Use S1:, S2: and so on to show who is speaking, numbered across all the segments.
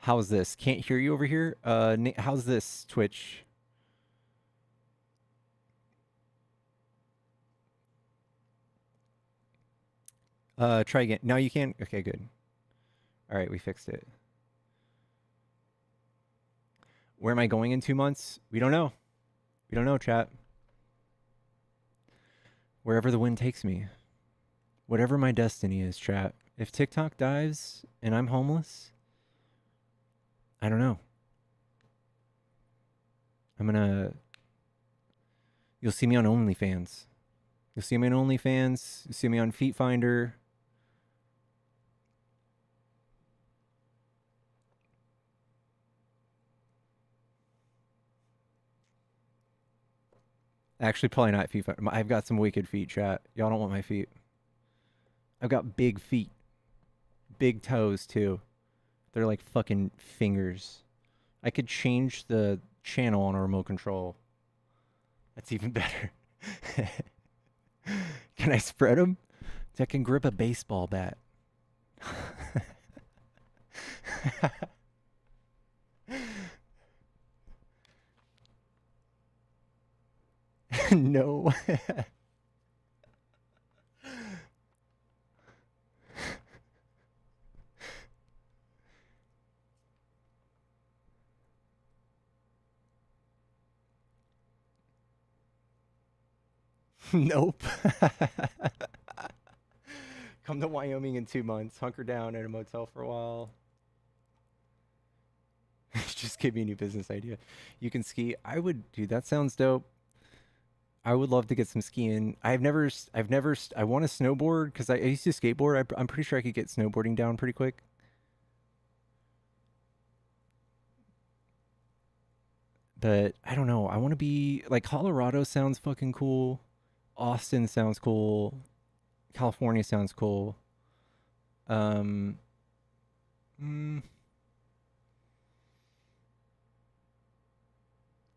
S1: How's this? Can't hear you over here. How's this, Twitch? Try again. Now you can. Okay, good. All right, we fixed it. Where am I going in 2 months? We don't know. We don't know, chat. Wherever the wind takes me. Whatever my destiny is, chat. If TikTok dies and I'm homeless, I don't know. You'll see me on OnlyFans. You'll see me on OnlyFans. You'll see me on Feet Finder. Actually, probably not Feet Finder. I've got some wicked feet, chat. Y'all don't want my feet. I've got big feet. Big toes, too. They're like fucking fingers. I could change the channel on a remote control. That's even better. Can I spread them? I can grip a baseball bat. No. Nope. Come to Wyoming in 2 months. Hunker down at a motel for a while. Just give me a new business idea. You can ski. I would, dude. That sounds dope. I would love to get some skiing. I want to snowboard because I used to skateboard. I'm pretty sure I could get snowboarding down pretty quick. But I don't know. I want to be like Colorado sounds fucking cool. Austin sounds cool. California sounds cool. Mm, New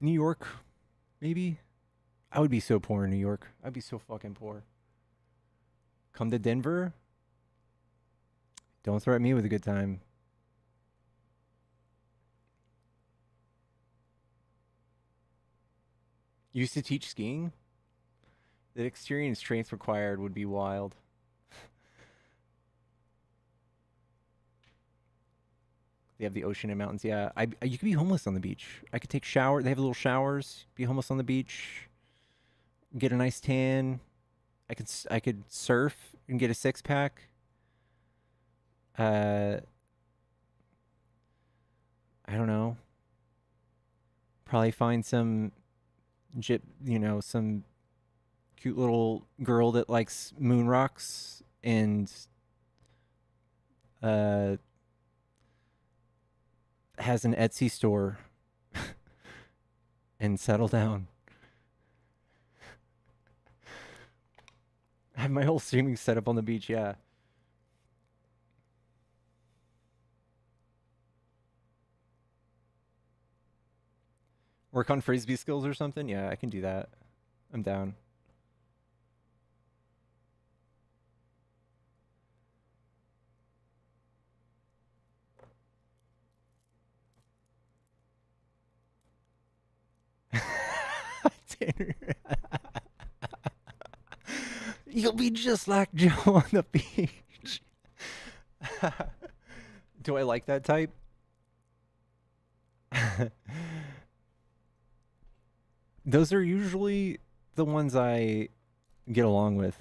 S1: York, maybe. I would be so poor in New York. I'd be so fucking poor. Come to Denver. Don't throw at me with a good time. Used to teach skiing. The dexterity and strength required would be wild. They have the ocean and mountains. Yeah, you could be homeless on the beach. I could take shower. They have little showers. Be homeless on the beach. Get a nice tan. I could surf and get a 6-pack. I don't know. Probably find some some cute little girl that likes moon rocks and has an Etsy store and settle down. I have my whole streaming setup on the beach, yeah. Work on frisbee skills or something? Yeah, I can do that. I'm down. Tanner. You'll be just like Joe on the beach. Do I like that type? Those are usually the ones I get along with.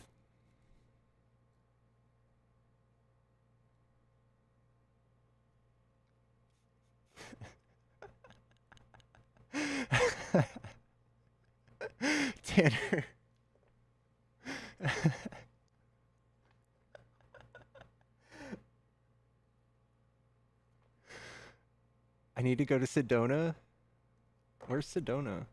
S1: Tanner. I need to go to Sedona. Where's Sedona?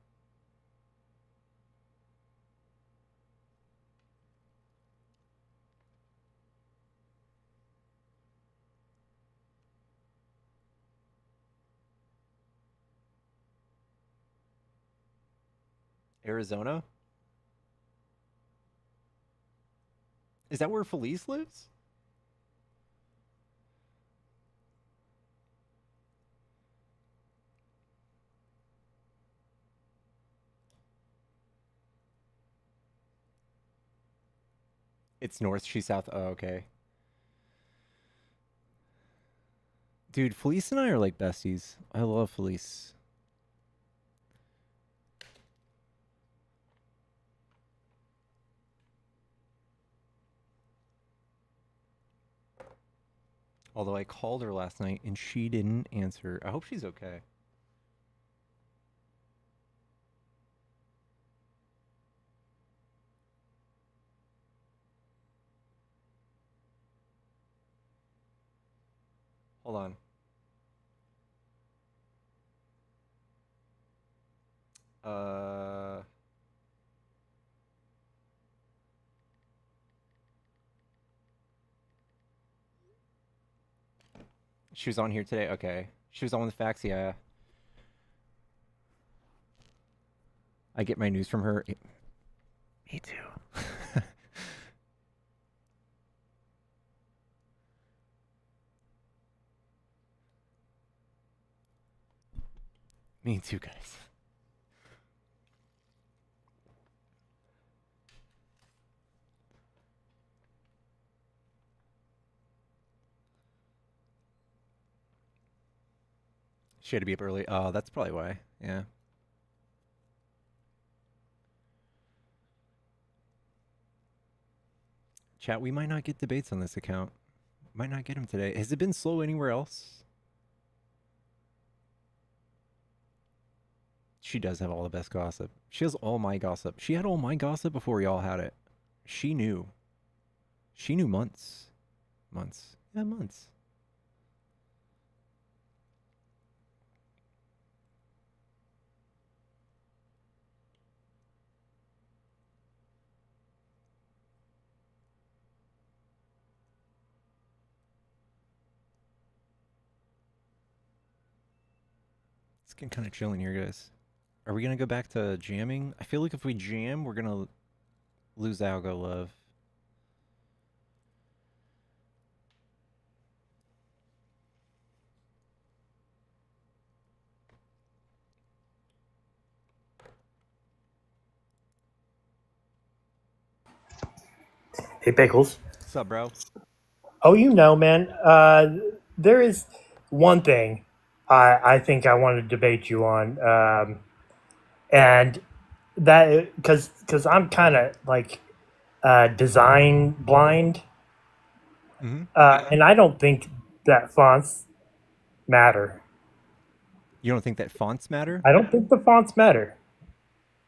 S1: Arizona? Is that where Felice lives? It's north, she's south. Oh, okay. Dude, Felice and I are like besties. I love Felice. Although I called her last night and she didn't answer. I hope she's okay. Hold on. Uh, she was on here today. Okay, she was on with Fax. Yeah, I get my news from her. Me too. Me too, guys. She had to be up early. Oh, that's probably why. Yeah. Chat, we might not get debates on this account. Might not get them today. Has it been slow anywhere else? She does have all the best gossip. She has all my gossip. She had all my gossip before y'all had it. She knew. She knew months. Months. Yeah, months. It's getting kind of chilling here, guys. Are we gonna go back to jamming? I feel like if we jam, we're gonna lose algo love.
S2: Hey, Pickles.
S1: What's up, bro?
S2: Oh, man, there is one thing I think I want to debate you on, and that because I'm kind of like design blind,
S1: Mm-hmm.
S2: and I don't think that fonts matter.
S1: You don't think that fonts matter?
S2: I don't think the fonts matter.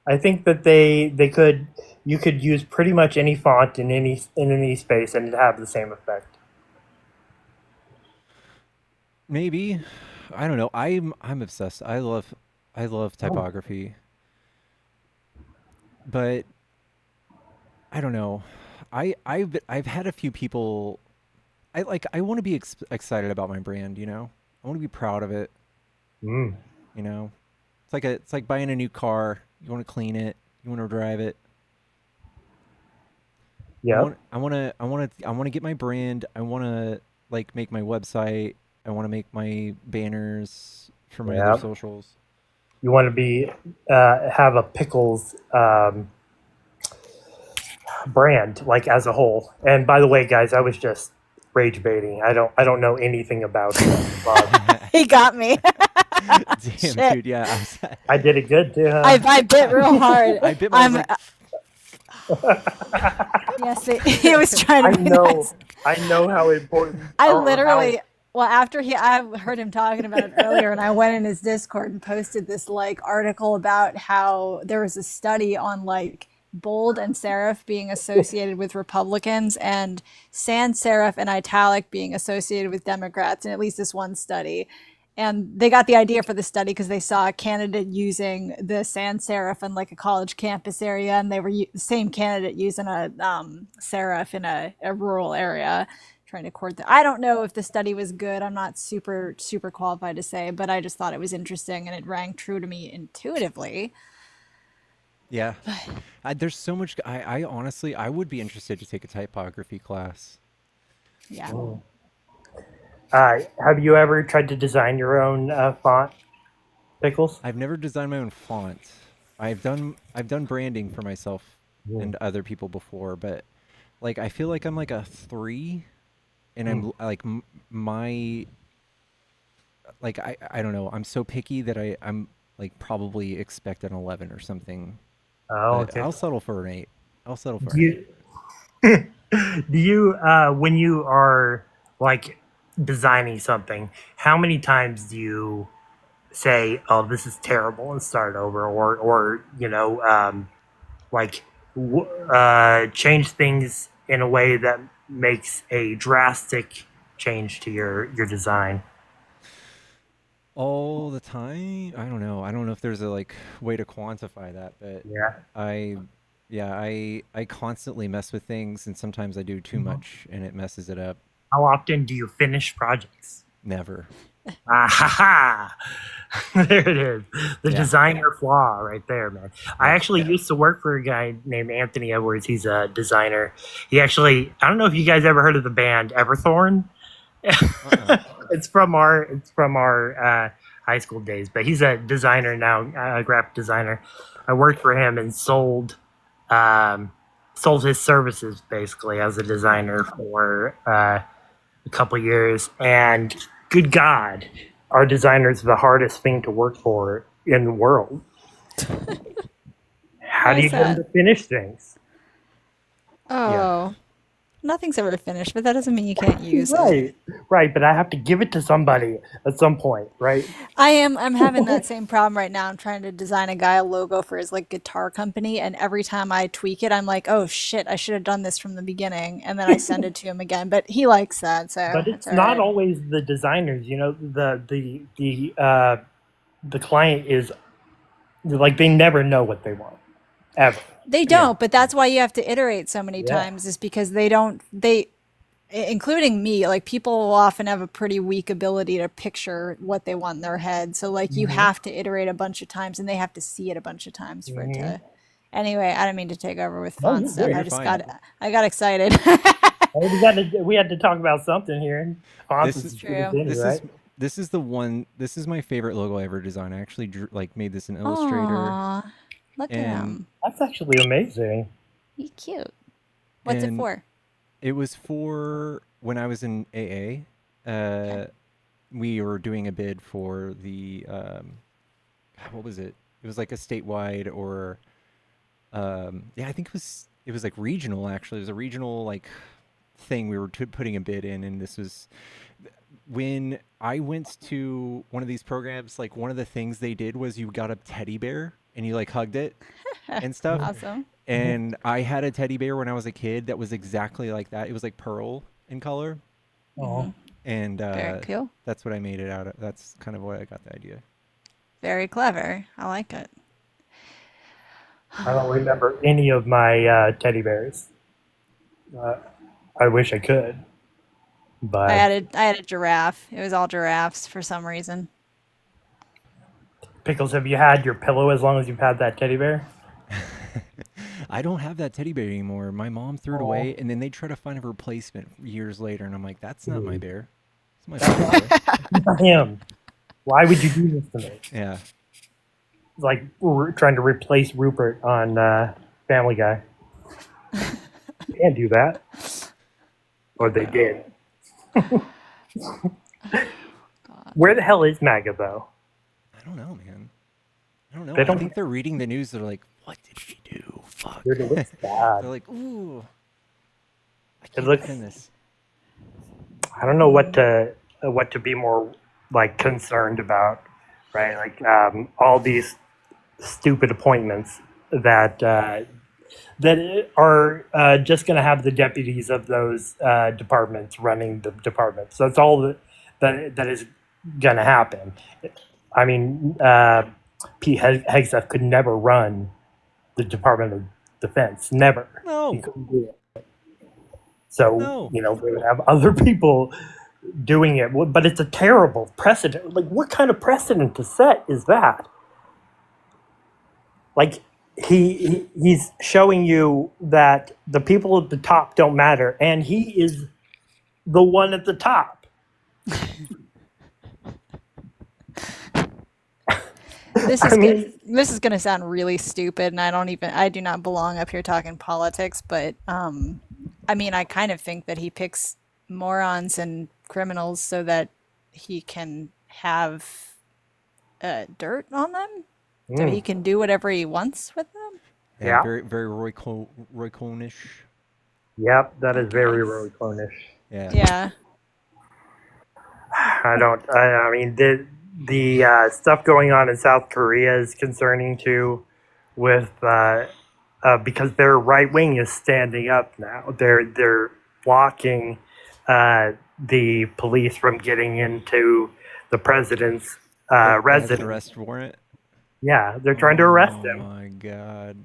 S2: I think that they could you could use pretty much any font in any space and have the same effect.
S1: Maybe. I don't know. I'm obsessed. I love
S2: Oh.
S1: typography. But I don't know. I've had a few people I want to be excited about my brand, you know? I want to be proud of it,
S2: Mm.
S1: you know? It's like buying a new car. You want to clean it, you want to drive it.
S2: Yep.
S1: I want to get my brand. I want to like make my website. I want to make my banners for my other
S2: Yep.
S1: socials.
S2: You want to be have a pickles brand like as a whole. And by the way, guys, I was just rage baiting. I don't know anything about love.
S3: He got me.
S1: Damn,
S3: Shit.
S1: dude, yeah.
S2: I did it good too. Huh?
S3: I bit real hard.
S1: I bit my
S3: I'm,
S1: like
S3: yes, he was trying to be nice.
S2: I know how important.
S3: I
S2: or
S3: literally, well, after I heard him talking about it earlier, and I went in his Discord and posted this like article about how there was a study on like bold and serif being associated with Republicans and sans serif and italic being associated with Democrats in at least this one study. And they got the idea for the study because they saw a candidate using the sans serif in like a college campus area, and they were the same candidate using a serif in a rural area trying to court that. I don't know if the study was good. I'm not super qualified to say, but I just thought it was interesting and it rang true to me intuitively.
S1: yeah. There's so much. I honestly, I would be interested to take a typography class.
S3: Yeah.
S2: have you ever tried to design your own font, Pickles?
S1: I've never designed my own font. I've done branding for myself and other people before, but Like I feel like I'm like a 3 and
S2: Mm.
S1: like my like I don't know. I'm so picky that I'm like probably expect an 11 or something.
S2: Oh,
S1: But
S2: okay.
S1: I'll settle for an 8. I'll settle for
S2: Do
S1: an 8.
S2: you do you when you are like designing something, how many times do you say, "Oh, this is terrible," and start over, or like change things in a way that makes a drastic change to your design?
S1: All the time? I don't know. I don't know if there's a like way to quantify that, but
S2: Yeah.
S1: I yeah, I constantly mess with things and sometimes I do too
S2: Mhm.
S1: much and it messes it up.
S2: How often do you finish projects?
S1: Never.
S2: Ah ha ha! There it is. The
S1: Yeah.
S2: designer flaw right there, man. I
S1: Yep.
S2: actually used to work for a guy named Anthony Edwards. He's a designer. He actually, I don't know if you guys ever heard of the band Everthorn.
S1: Uh-uh.
S2: It's from our high school days, but he's a designer now, a graphic designer. I worked for him and um, sold his services basically as a designer for a couple years. And good God, our designers are the hardest thing to work for in the world. How
S3: Why
S2: do you
S3: is
S2: get them
S3: that?
S2: to finish things?
S1: Yeah.
S3: Oh, nothing's ever finished, but that doesn't mean you can't use it.
S2: Right, right. But I have to give it to somebody at some point, right?
S3: I'm having that same problem right now. I'm trying to design a guy a logo for his like guitar company, and every time I tweak it, I'm like, "Oh shit, I should have done this from the beginning." And then I send it to him again, but he likes that, so
S2: But
S3: it's
S2: it's
S3: all
S2: not
S3: right.
S2: always the designers. You know, the client is like they never know what they want ever.
S3: They
S1: Yeah.
S3: don't, but that's why you have to iterate so many
S2: Yeah.
S3: times is because they don't they including me, like people will often have a pretty weak ability to picture what they want in their head. So like you
S2: Hmm.
S3: have to iterate a bunch of times and they have to see it a bunch of times for it
S2: Hmm.
S3: to. Anyway, I didn't mean to take over with
S2: No,
S3: font
S2: you're
S1: No,
S3: stuff.
S2: good.
S1: you're fine.
S3: I got excited.
S2: Hey, we had to talk about something here. Fonts
S1: This
S2: is
S1: is
S2: as good as
S3: True.
S2: any,
S1: this
S2: right?
S1: is this is the one this is my favorite logo I ever designed. I actually drew, like made this in Illustrator
S3: Aw, look at
S1: and
S3: him.
S2: That's actually amazing.
S3: He's cute. What's it
S1: and
S3: for?
S1: it was for when I was in AA.
S3: Okay.
S1: We were doing a bid for the what was it? It was like a statewide or yeah, I think it was like regional actually. It was a regional like thing we were putting a bid in, and this was when I went to one of these programs. Like one of the things they did was you got a teddy bear and you like hugged it and stuff.
S3: Awesome.
S1: And I had a teddy bear when I was a kid that was exactly like that. It was like pearl in color,
S2: Oh,
S1: and
S3: Very cool.
S1: that's what I made it out of. That's kind of where I got the idea.
S3: Very clever. I like it.
S2: I don't remember any of my teddy bears. Uh, I wish I could, but
S3: I had a giraffe. It was all giraffes for some reason.
S2: Pickles, have you had your pillow as long as you've had that teddy bear?
S1: I don't have that teddy bear anymore. My mom threw it
S2: Oh,
S1: away, and then they try to find a replacement years later, and I'm like, that's not my
S2: dude,
S1: bear. It's my
S2: that's
S1: friend's
S2: not
S1: bear.
S2: him. Why would you do this to me?
S1: Yeah.
S2: It's like we're trying to replace Rupert on Family Guy. You can't do that, or they
S1: Yeah.
S2: did.
S3: God.
S2: Where the hell is MAGA though?
S1: I don't know, man. I don't know.
S2: They
S1: I
S2: don't.
S1: think they're reading the news. They're like, what did she do? Fuck.
S2: Dude, it looks
S1: They're
S2: bad.
S1: like, ooh, I
S2: It
S1: can't
S2: looks.
S1: defend this.
S2: I don't know what to be more like concerned about, right? Like all these stupid appointments that that are just going to have the deputies of those departments running the departments. So that's all that is going to happen. I mean, Pete Hegseth could never run the Department of Defense. Never. He
S1: No,
S2: couldn't do it. So,
S1: no.
S2: you know, we would have other people doing it. But it's a terrible precedent. Like, what kind of precedent to set is that? Like, he's showing you that the people at the top don't matter, and he is the one at the top. I mean,
S3: This is gonna sound really stupid, and I do not belong up here talking politics, but I mean, I kind of think that he picks morons and criminals so that he can have dirt on them, so he
S2: Mm,
S3: can do whatever he wants with them.
S1: Yeah,
S2: yeah.
S1: very Roy Cohn-ish.
S2: Yep. That
S3: I
S2: is very
S3: guess.
S2: Roy Clonish.
S1: Yeah.
S3: Yeah.
S2: I don't. I mean, the stuff going on in South Korea is concerning too, with because their right wing is standing up now. They're blocking the police from getting into the president's
S1: That has an
S2: residence.
S1: arrest warrant.
S2: Yeah, they're trying to arrest
S1: Oh
S2: him.
S1: my god.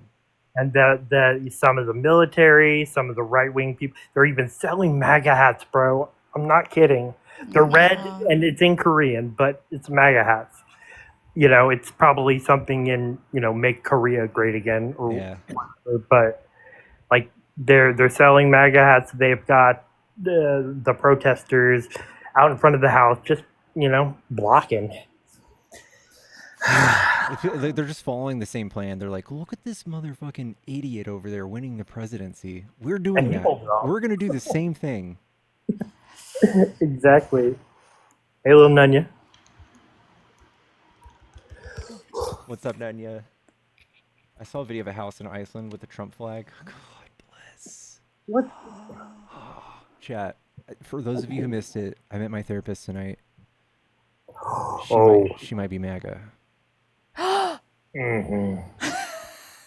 S2: And the some of the military, some of the right wing people, they're even selling MAGA hats, bro. I'm not kidding. They're red
S3: No.
S2: and it's in Korean, but it's MAGA hats. You know, it's probably something in, make Korea great again,
S1: Yeah.
S2: but like they're selling MAGA hats. They've got the protesters out in front of the house, just blocking.
S1: They're just following the same plan. They're like, look at this motherfucking idiot over there winning the presidency. We're doing
S2: And he
S1: that.
S2: pulled it off.
S1: We're gonna do the same thing.
S2: Exactly. Hey, little Nunya.
S1: What's up, Nanya? I saw a video of a house in Iceland with the Trump flag. God bless.
S2: What?
S1: Chat. For those of you who missed it, I met my therapist tonight.
S2: Oh.
S1: She might be MAGA.
S2: Hmm.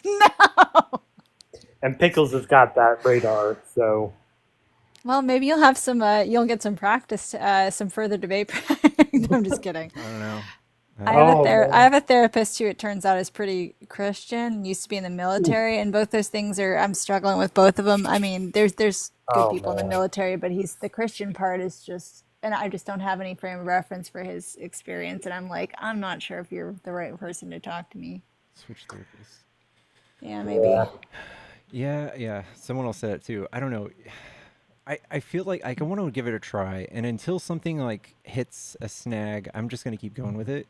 S3: No.
S2: And Pickles has got that radar, so
S3: Well, maybe you'll have some. You'll get some practice, some further debate. I'm just kidding.
S1: I don't know.
S2: oh
S3: I
S2: man.
S3: have a therapist who it turns out is pretty Christian, used to be in the military, and both those things are I'm struggling with both of them. I mean, there's good
S2: Oh
S3: people in the
S2: man.
S3: military, but he's the Christian part is just and I just don't have any frame of reference for his experience and I'm like, I'm not sure if you're the right person to talk to me.
S1: Switch therapists.
S3: Yeah,
S2: Yeah.
S3: maybe.
S1: Yeah. Someone else said it too. I don't know. I feel like I want to give it a try, and until something like hits a snag, I'm just gonna keep going with it.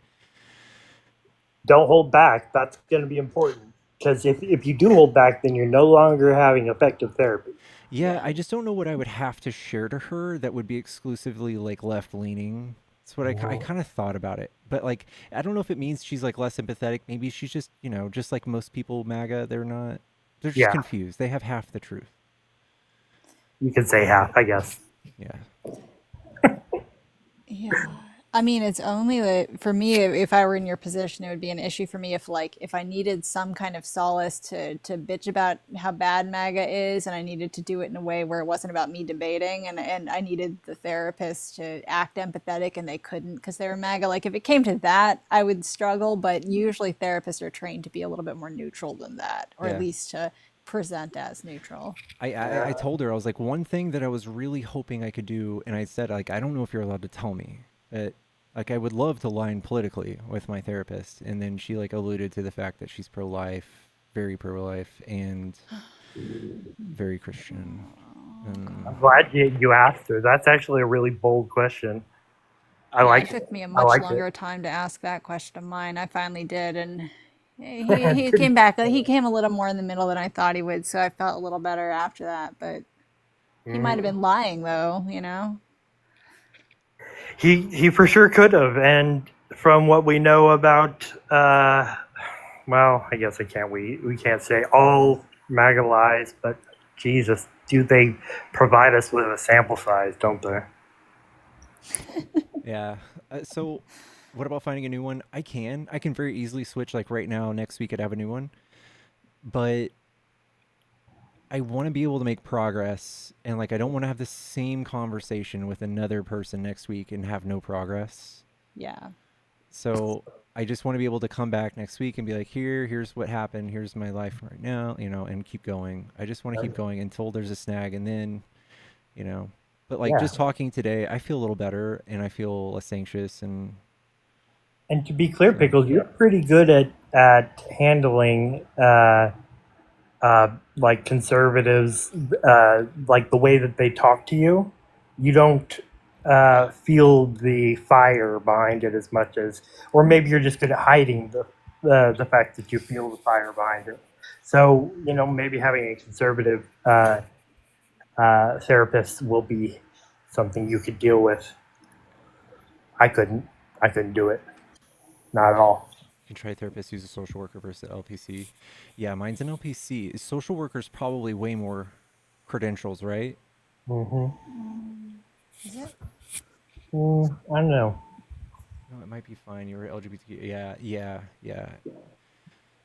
S2: Don't hold back. That's going to be important because if you do hold back, then you're no longer having effective therapy.
S1: Yeah,
S3: Yeah.
S1: I just don't know what I would have to share to her that would be exclusively like left leaning. That's what I
S2: Mhm.
S1: kind of thought about it. But like, I don't know if it means she's like less sympathetic. Maybe she's just, just like most people, MAGA, they're just
S2: Yeah,
S1: confused. They have half the truth.
S2: you can say half, I guess.
S1: Yeah.
S3: Yeah. I mean, it's only that for me, if I were in your position, it would be an issue for me if like if I needed some kind of solace to bitch about how bad MAGA is, and I needed to do it in a way where it wasn't about me debating, and I needed the therapist to act empathetic, and they couldn't because they were MAGA. Like if it came to that, I would struggle, but usually therapists are trained to be a little bit more neutral than that, or at
S1: Yeah.
S3: least to present as neutral.
S1: I told her, I was like, one thing that I was really hoping I could do, and I said, like, I don't know if you're allowed to tell me, but like, I would love to line politically with my therapist. And then she like alluded to the fact that she's very pro life, and very Christian.
S2: I'm glad you asked her. That's actually a really bold question. I
S3: Yeah, it
S2: like it.
S3: took me a
S2: I
S3: much
S2: like it.
S3: longer time to ask that question of mine. I finally did, and he came back. He came a little more in the middle than I thought he would, so I felt a little better after that. But he might have
S2: Mhm.
S3: been lying, though, you know?
S2: He for sure could have, and from what we know about, well, I guess we can't say all MAGA lies, but Jesus, do they provide us with a sample size? Don't they?
S1: Yeah. So, what about finding a new one? I can very easily switch. Like right now, next week I'd have a new one, but I want to be able to make progress, and like I don't want to have the same conversation with another person next week and have no progress.
S3: Yeah.
S1: So I just want to be able to come back next week and be like, here's what happened, here's my life right now, and keep going. I just want to keep going until there's a snag, and then, you know. But like
S2: Yeah.
S1: just talking today, I feel a little better and I feel less anxious, and
S2: And to be clear,
S1: so
S2: Pickles, you're pretty good at handling like conservatives, like the way that they talk to you. You don't feel the fire behind it as much as, or maybe you're just good at hiding the fact that you feel the fire behind it. So maybe having a conservative therapists will be something you could deal with. I couldn't. I couldn't do it. Not at all.
S1: You can try therapist who's a social worker versus LPC. Yeah, mine's an LPC. Social worker's probably way more credentials, right?
S2: Mm-hmm.
S3: Is it?
S2: I don't know.
S1: No, it might be fine. You're LGBTQ. Yeah.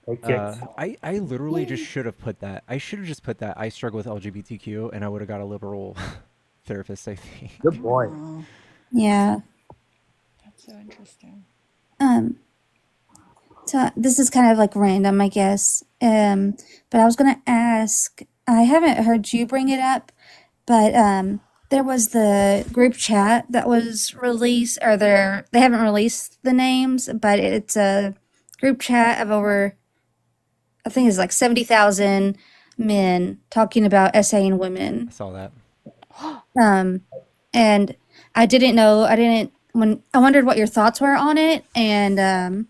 S2: It kicks.
S1: I literally just should have put that. I should have just put that. I struggle with LGBTQ, and I would have got a liberal therapist, I think.
S2: Good point.
S3: Oh,
S4: Yeah.
S3: that's so interesting.
S4: So this is kind of like random, I guess. But I was gonna ask. I haven't heard you bring it up, but there was the group chat that was released, or they haven't released the names, but it's a group chat of over, I think it's like 70,000 men talking about essaying
S1: I
S4: women.
S1: saw that.
S4: And I didn't know, when I wondered what your thoughts were on it, and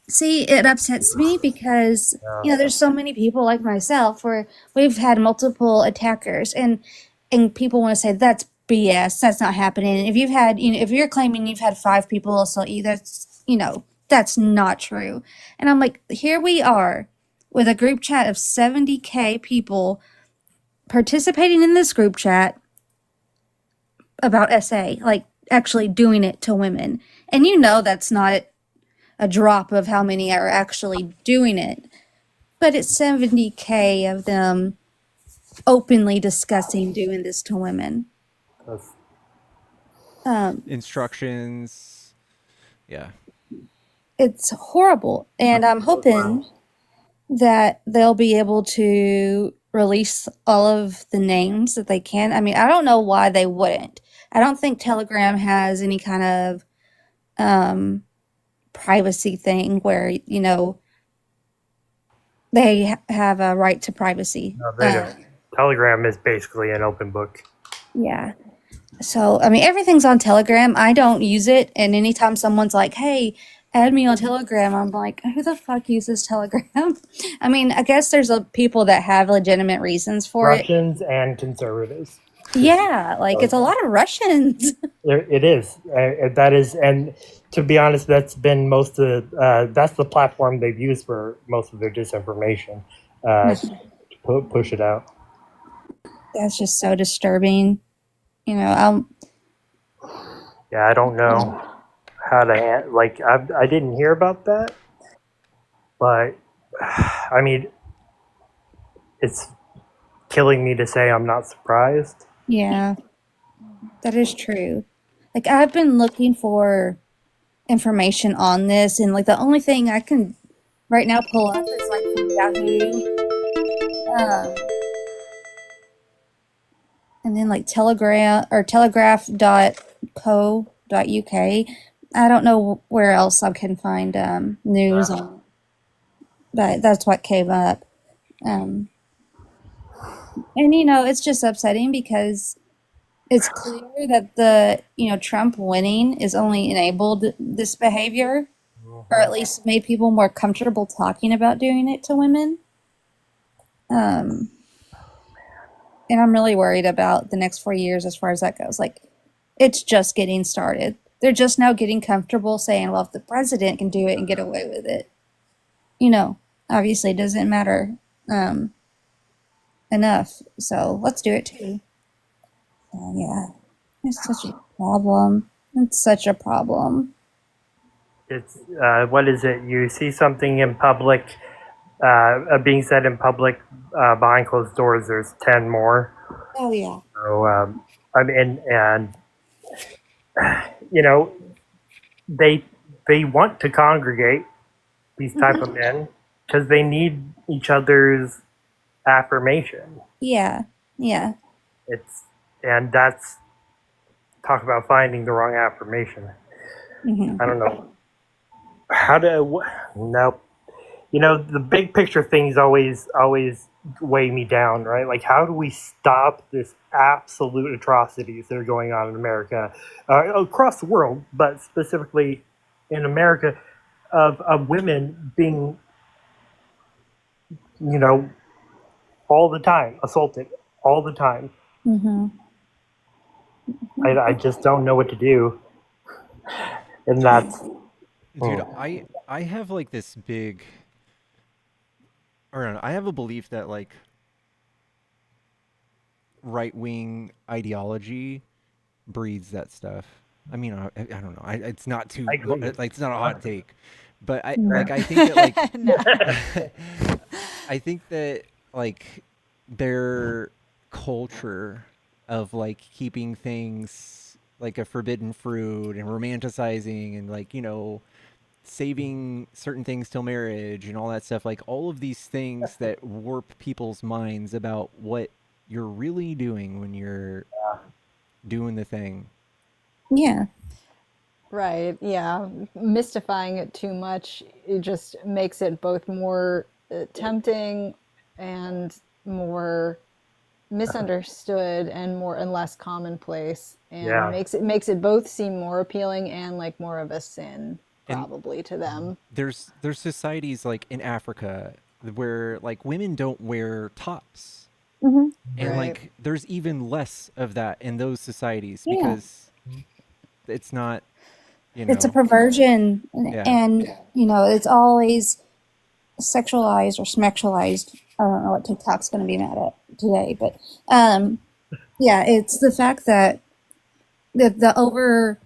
S4: see, it upsets me because there's so many people like myself where we've had multiple attackers, and people want to say that's BS, that's not happening. If you've had, if you're claiming you've had 5 people assault you, that's not true. And I'm like, here we are with a group chat of 70K people participating in this group chat about SA, like actually doing it to women. And that's not a drop of how many are actually doing it, but it's 70K of them openly discussing doing this to women.
S1: Instructions. Yeah.
S4: It's horrible, and I'm hoping that they'll be able to release all of the names that they can. I mean, I don't know why they wouldn't. I don't think Telegram has any kind of privacy thing where they have a right to privacy.
S2: No, they don't. Telegram is basically an open book.
S4: Yeah. So, I mean, everything's on Telegram. I don't use it. And anytime someone's like, hey, add me on Telegram, I'm like, who the fuck uses Telegram? I mean, I guess there's people that have legitimate reasons for
S2: Russians and conservatives.
S4: it. Yeah, like it's a lot of Russians.
S2: It is. That is, and to be honest, that's been most of that's the platform they've used for most of their disinformation to push it out.
S4: That's just so disturbing.
S2: Yeah, I don't know how to like. I didn't hear about that, but I mean, it's killing me to say I'm not surprised.
S4: Yeah, that is true. Like, I've been looking for information on this, and like the only thing I can right now pull up is like from Yahoo, and then like Telegram or telegraph.co.uk. I don't know where else I can find news on, but that's what came up. And it's just upsetting because it's clear that the Trump winning is only enabled this behavior, or at least made people more comfortable talking about doing it to women. And I'm really worried about the next 4 years as far as that goes. Like, it's just getting started. They're just now getting comfortable saying, well, if the president can do it and get away with it, obviously it doesn't matter enough. So let's do it too. Yeah, it's such a problem. It's such a problem.
S2: It's what is it? You see something in public, being said in public, behind closed doors. There's 10 more.
S4: Oh yeah.
S2: So I mean, and they want to congregate these type of men because they need each other's affirmation.
S4: Yeah.
S2: And that's talk about finding the wrong affirmation.
S4: Mm-hmm.
S2: I don't know nope. The big picture things always weigh me down, right? Like, how do we stop this absolute atrocities that are going on in America, across the world, but specifically in America, of women being, all the time assaulted, all the time,
S4: Mm-hmm.
S2: I just don't know what to do, and that's
S1: Dude, I have like this big, or I don't know, I have a belief that like right wing ideology breeds that stuff. I mean, I don't know. It's not too
S2: I agree.
S1: like it's not a hot take, but
S4: Yeah.
S1: I think that like
S3: No.
S1: I think that like their culture of like keeping things like a forbidden fruit and romanticizing and like, you know, saving certain things till marriage and all that stuff, like all of these things that warp people's minds about what you're really doing when you're doing the thing.
S4: Yeah.
S3: Right. Yeah. Mystifying it too much, it just makes it both more tempting and more misunderstood and more and less commonplace, and
S2: yeah,
S3: makes it both seem more appealing and like more of a sin
S1: And
S3: probably to them.
S1: there's societies like in Africa where like women don't wear tops.
S4: Mm-hmm.
S1: And
S3: Right.
S1: like there's even less of that in those societies
S4: Yeah.
S1: because it's not, you
S4: It's a
S1: know.
S4: perversion,
S1: Yeah.
S4: and it's always sexualized or smexualized. I don't know what TikTok's going to be mad at today, but yeah, it's the fact that the over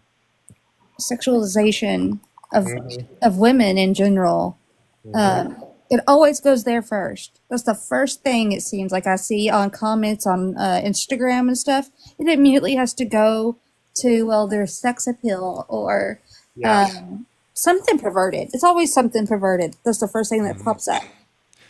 S4: sexualization of women in general. It always goes there first. That's the first thing it seems like I see on comments on Instagram and stuff. It immediately has to go to, well, there's sex appeal or
S2: yeah,
S4: something perverted. It's always something perverted. That's the first thing that pops up.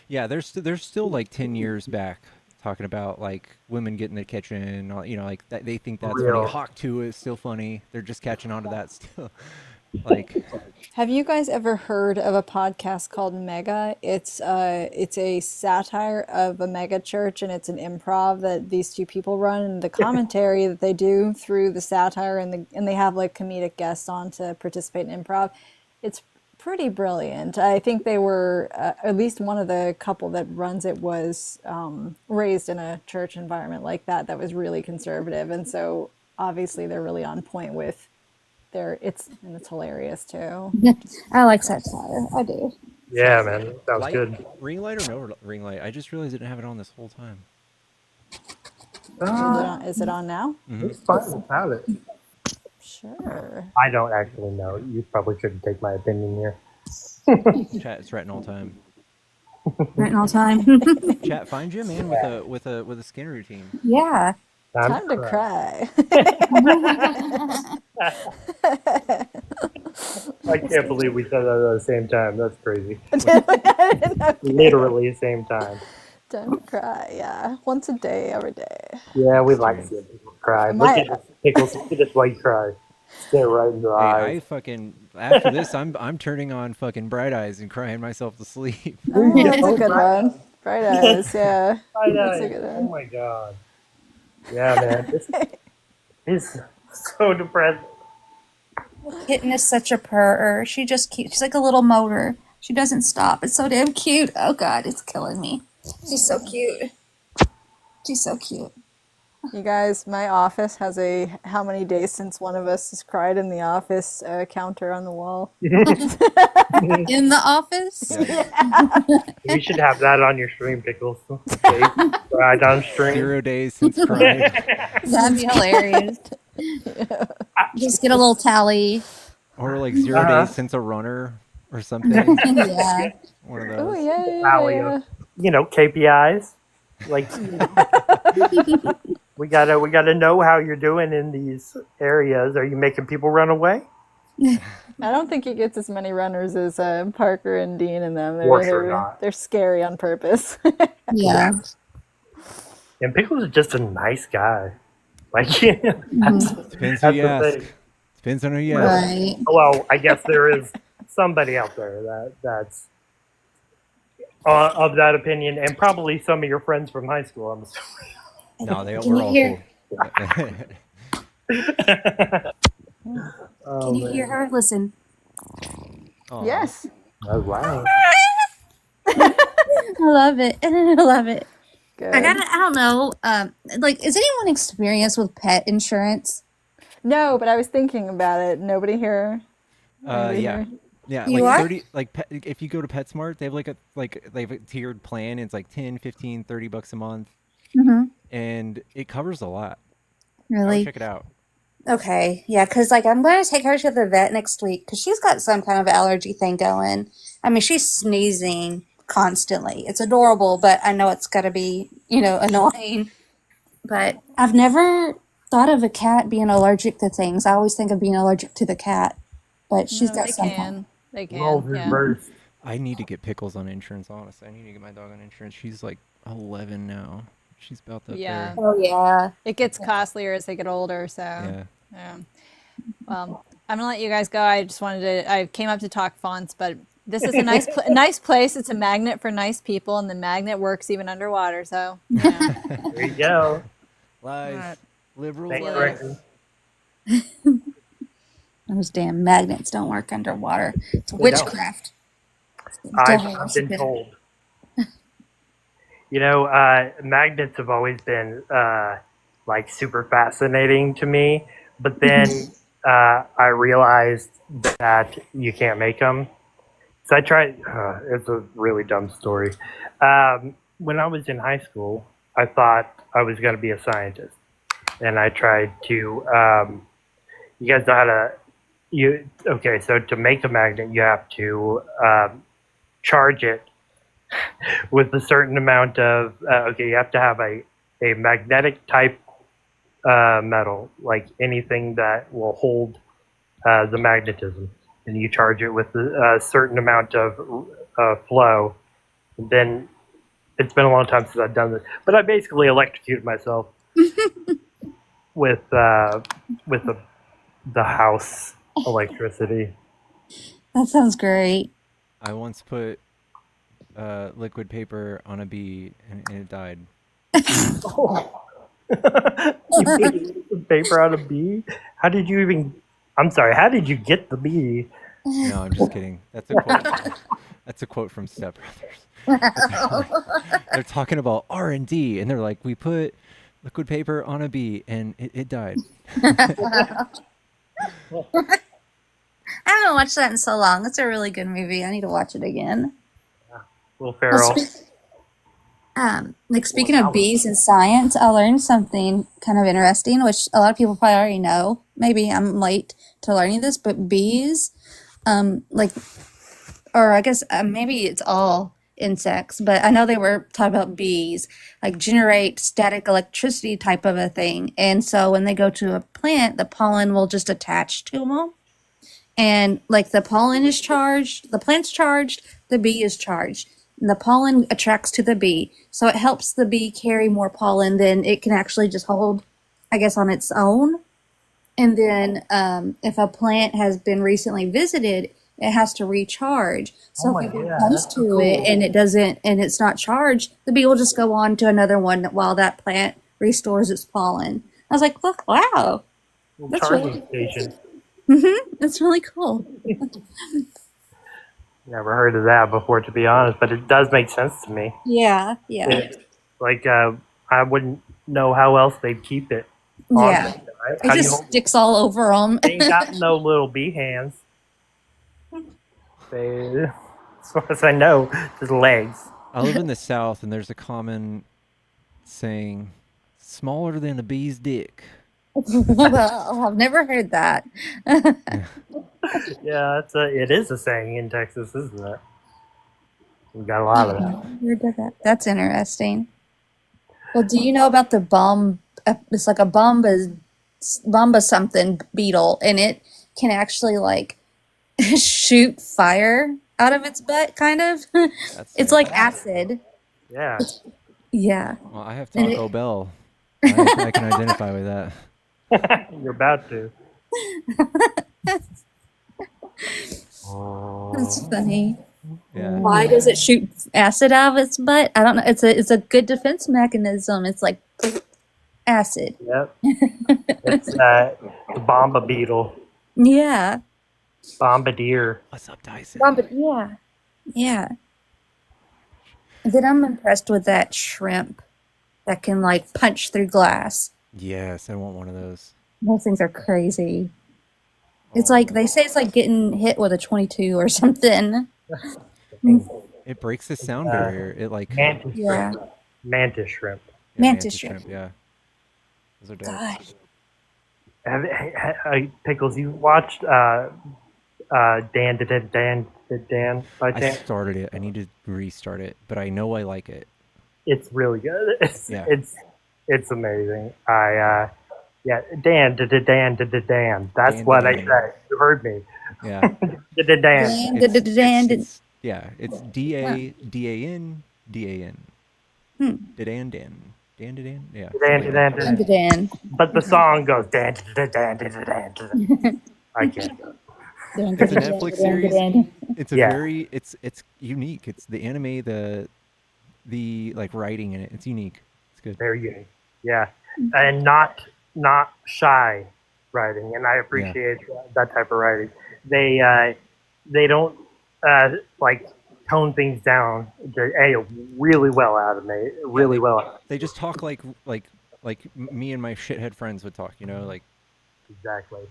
S1: Yeah, there's still like 10 years back talking about like women getting the kitchen, you know, like that, they think that's funny.
S2: real.
S1: Hawk 2 is still funny. They're just catching on to that still. Like
S3: Have you guys ever heard of a podcast called MAGA? It's a satire of a mega church, and it's an improv that these two people run, and the commentary that they do through the satire, and they have like comedic guests on to participate in improv. It's pretty brilliant. I think they were at least one of the couple that runs it was raised in a church environment like that was really conservative, and so obviously they're really on point with it's hilarious too.
S4: I like satire. I do.
S2: Yeah, man, that sounds
S1: light,
S2: good.
S1: ring light or no ring light? I just realized I didn't have it on this whole time.
S3: Is it on now?
S2: It's fine without it.
S3: Sure.
S2: I don't actually know. You probably shouldn't take my opinion here.
S1: Chat, it's retinol time.
S4: Right all time.
S1: Chat, find you a man with a skin routine.
S4: Yeah.
S3: Time to cry.
S2: I can't believe we said that at the same time. That's crazy.
S3: I didn't know.
S2: Literally the same time.
S3: Time to cry. Yeah, once a day, every day.
S2: Yeah, we like seeing people cry. Look at this, Pickles. Look at this white cry. Stare right in your
S1: Hey,
S2: eyes.
S1: I fucking after this, I'm turning on fucking Bright Eyes and crying myself to sleep.
S3: Oh, that's a good one. Bright Eyes, yeah.
S2: Bright
S3: That's a
S2: Eyes.
S3: good
S2: Oh
S3: one.
S2: my god. Yeah, man. This is so depressing.
S4: Kitten is such a purr. She just cute. She's like a little motor. She doesn't stop. It's so damn cute. Oh god, it's killing me. She's so cute. She's so cute.
S3: You guys, my office has a how many days since one of us has cried in the office counter on the wall.
S4: In the office?
S2: We should have that on your stream, Pickles. Right on stream.
S1: 0 days since crying.
S4: That'd be hilarious. Just get a little tally.
S1: Or like 0 days since a runner or something.
S4: Yeah.
S1: One of
S3: Oh
S1: those.
S3: yeah.
S2: KPIs. Like we gotta know how you're doing in these areas. Are you making people run away?
S3: I don't think he gets as many runners as Parker and Dean and them.
S2: For sure not.
S3: They're scary on purpose.
S4: Yeah.
S2: And Pickles is just a nice guy. Like that's
S1: Depends who you
S2: the
S1: ask.
S2: thing.
S1: Depends on who you ask.
S4: Right.
S2: Well, I guess there is somebody out there that's of that opinion, and probably some of your friends from high school. I'm assuming.
S1: No, they
S4: Can
S1: we're
S4: you
S1: all
S4: hear?
S1: cool.
S2: Oh,
S4: Can you
S2: man.
S4: hear her? Listen.
S1: Aw.
S3: Yes.
S2: Oh, wow.
S4: I love it. I love it.
S3: Good.
S4: I don't know. Like, is anyone experienced with pet insurance?
S3: No, but I was thinking about it. Nobody here. Anybody
S1: Yeah.
S3: here?
S1: Yeah,
S4: You
S1: like
S4: are?
S1: 30 like if you go to PetSmart, they have they have a tiered plan. It's like 10, 15, $30 a month
S4: Mm-hmm.
S1: and it covers a lot. I would
S4: Really?
S1: check it out.
S4: Okay. Yeah, because like I'm going to take her to the vet next week because she's got some kind of allergy thing going. I mean, she's sneezing constantly. It's adorable, but I know it's got to be, annoying. But I've never thought of a cat being allergic to things. I always think of being allergic to the cat, but she's
S3: No,
S4: got
S3: they
S4: some.
S3: can. They
S2: Roles
S3: can. Yeah.
S2: reversed.
S1: I need to get Pickles on insurance, honestly. I need to get my dog on insurance. She's like 11 now. She's about up
S3: Yeah.
S1: there.
S4: Oh yeah.
S3: It gets costlier as they get older. So.
S1: Yeah.
S3: Yeah. Well, I'm gonna let you guys go. I just wanted to. I came up to talk fonts, but this is a nice place. It's a magnet for nice people, and the magnet works even underwater. So,
S2: There you go.
S1: Lies.
S3: Alright.
S1: Liberal
S2: Thanks,
S1: lies.
S2: Ricky.
S4: Those damn magnets don't work underwater. It's
S2: don't.
S4: witchcraft.
S2: I've been told. Magnets have always been like super fascinating to me, but then I realized that you can't make them. So I tried. It's a really dumb story. When I was in high school, I thought I was going to be a scientist, and I tried to. You guys know how to. So to make a magnet, you have to charge it with a certain amount of. You have to have a magnetic type metal, like anything that will hold the magnetism, and you charge it with a certain amount of flow. And then it's been a long time since I've done this, but I basically electrocuted myself with the house electricity.
S4: That sounds great.
S1: I once put liquid paper on a bee and it died.
S2: You put paper on a bee? How did you even? I'm sorry. How did you get the bee?
S1: No, I'm just kidding. That's a quote. That's a quote from Step Brothers. They're talking about R&D, and they're like, we put liquid paper on a bee, and it died.
S4: I haven't watched that in so long. It's a really good movie. I need to watch it again.
S2: Will Ferrell.
S4: Speaking of bees and science, I learned something kind of interesting, which a lot of people probably already know. Maybe I'm late to learning this, but bees, or I guess maybe it's all insects, but I know they were talking about bees, like generate static electricity type of a thing. And so when they go to a plant, the pollen will just attach to them. And like the pollen is charged, the plant's charged, the bee is charged. And the pollen attracts to the bee. So it helps the bee carry more pollen than it can actually just hold, I guess, on its own. And then if a plant has been recently visited, it has to recharge. So if it comes to it and it doesn't, and it's not charged, the bee will just go on to another one while that plant restores its pollen. I was like, look, wow. That's
S2: Charging station.
S4: That's really cool.
S2: Never heard of that before, to be honest, but it does make sense to me.
S4: Yeah.
S2: I wouldn't know how else they'd keep it.
S4: Yeah.
S2: It
S4: It just sticks all over them.
S2: They ain't got no little bee hands. As far as I know, just legs.
S1: I live in the South, and there's a common saying, smaller than a bee's dick.
S4: Well, I've never heard that.
S2: Yeah, it is a saying in Texas, isn't it? We've got a lot of that.
S4: That's interesting. Well, do you know about the bomb? It's like a bomba something beetle, and it can actually like shoot fire out of its butt, kind of. It's like acid.
S2: Yeah.
S4: Yeah.
S1: Well, I have Taco Bell. I can identify with that.
S2: You're about to.
S4: That's funny.
S1: Yeah.
S4: Why does it shoot acid out of its butt? I don't know. It's a good defense mechanism. It's like acid.
S2: Yep. It's the bomba beetle.
S4: Yeah.
S2: Bombardier.
S1: What's up, Dyson?
S4: Yeah. And then I'm impressed with that shrimp that can like punch through glass.
S1: Yes, I want one of those.
S4: Those things are crazy. It's like they say it's like getting hit with a 22 or something.
S1: It breaks the sound
S2: Uh,
S1: barrier. It like
S2: Mantis
S4: Yeah.
S2: shrimp. Mantis shrimp.
S1: yeah,
S4: Mantis shrimp.
S1: Yeah, those are dope.
S4: Gosh.
S2: Pickles, you watched Dan by
S1: I
S2: chance?
S1: started it. I need to restart it, but I know I like it.
S2: It's really good.
S1: Yeah.
S2: It's amazing. Yeah, Dan. That's
S1: Dan,
S2: what I
S1: Dan.
S2: said. You heard me.
S1: Yeah.
S2: Dan.
S1: It's DAN.
S4: Hmm.
S1: Dan. Yeah.
S2: Dan. But the song goes Dan. I can't.
S1: It's a Netflix series. It's a
S2: Yeah.
S1: very it's unique. It's the anime, the like writing in it. It's unique. It's good.
S2: Very unique. Yeah, and not shy writing, and I appreciate that type of writing. They don't like tone things down. Really well out of me. Really well.
S1: They just talk like me and my shithead friends would talk. You know, like
S2: Exactly.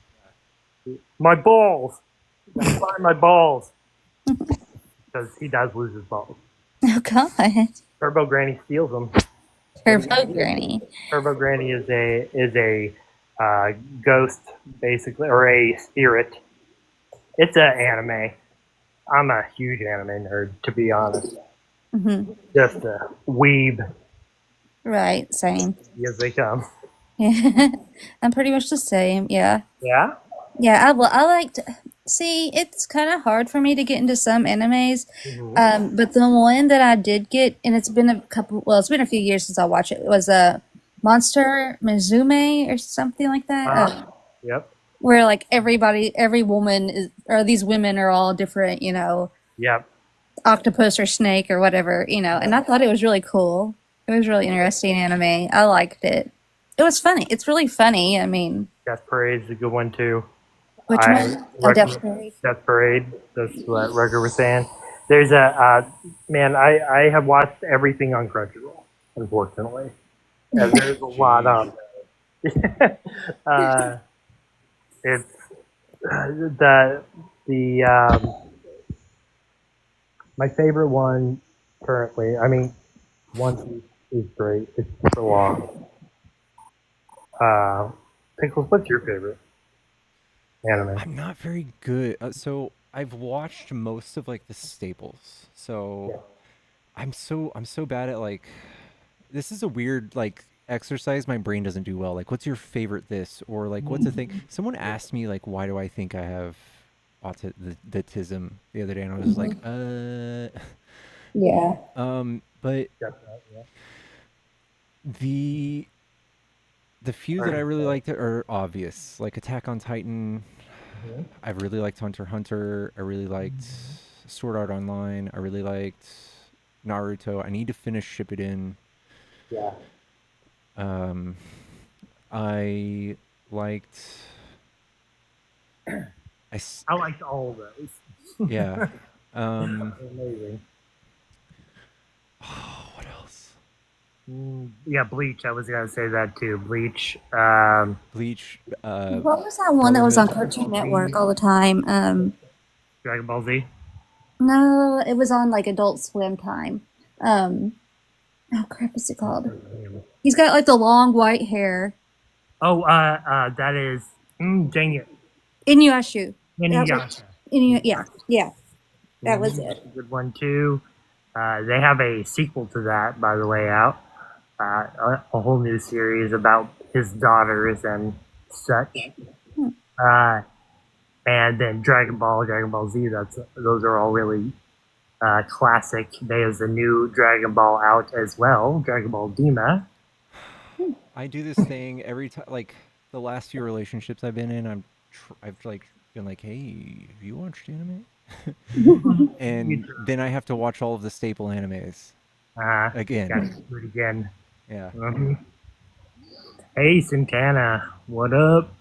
S2: My balls. Find my balls. Because he does lose his balls.
S4: Oh God.
S2: Turbo Granny steals them.
S4: Turbo Granny.
S2: Turbo Granny is a ghost, basically, or a spirit. It's an anime. I'm a huge anime nerd, to be honest.
S4: Mm-hmm.
S2: Just a weeb
S4: Right. Same.
S2: as they come.
S4: Yeah. I'm pretty much the same. Yeah.
S2: Yeah?
S4: Yeah. I like to see. It's kind of hard for me to get into some animes.
S2: Mhm.
S4: But the one that I did get, and it's been it's been a few years since I watched it. It was a Monster Mizume or something like that.
S2: Yep.
S4: Where like every woman is, or these women are all different,
S2: Yep.
S4: octopus or snake or whatever, and I thought it was really cool. It was really interesting anime. I liked it. It was funny. It's really funny. I mean,
S2: Death Parade's a good one, too.
S4: which one? Oh, Death Parade.
S2: Death Parade. That's what Ruger was saying. There's man, I have watched everything on Crunchyroll, unfortunately. And there's a lot on there. It's my favorite one currently. I mean, One Piece is great. It's super long. Pickles, what's your favorite anime?
S1: I'm not very good. So I've watched most of like the staples. So I'm so bad at like. This is a weird like exercise my brain doesn't do well. Like, what's your favorite this, or like what's the thing? Someone asked me like, why do I think I have autism the other day, and I was like,
S4: Yeah.
S1: but the few that I really liked are obvious, like Attack on Titan. I really liked Hunter x Hunter. I really liked Sword Art Online. I really liked Naruto. I need to finish Shippuden.
S2: Yeah.
S1: I liked.
S2: I liked all of those.
S1: Yeah.
S2: Amazing.
S1: Oh, what else?
S2: Yeah, Bleach. I was gonna say that too. Bleach.
S1: Bleach.
S4: What was that one that was on
S1: Brotherhood.
S4: Cartoon Network all the time?
S2: Dragon Ball Z.
S4: No, it was on like Adult Swim time. Oh crap, what's it called? He's got like the long white hair.
S2: Oh, that is. Dang it.
S4: Inuyasha.
S2: Inuyasha.
S4: Yeah. That was it.
S2: Good one too. They have a sequel to that, by the way, out. A whole new series about his daughters and such. And then Dragon Ball Z. Those are all really classic. There's a new Dragon Ball out as well, Dragon Ball Dima.
S1: I do this thing every time. Like the last few relationships I've been in, I've like been like, "Hey, have you watched anime?" And then I have to watch all of the staple animes again.
S2: Gotta do it again.
S1: Yeah.
S2: Hey, Santana, what up?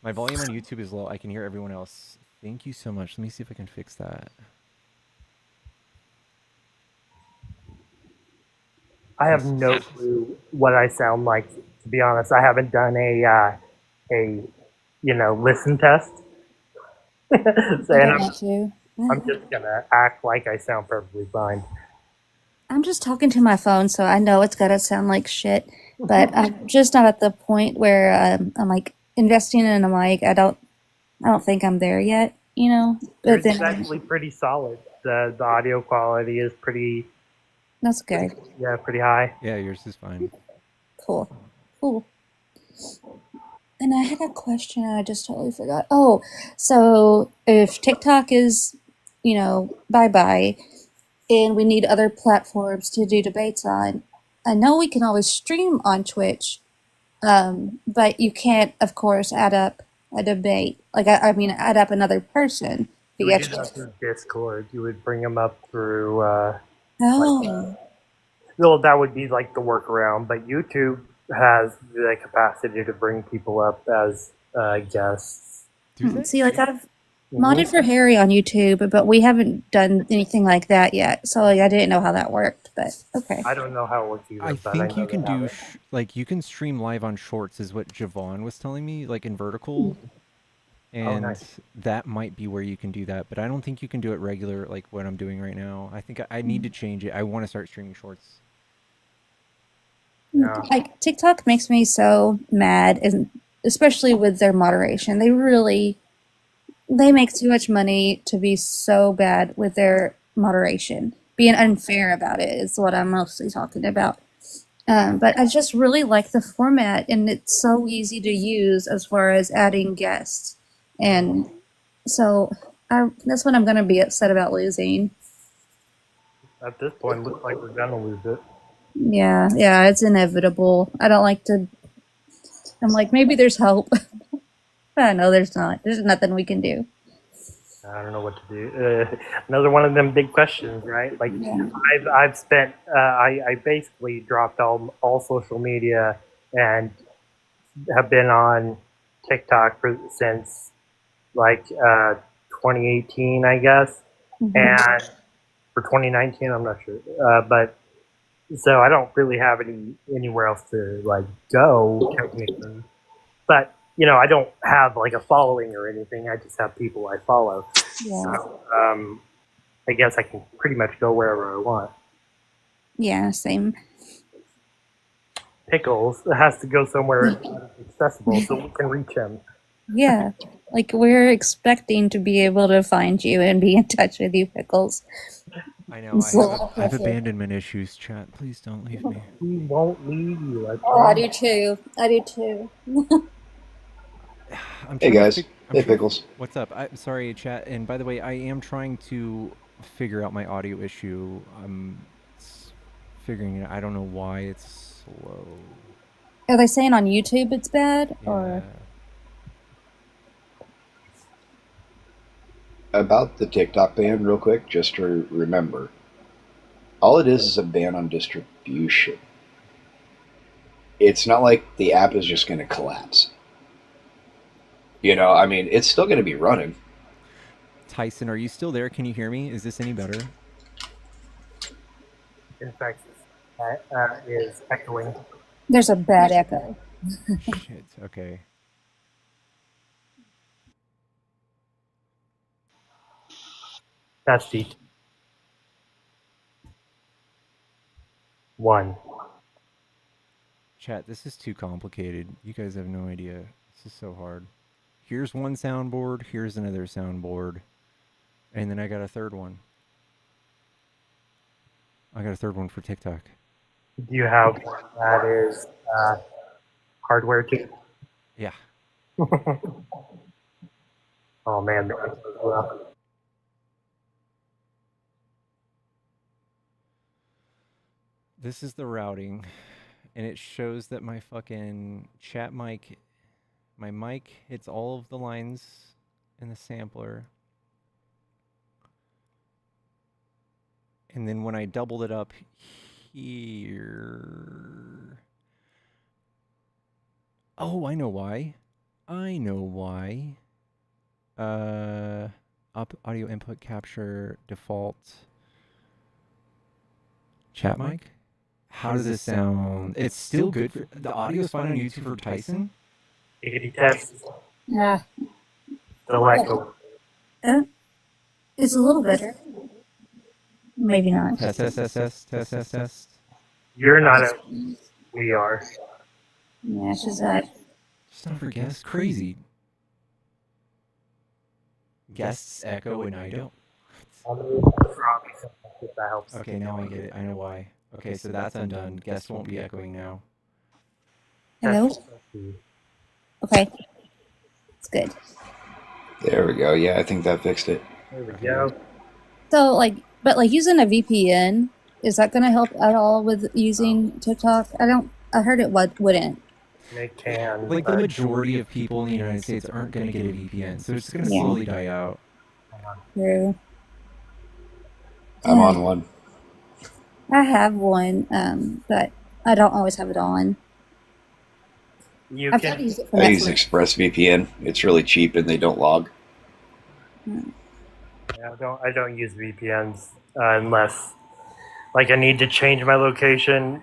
S1: My volume on YouTube is low. I can hear everyone else. Thank you so much. Let me see if I can fix that.
S2: I have no clue what I sound like. To be honest, I haven't done a listen test. So,
S4: I
S2: and
S4: don't want to.
S2: I'm just gonna act like I sound perfectly fine.
S4: I'm just talking to my phone, so I know it's gotta sound like shit. But I'm just not at the point where I'm like investing in a mic. I don't think I'm there yet. You know. But
S2: Yours
S4: then
S2: is actually pretty solid. The audio quality is pretty
S4: that's good.
S2: pretty high.
S1: Yeah, yours is fine.
S4: Cool. Cool. And I had a question and I just totally forgot. Oh, so if TikTok is, bye bye, and we need other platforms to do debates on, I know we can always stream on Twitch, but you can't, of course, add up a debate. Like, I mean, add up another person.
S2: You
S4: You
S2: would
S4: get
S2: do that through Discord. You would bring them up through.
S4: oh,
S2: Well, that would be like the workaround. But YouTube has the capacity to bring people up as guests.
S1: Do they?
S4: see, like I've
S2: Mhm.
S4: modded for Harry on YouTube, but we haven't done anything like that yet. So like, I didn't know how that worked, but okay.
S2: I don't know how it works either.
S1: I
S2: but
S1: think
S2: know
S1: you can
S2: they have
S1: do
S2: it.
S1: like you can stream live on Shorts, is what Javon was telling me, like in vertical, and
S2: nice.
S1: that might be where you can do that. But I don't think you can do it regular, like what I'm doing right now. I think I need to change it. I want to start streaming Shorts.
S2: Yeah.
S4: Like TikTok makes me so mad, and especially with their moderation. They make too much money to be so bad with their moderation. Being unfair about it is what I'm mostly talking about. But I just really like the format, and it's so easy to use as far as adding guests. And so that's what I'm going to be upset about losing.
S2: At this point, looks like we're gonna lose it.
S4: Yeah, it's inevitable. I don't like to. I'm like, maybe there's hope. No, there's not. There's nothing we can do.
S2: I don't know what to do. Another one of them big questions, right? Like
S4: Yeah.
S2: I've spent I basically dropped all social media and have been on TikTok since like 2018, I guess,
S4: Mhm.
S2: and for 2019, I'm not sure, but so I don't really have anywhere else to like go technically, but I don't have like a following or anything. I just have people I follow.
S4: Yeah.
S2: So, I guess I can pretty much go wherever I want.
S4: Yeah, same.
S2: Pickles has to go somewhere accessible so we can reach him.
S4: Yeah. Like we're expecting to be able to find you and be in touch with you, Pickles.
S1: I know. I have abandonment issues, chat. Please don't leave me.
S2: We won't leave you.
S4: I do too. I do too.
S1: I'm
S5: Hey
S1: trying
S5: guys.
S1: to
S5: Hey Pickles.
S1: What's up? I'm sorry, chat. And by the way, I am trying to figure out my audio issue. I'm figuring it out. I don't know why it's slow.
S4: Are they saying on YouTube it's bad?
S1: Yeah.
S4: Or
S5: About the TikTok ban, real quick, just to remember, all it is a ban on distribution. It's not like the app is just going to collapse. I mean, it's still going to be running.
S1: Tyson, are you still there? Can you hear me? Is this any better?
S2: In fact, is echoing.
S4: there's a bad echo.
S1: Shit. Okay.
S2: Testy. 1.
S1: Chat, this is too complicated. You guys have no idea. This is so hard. Here's one soundboard. Here's another soundboard. And then I got a third one. I got a third one for TikTok.
S2: Do you have one that is hardware too?
S1: Yeah.
S2: Oh man, that was rough.
S1: This is the routing, and it shows that my fucking chat mic, my mic hits all of the lines in the sampler. And then when I doubled it up here... Oh, I know why. Audio input capture default chat mic. How does this sound? It's still good for the audio's fine on YouTube for Tyson.
S2: Giggity test.
S4: Yeah.
S2: Still echo.
S4: It's a little better. Maybe not.
S1: Test, test, test, test, test, test, test.
S2: You're not a. We are.
S4: Yeah, it's just that.
S1: Just not for guests. Crazy. Guests echo and I don't.
S2: I'll move the froggy sometimes if that helps.
S1: Okay, now I get it. I know why. Okay, so that's undone. Guests won't be echoing now.
S4: Hello? Okay. It's good.
S5: There we go. Yeah, I think that fixed it.
S2: There we go.
S4: So, but using a VPN, is that going to help at all with using TikTok? I heard it wouldn't.
S2: It can.
S1: Like the
S2: but-
S1: majority of people in the United States aren't going to get a VPN, so it's going to
S4: Yeah.
S1: slowly die out.
S4: True.
S5: I'm on one.
S4: I have one, but I don't always have it on.
S2: You
S4: I've tried to
S2: can.
S4: use it for
S5: I use
S4: Netflix.
S5: ExpressVPN. It's really cheap and they don't log.
S2: Yeah, I don't use VPNs unless, like, I need to change my location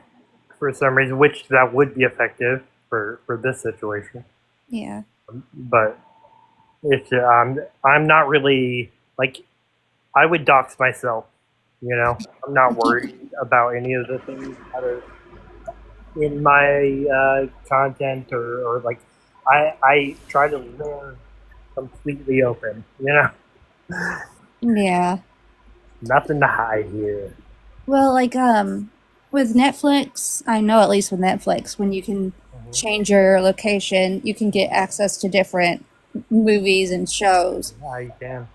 S2: for some reason, which that would be effective for this situation.
S4: Yeah.
S2: But it's I'm not really like I would dox myself. You know, I'm not worried about any of the things that are in my content or like I try to live completely open. You know,
S4: Yeah.
S2: nothing to hide here.
S4: Well, with Netflix, I know at least with Netflix, when you can change your location, you can get access to different movies and shows.
S2: Yeah, you can.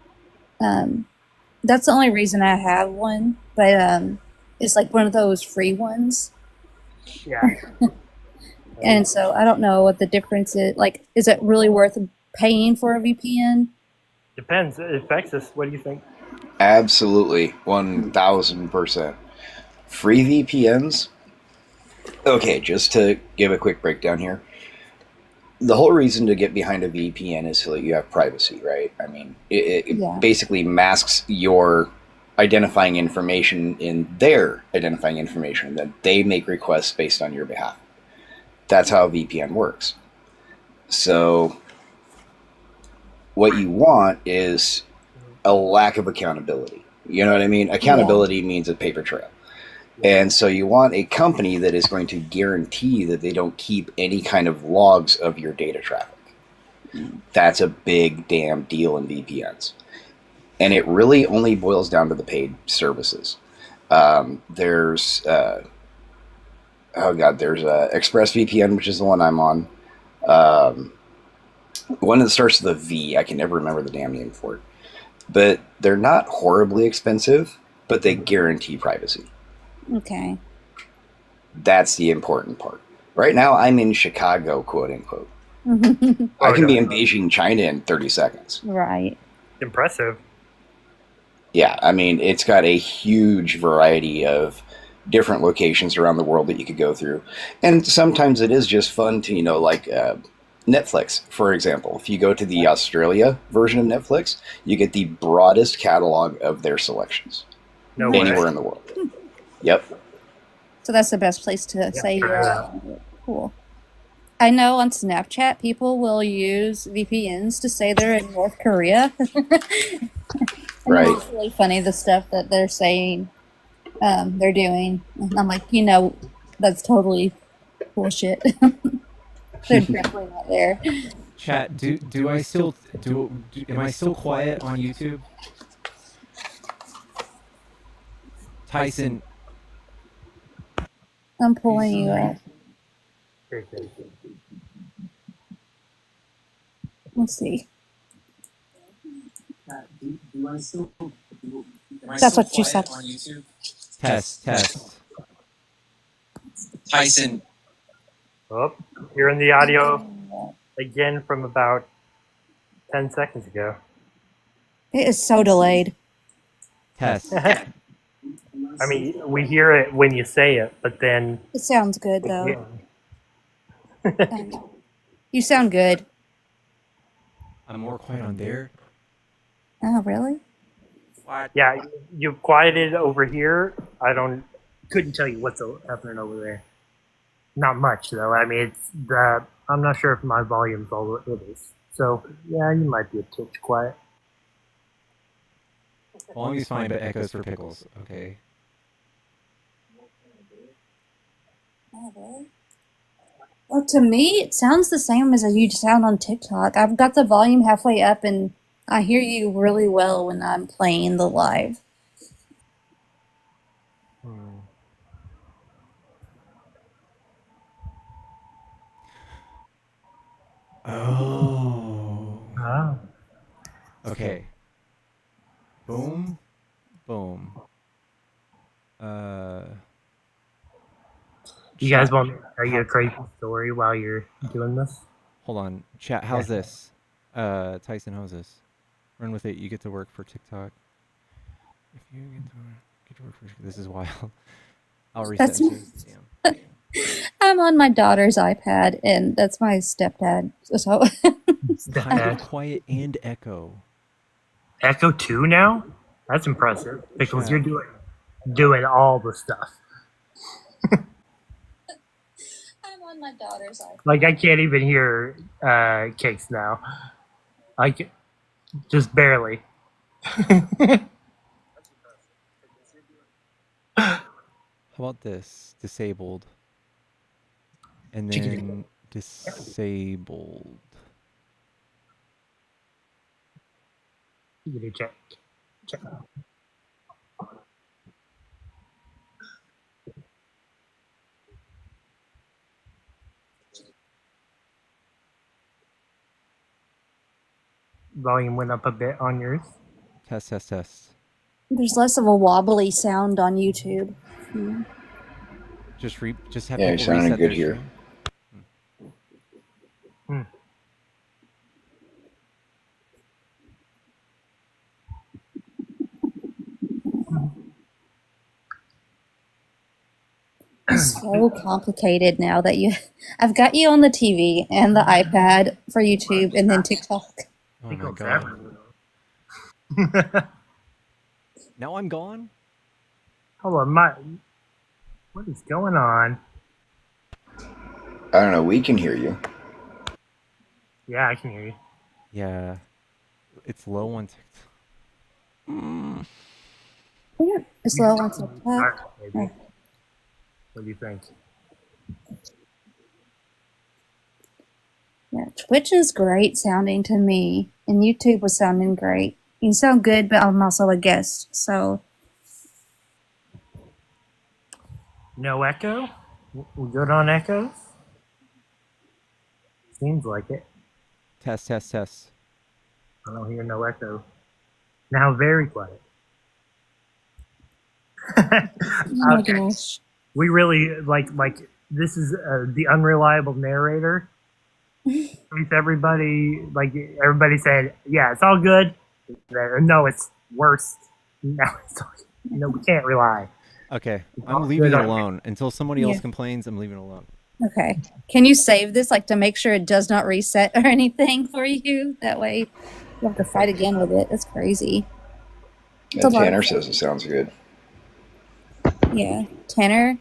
S4: That's the only reason I have one, but it's like one of those free ones.
S2: Yeah.
S4: And so I don't know what the difference is. Like, is it really worth paying for a VPN?
S2: Depends. It affects us. What do you think?
S5: Absolutely. 1000%. Free VPNs? Okay, just to give a quick breakdown here. The whole reason to get behind a VPN is so that you have privacy, right? I mean, it
S4: Yeah.
S5: basically masks your identifying information in their identifying information that they make requests based on your behalf. That's how a VPN works. So what you want is a lack of accountability. You know what I mean? Accountability means a paper trail. And so you want a company that is going to guarantee that they don't keep any kind of logs of your data traffic. That's a big damn deal in VPNs. And it really only boils down to the paid services. There's ExpressVPN, which is the one I'm on. One that starts with a V. I can never remember the damn name for it. But they're not horribly expensive, but they guarantee privacy.
S4: Okay.
S5: That's the important part. Right now, I'm in Chicago, quote unquote. I can be in Beijing, China in 30 seconds.
S4: Right.
S2: Impressive.
S5: Yeah, I mean, it's got a huge variety of different locations around the world that you could go through. And sometimes it is just fun to, Netflix, for example. If you go to the Australia version of Netflix, you get the broadest catalog of their selections
S2: No way.
S5: anywhere in the world. Yep.
S4: So that's the best place to say you're at. Cool. I know on Snapchat, people will use VPNs to say they're in North Korea.
S5: Right.
S4: It's really funny, the stuff that they're saying they're doing. And I'm like, that's totally bullshit. They're definitely not there.
S1: Chat, am I still quiet on YouTube? Tyson,
S4: I'm pulling you up. Let's see. That's what you said.
S1: test.
S6: Tyson,
S2: Oh, hearing the audio again from about 10 seconds ago.
S4: It is so delayed.
S1: Test.
S2: I mean, we hear it when you say it, but then
S4: It sounds good, though. You sound good.
S1: I'm more quiet on there.
S4: Oh, really?
S2: yeah, you quieted over here. I don't couldn't tell you what's happening over there. Not much though. I mean, it's the. I'm not sure if my volume's all it is. So yeah, you might be a touch quiet.
S1: Volume's fine, but echoes for pickles. Okay.
S4: Oh, really? Well, to me, it sounds the same as you sound on TikTok. I've got the volume halfway up, and I hear you really well when I'm playing the live.
S1: Oh.
S2: Oh.
S1: Okay. Boom. Boom.
S2: You guys
S1: chat-
S2: want me to tell you a crazy story while you're doing this?
S1: Hold on. Chat, how's this? Tyson, how's this? Run with it. You get to work for TikTok. If you get to work for this is wild. I'll reset.
S4: That's-
S1: Damn.
S4: I'm on my daughter's iPad, and that's my stepdad. So
S1: Kind of quiet and echo.
S2: Echo 2 now? That's impressive. Because
S1: Yeah.
S2: you're doing all the stuff.
S4: I'm on my daughter's iPad.
S2: Like I can't even hear Cakes now. I can, just barely.
S1: How about this? Disabled. And then disabled.
S2: You can check. Volume went up a bit on yours.
S1: Test, test, test.
S4: There's less of a wobbly sound on YouTube.
S1: Just have
S5: Yeah, you're
S1: people
S5: sounding
S1: reset
S5: good
S1: their
S5: here.
S1: stream.
S4: It's so complicated now that I've got you on the TV and the iPad for YouTube and then TikTok.
S1: Oh my god. Now I'm gone?
S2: Hold on, what is going on?
S5: I don't know. We can hear you.
S2: Yeah, I can hear you.
S1: Yeah. It's low on TikTok.
S4: Yeah, it's low on TikTok.
S2: Maybe. What do you think?
S4: Yeah, Twitch is great sounding to me, and YouTube was sounding great. You sound good, but I'm also a guest, so.
S2: No echo? We good on echoes? Seems like it.
S1: Test, test, test.
S2: I don't hear no echo. Now very quiet.
S4: Oh my gosh.
S2: We really like this is the unreliable narrator. With everybody said, yeah, it's all good. No, it's worse. No, we can't rely.
S1: Okay, I'm leaving it alone. Until somebody else complains, I'm leaving it alone.
S4: Okay. Can you save this, like, to make sure it does not reset or anything for you? That way you have to fight again with it. That's crazy.
S5: Yeah, Tanner says it sounds good.
S4: Yeah. Tanner,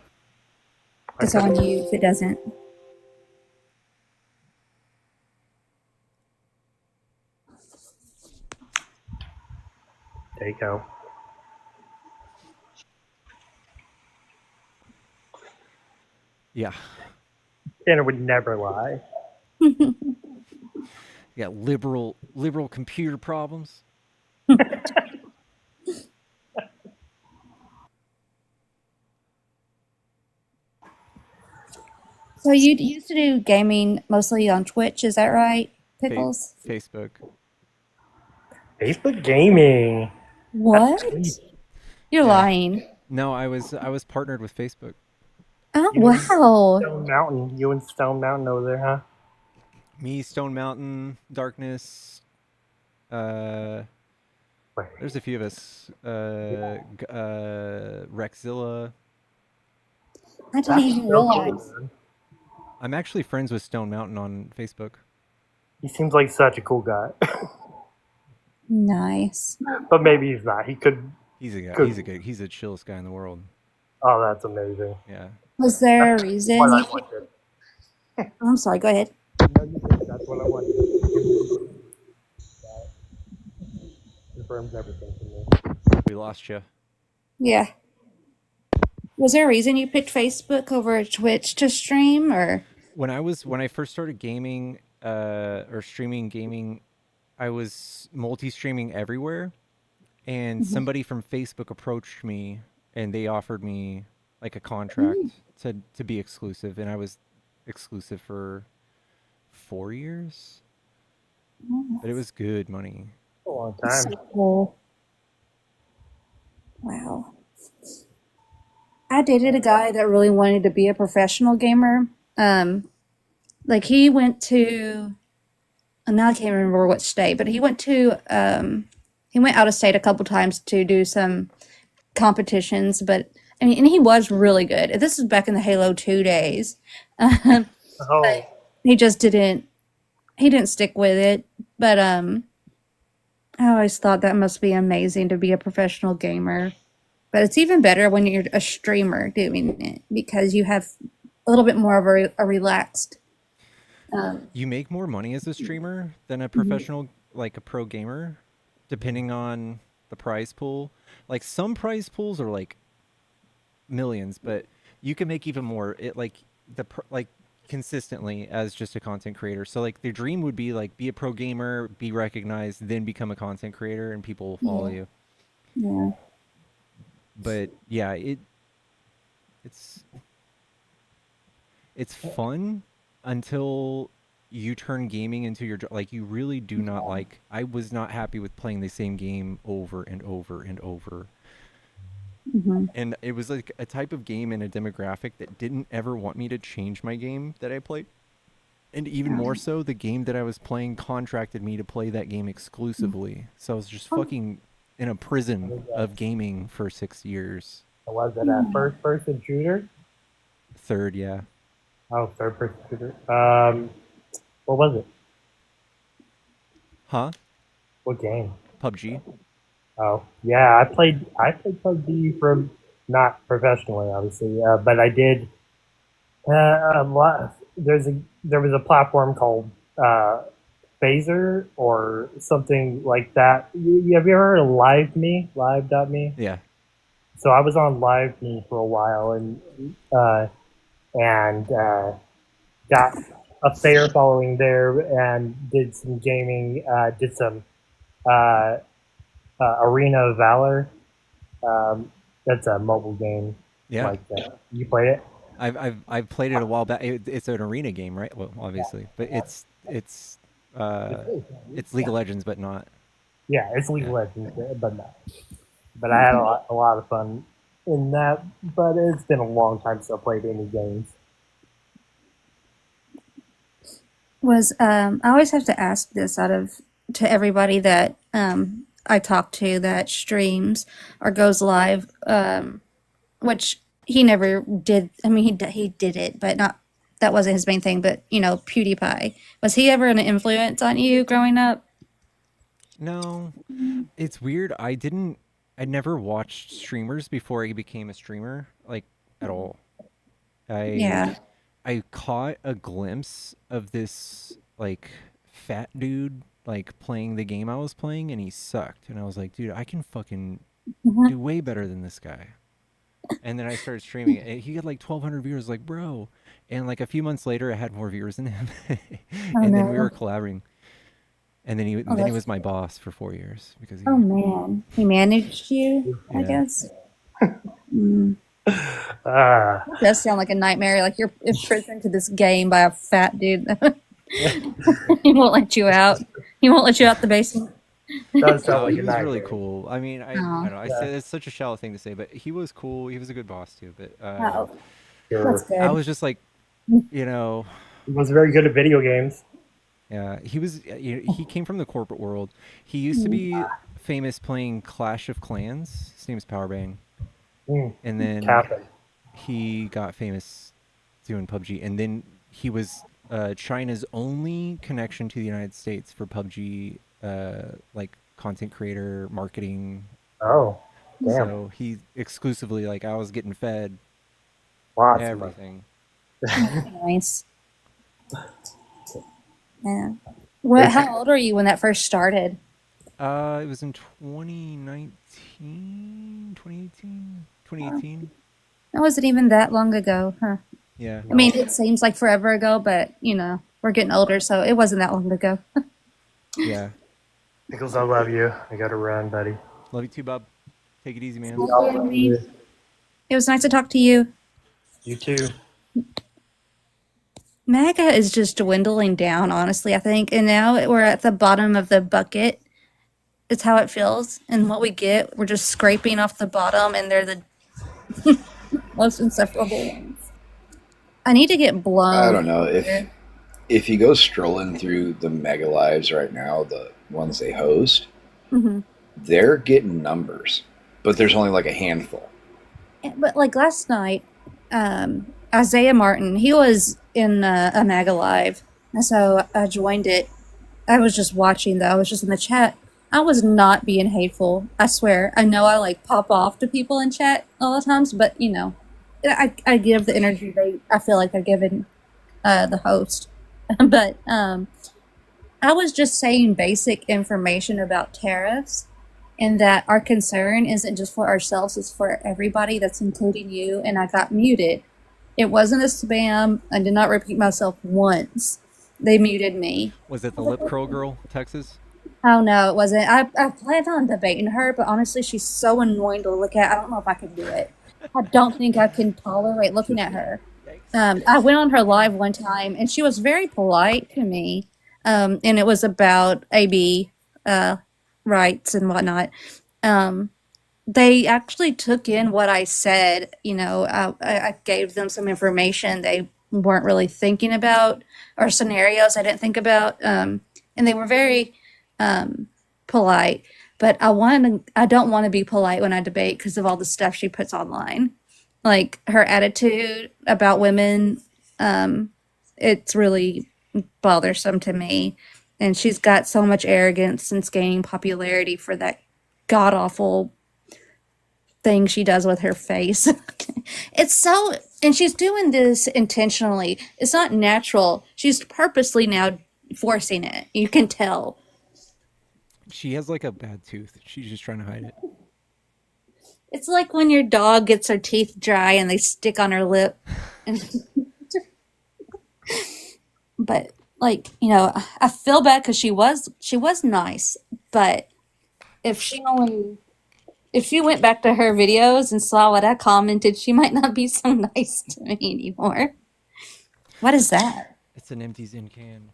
S4: it's on you if it doesn't.
S2: There you go.
S1: Yeah.
S2: Tanner would never lie.
S1: You got liberal computer problems.
S4: So you used to do gaming mostly on Twitch, is that right, Pickles?
S1: Facebook.
S2: Facebook gaming.
S4: What? You're lying.
S1: No, I was partnered with Facebook.
S4: Oh, wow.
S2: Stone Mountain. You and Stone Mountain over there, huh?
S1: Me, Stone Mountain, Darkness. There's a few of us. Rexzilla.
S4: I didn't even realize.
S1: I'm actually friends with Stone Mountain on Facebook.
S2: He seems like such a cool guy.
S4: Nice.
S2: But maybe he's not. He could.
S1: He's a guy. He's the chillest guy in the world.
S2: Oh, that's amazing.
S1: Yeah.
S4: Was there a reason
S2: What I
S4: you?
S2: wanted.
S4: Oh, I'm sorry. Go ahead.
S2: No, you did. That's what I wanted. That confirms everything to me.
S1: We lost you.
S4: Yeah. Was there a reason you picked Facebook over Twitch to stream, or?
S1: When I first started gaming, or streaming gaming, I was multi-streaming everywhere, and somebody from Facebook approached me, and they offered me like a contract to be exclusive, and I was exclusive for 4 years, but it was good money.
S2: A long
S4: That's
S2: time.
S4: so cool. Wow. I dated a guy that really wanted to be a professional gamer. Like he went to, and now I can't remember what state, but he went out of state a couple times to do some competitions. But I mean, and he was really good. This was back in the Halo 2 days.
S2: Oh,
S4: He just didn't. He didn't stick with it. But I always thought that must be amazing to be a professional gamer. But it's even better when you're a streamer doing it because you have a little bit more of a relaxed.
S1: You make more money as a streamer than a professional, like a pro gamer, depending on the prize pool. Like some prize pools are like millions, but you can make even more. It like like consistently as just a content creator. So like the dream would be like be a pro gamer, be recognized, then become a content creator, and people will follow you.
S4: Yeah.
S1: But yeah, it's fun until you turn gaming into your like you really do not like. I was not happy with playing the same game over and over and over. And it was like a type of game and a demographic that didn't ever want me to change my game that I played. And even more so, the game that I was playing contracted me to play that game exclusively. So I was just fucking in a prison of gaming for 6 years.
S2: was it a first-person shooter?
S1: Third, yeah.
S2: Oh, third-person shooter. What was it?
S1: Huh?
S2: What game?
S1: PUBG.
S2: Oh, yeah, I played PUBG from not professionally, obviously, but I did a lot. There was a platform called Phaser or something like that. Have you ever heard of Live.me? Live.me?
S1: Yeah.
S2: So I was on Live.me for a while and got a fair following there and did some gaming, did some Arena of Valor. That's a mobile game.
S1: Yeah.
S2: Like you played it?
S1: I've played it a while back. It's an arena game, right? Well, obviously, but it's League of Legends, but not.
S2: Yeah, it's League of Legends, but no. But I had a lot of fun in that. But it's been a long time since I played any games.
S4: I always have to ask this to everybody that I talk to that streams or goes live, which he never did. I mean, he did it, but not that wasn't his main thing. But PewDiePie, was he ever an influence on you growing up?
S1: No, it's weird. I never watched streamers before I became a streamer, like at all. I caught a glimpse of this like fat dude like playing the game I was playing, and he sucked. And I was like, dude, I can fucking do way better than this guy. And then I started streaming it. He had like 1,200 viewers, like, bro. And like a few months later, I had more viewers than him. And then we were collaborating. And then he was my boss for 4 years because he.
S4: Oh man, he managed you, I guess. That does sound like a nightmare. Like you're imprisoned to this game by a fat dude. He won't let you out. He won't let you out the basement.
S1: He was really cool. I mean, I don't know. I said it's such a shallow thing to say, but he was cool. He was a good boss too. But
S4: That's good.
S1: I was just like,
S2: He was very good at video games.
S1: Yeah, he was. He came from the corporate world. He used to be famous playing Clash of Clans. His name's Powerbang. And then he got famous doing PUBG. And then he was China's only connection to the United States for PUBG, like content creator marketing.
S2: Oh. Damn.
S1: So he exclusively, like, I was getting fed
S2: Lots of money.
S1: everything.
S4: Nice. Yeah. What? How old were you when that first started?
S1: It was in 2019, 2018, 2018.
S4: It wasn't even that long ago, huh?
S1: Yeah.
S4: I mean, it seems like forever ago, but we're getting older, so it wasn't that long ago.
S1: Yeah.
S2: Pickles, I love you. I gotta run, buddy.
S1: Love you too, Bob. Take it easy, man.
S4: It was nice to talk to you.
S2: You too.
S4: MAGA is just dwindling down, honestly, I think. And now we're at the bottom of the bucket. It's how it feels. And what we get, we're just scraping off the bottom, and they're the most insufferable ones. I need to get blown.
S5: I don't know if you go strolling through the mega lives right now, the ones they host, they're getting numbers, but there's only like a handful.
S4: But like last night, Isaiah Martin, he was in a MAGA live, and so I joined it. I was just watching though. I was just in the chat. I was not being hateful. I swear. I know I like pop off to people in chat all the times, but I give the energy I feel like they're giving the host. But I was just saying basic information about tariffs, and that our concern isn't just for ourselves, it's for everybody, that's including you, and I got muted. It wasn't a spam. I did not repeat myself once. They muted me.
S1: Was it the lip curl girl, Texas?
S4: Oh, no, it wasn't. I planned on debating her, but honestly, she's so annoying to look at. I don't know if I can do it. I don't think I can tolerate looking at her. I went on her live one time, and she was very polite to me, and it was about AB rights and whatnot. They actually took in what I said. I gave them some information they weren't really thinking about, or scenarios I didn't think about, and they were very polite. But I don't want to be polite when I debate because of all the stuff she puts online, like her attitude about women. It's really bothersome to me, and she's got so much arrogance since gaining popularity for that god awful thing she does with her face. And she's doing this intentionally. It's not natural. She's purposely now forcing it. You can tell.
S1: She has like a bad tooth. She's just trying to hide it.
S4: It's like when your dog gets her teeth dry and they stick on her lip. But I feel bad because she was nice, but if she went back to her videos and saw what I commented, she might not be so nice to me anymore. What is that?
S1: It's an empty Zin can.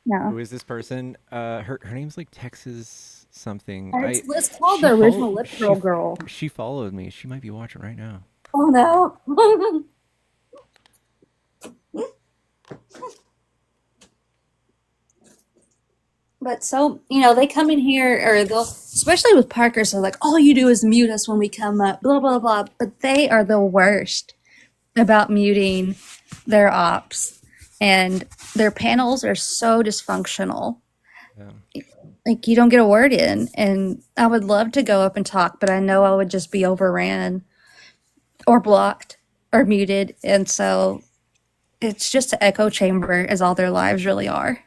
S4: No.
S1: Who is this person? Her name's like Texas something.
S4: It's called the original Lip Curl Girl.
S1: She followed me. She might be watching right now.
S4: Oh no. But so, they come in here, or they'll, especially with Parker, so like, all you do is mute us when we come up, blah, blah, blah. But they are the worst about muting their ops. And their panels are so dysfunctional. Yeah. Like, you don't get a word in. And I would love to go up and talk, but I know I would just be overran or blocked or muted. And so it's just an echo chamber, as all their lives really are.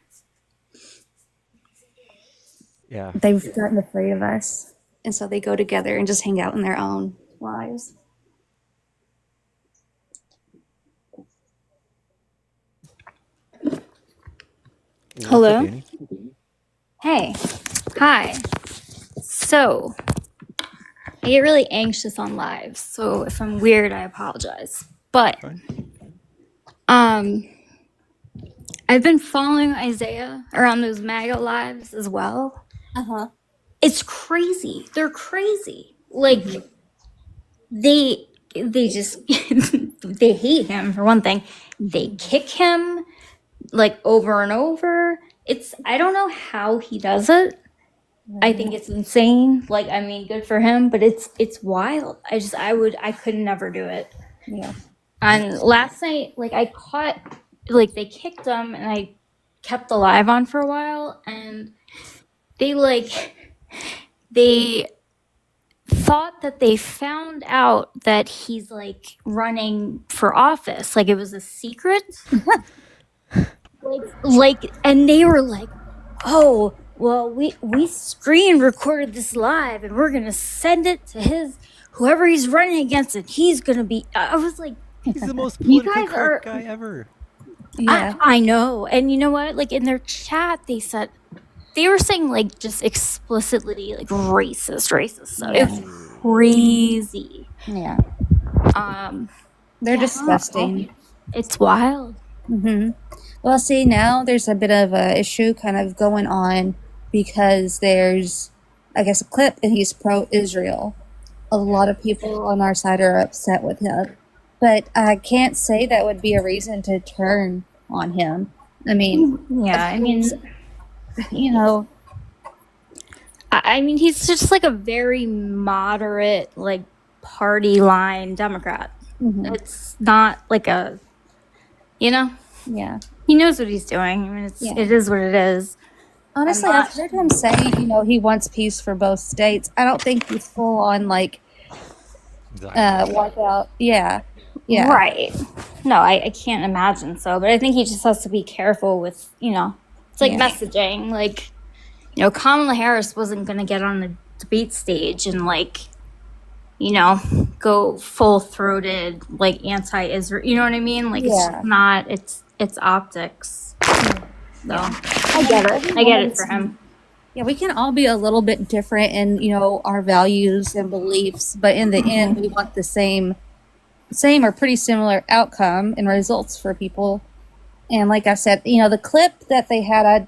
S1: Yeah.
S4: They've gotten afraid of us. And so they go together and just hang out in their own lives.
S3: Hello? Hey. Hi. So, I get really anxious on lives. So if I'm weird, I apologize. But I've been following Isaiah around those MAGA lives as well.
S4: Uh-huh.
S3: It's crazy. They're crazy. Like, they just they hate him, for one thing. They kick him like over and over. I don't know how he does it. I think it's insane. Like, I mean, good for him, but it's wild. I could never do it.
S4: Yeah.
S3: And last night, like, I caught, like, they kicked him, and I kept the live on for a while, and they thought
S6: thought that they found out that he's like running for office, like it was a secret. And they were like, "Oh, well, we screen recorded this live, and we're gonna send it to his whoever he's running against, and he's gonna be." I was like,
S1: He's the most
S6: "You
S1: politically
S6: guys are."
S1: correct guy ever.
S4: Yeah.
S6: I know, and you know what? Like in their chat, they were saying like just explicitly like racist. So it was crazy.
S4: Yeah. They're
S6: Yeah.
S4: disgusting.
S6: It's wild.
S4: Well, see, now there's a bit of a issue kind of going on because there's, I guess, a clip and he's pro-Israel. A lot of people on our side are upset with him. But I can't say that would be a reason to turn on him. I mean,
S6: Yeah, I mean,
S4: you know,
S6: I mean, he's just like a very moderate, like party line Democrat. It's not like a,
S4: yeah.
S6: he knows what he's doing. I mean, it is what it is.
S4: Honestly, I've heard him say, he wants peace for both states. I don't think he's full on like wipe out. Yeah.
S6: Right. No, I can't imagine so, but I think he just has to be careful with, it's like messaging. Like, Kamala Harris wasn't going to get on the debate stage and like, go full-throated, like anti-Israel. You know what I mean? Like it's just not. It's optics. So I get it. I get it for him.
S4: Yeah, we can all be a little bit different in our values and beliefs, but in the end, we want the same or pretty similar outcome and results for people. And like I said, the clip that they had,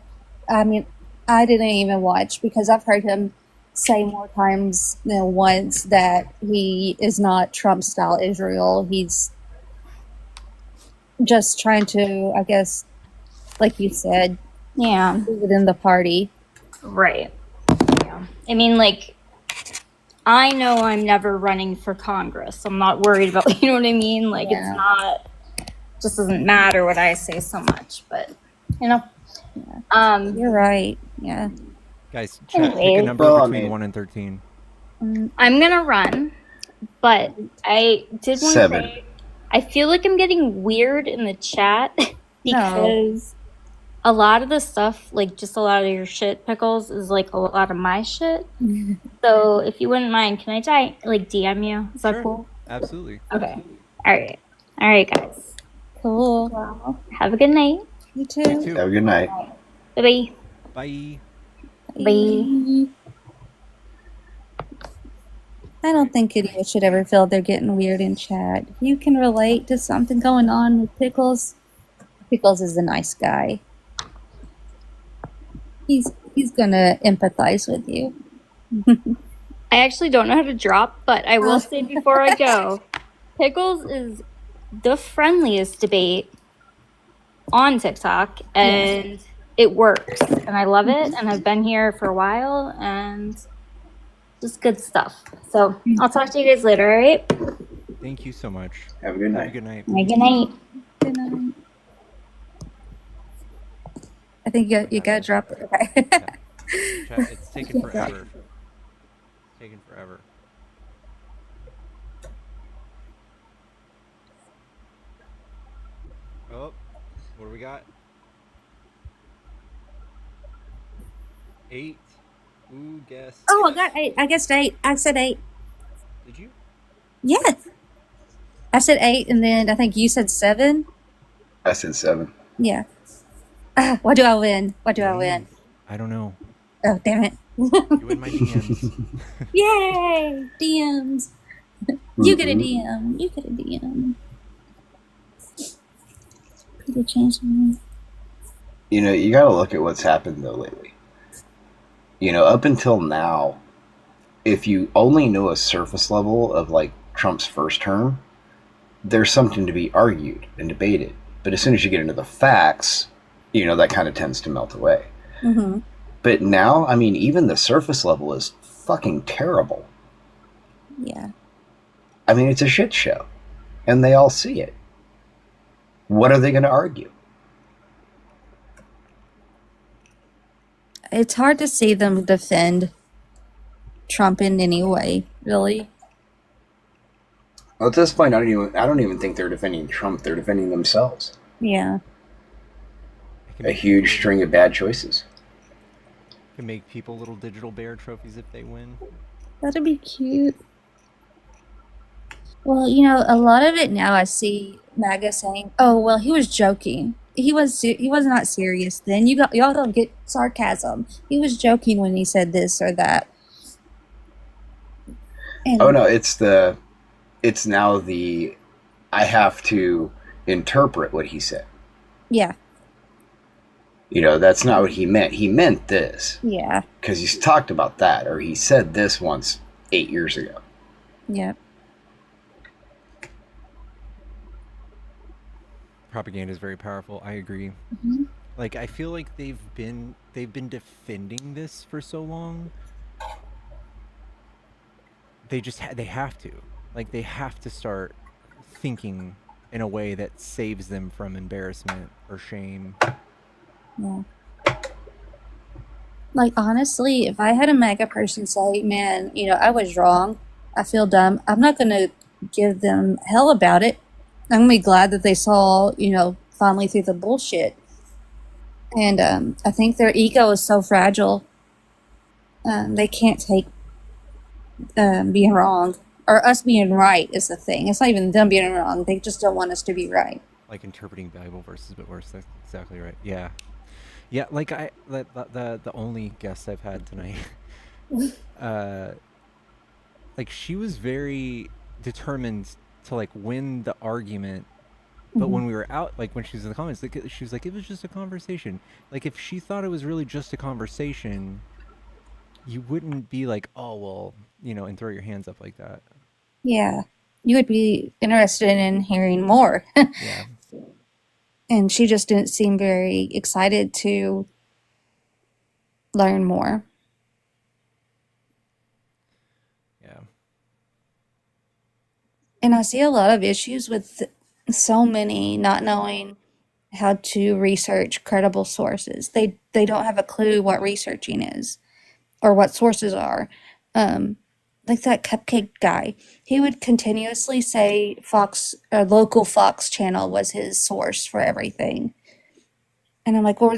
S4: I mean, I didn't even watch because I've heard him say more times than once that he is not Trump-style Israel. He's just trying to, I guess, like you said, within the party.
S6: Right. Yeah. I mean, like, I know I'm never running for Congress. I'm not worried about, you know what I mean? Like, it's not, just doesn't matter what I say so much, but,
S4: You're right. Yeah.
S1: Guys, chat, pick a number between 1 and 13.
S6: I'm going to run, but I did want to say, I feel like I'm getting weird in the chat because a lot of the stuff, like just a lot of your shit, Pickles, is like a lot of my shit. So if you wouldn't mind, can I DM you? Is that cool?
S1: Absolutely.
S6: Okay. All right, guys.
S4: Cool.
S6: Well, have a good night.
S4: You too.
S5: Have a good night.
S6: Bye-bye.
S1: Bye.
S6: Bye.
S4: I don't think anyone should ever feel they're getting weird in chat. If you can relate to something going on with Pickles is a nice guy. He's gonna empathize with you.
S6: I actually don't know how to drop, but I will say before I go, Pickles is the friendliest debate on TikTok, and it works, and I love it, and I've been here for a while, and just good stuff. So I'll talk to you guys later, all right?
S1: Thank you so much.
S5: Have a good night.
S1: Have a good night.
S6: Good night.
S4: Good night. I think you gotta drop it. Okay.
S1: Chat, it's taken forever. Taken forever. Oh, what do we got? 8. Ooh, guess.
S4: Oh, I got 8. I guessed 8. I said 8.
S1: Did you?
S4: Yes. I said 8, and then I think you said 7.
S5: I said 7.
S4: Yeah. What do I win? What do I win?
S1: I don't know.
S4: Oh, damn it.
S1: You win my DMs.
S4: Yay! DMs. You get a DM. You get a DM. Could have changed me.
S5: You gotta look at what's happened though lately. Up until now, if you only know a surface level of like Trump's first term, there's something to be argued and debated. But as soon as you get into the facts, that kind of tends to melt away.
S4: Mm-hmm.
S5: But now, I mean, even the surface level is fucking terrible.
S4: Yeah.
S5: I mean, it's a shit show. And they all see it. What are they going to argue?
S4: It's hard to see them defend Trump in any way, really.
S5: Well, at this point, I don't even think they're defending Trump. They're defending themselves.
S4: Yeah.
S1: It can
S5: A
S1: make
S5: huge
S1: people-
S5: string of bad choices.
S1: Can make people little digital bear trophies if they win.
S4: That'd be cute. Well, you know, a lot of it now I see MAGA saying, "Oh, well, he was joking. He was not serious then. Y'all don't get sarcasm. He was joking when he said this or that." And
S5: Oh no, it's now the I have to interpret what he said.
S4: yeah,
S5: You know, that's not what he meant. He meant this
S4: yeah,
S5: because he's talked about that, or he said this once 8 years ago.
S4: yeah.
S1: Propaganda is very powerful. I agree.
S4: Mhm.
S1: Like I feel like they've been defending this for so long. They just they have to. Like they have to start thinking in a way that saves them from embarrassment or shame.
S4: Yeah. Like, honestly, if I had a MAGA person say, "Man, you know, I was wrong. I feel dumb," I'm not going to give them hell about it. I'm going to be glad that they saw, you know, finally through the bullshit. And I think their ego is so fragile. They can't take being wrong. Or us being right is the thing. It's not even them being wrong. They just don't want us to be right.
S1: Like interpreting Bible verses, but worse. That's exactly right. Yeah, yeah. Like the only guest I've had tonight, like she was very determined to like win the argument. But when we were out, like when she was in the comments, like, she was like, "It was just a conversation." Like if she thought it was really just a conversation, you wouldn't be like, "Oh well," you know, and throw your hands up like that.
S4: Yeah. You would be interested in hearing more.
S1: Yeah.
S4: And she just didn't seem very excited to learn more.
S1: Yeah.
S4: And I see a lot of issues with so many not knowing how to research credible sources. They don't have a clue what researching is or what sources are. Like that cupcake guy, he would continuously say Fox, a local Fox channel was his source for everything. And I'm like, where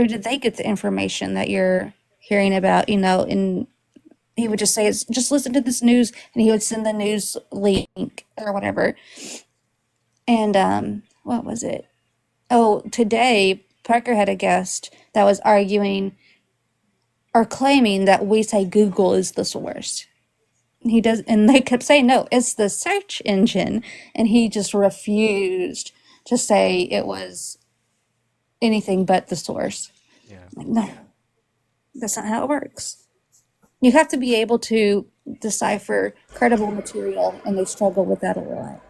S4: did they get the information that you're hearing about? You know, and he would just say, just listen to this news, and he would send the news link or whatever. And what was it? Oh, today Parker had a guest that was arguing or claiming that we say Google is the source. He does, and they kept saying, no, it's the search engine. And he just refused to say it was anything but the source.
S1: Yeah.
S4: Like, no, that's not how it works. You have to be able to decipher credible material, and they struggle with that a lot.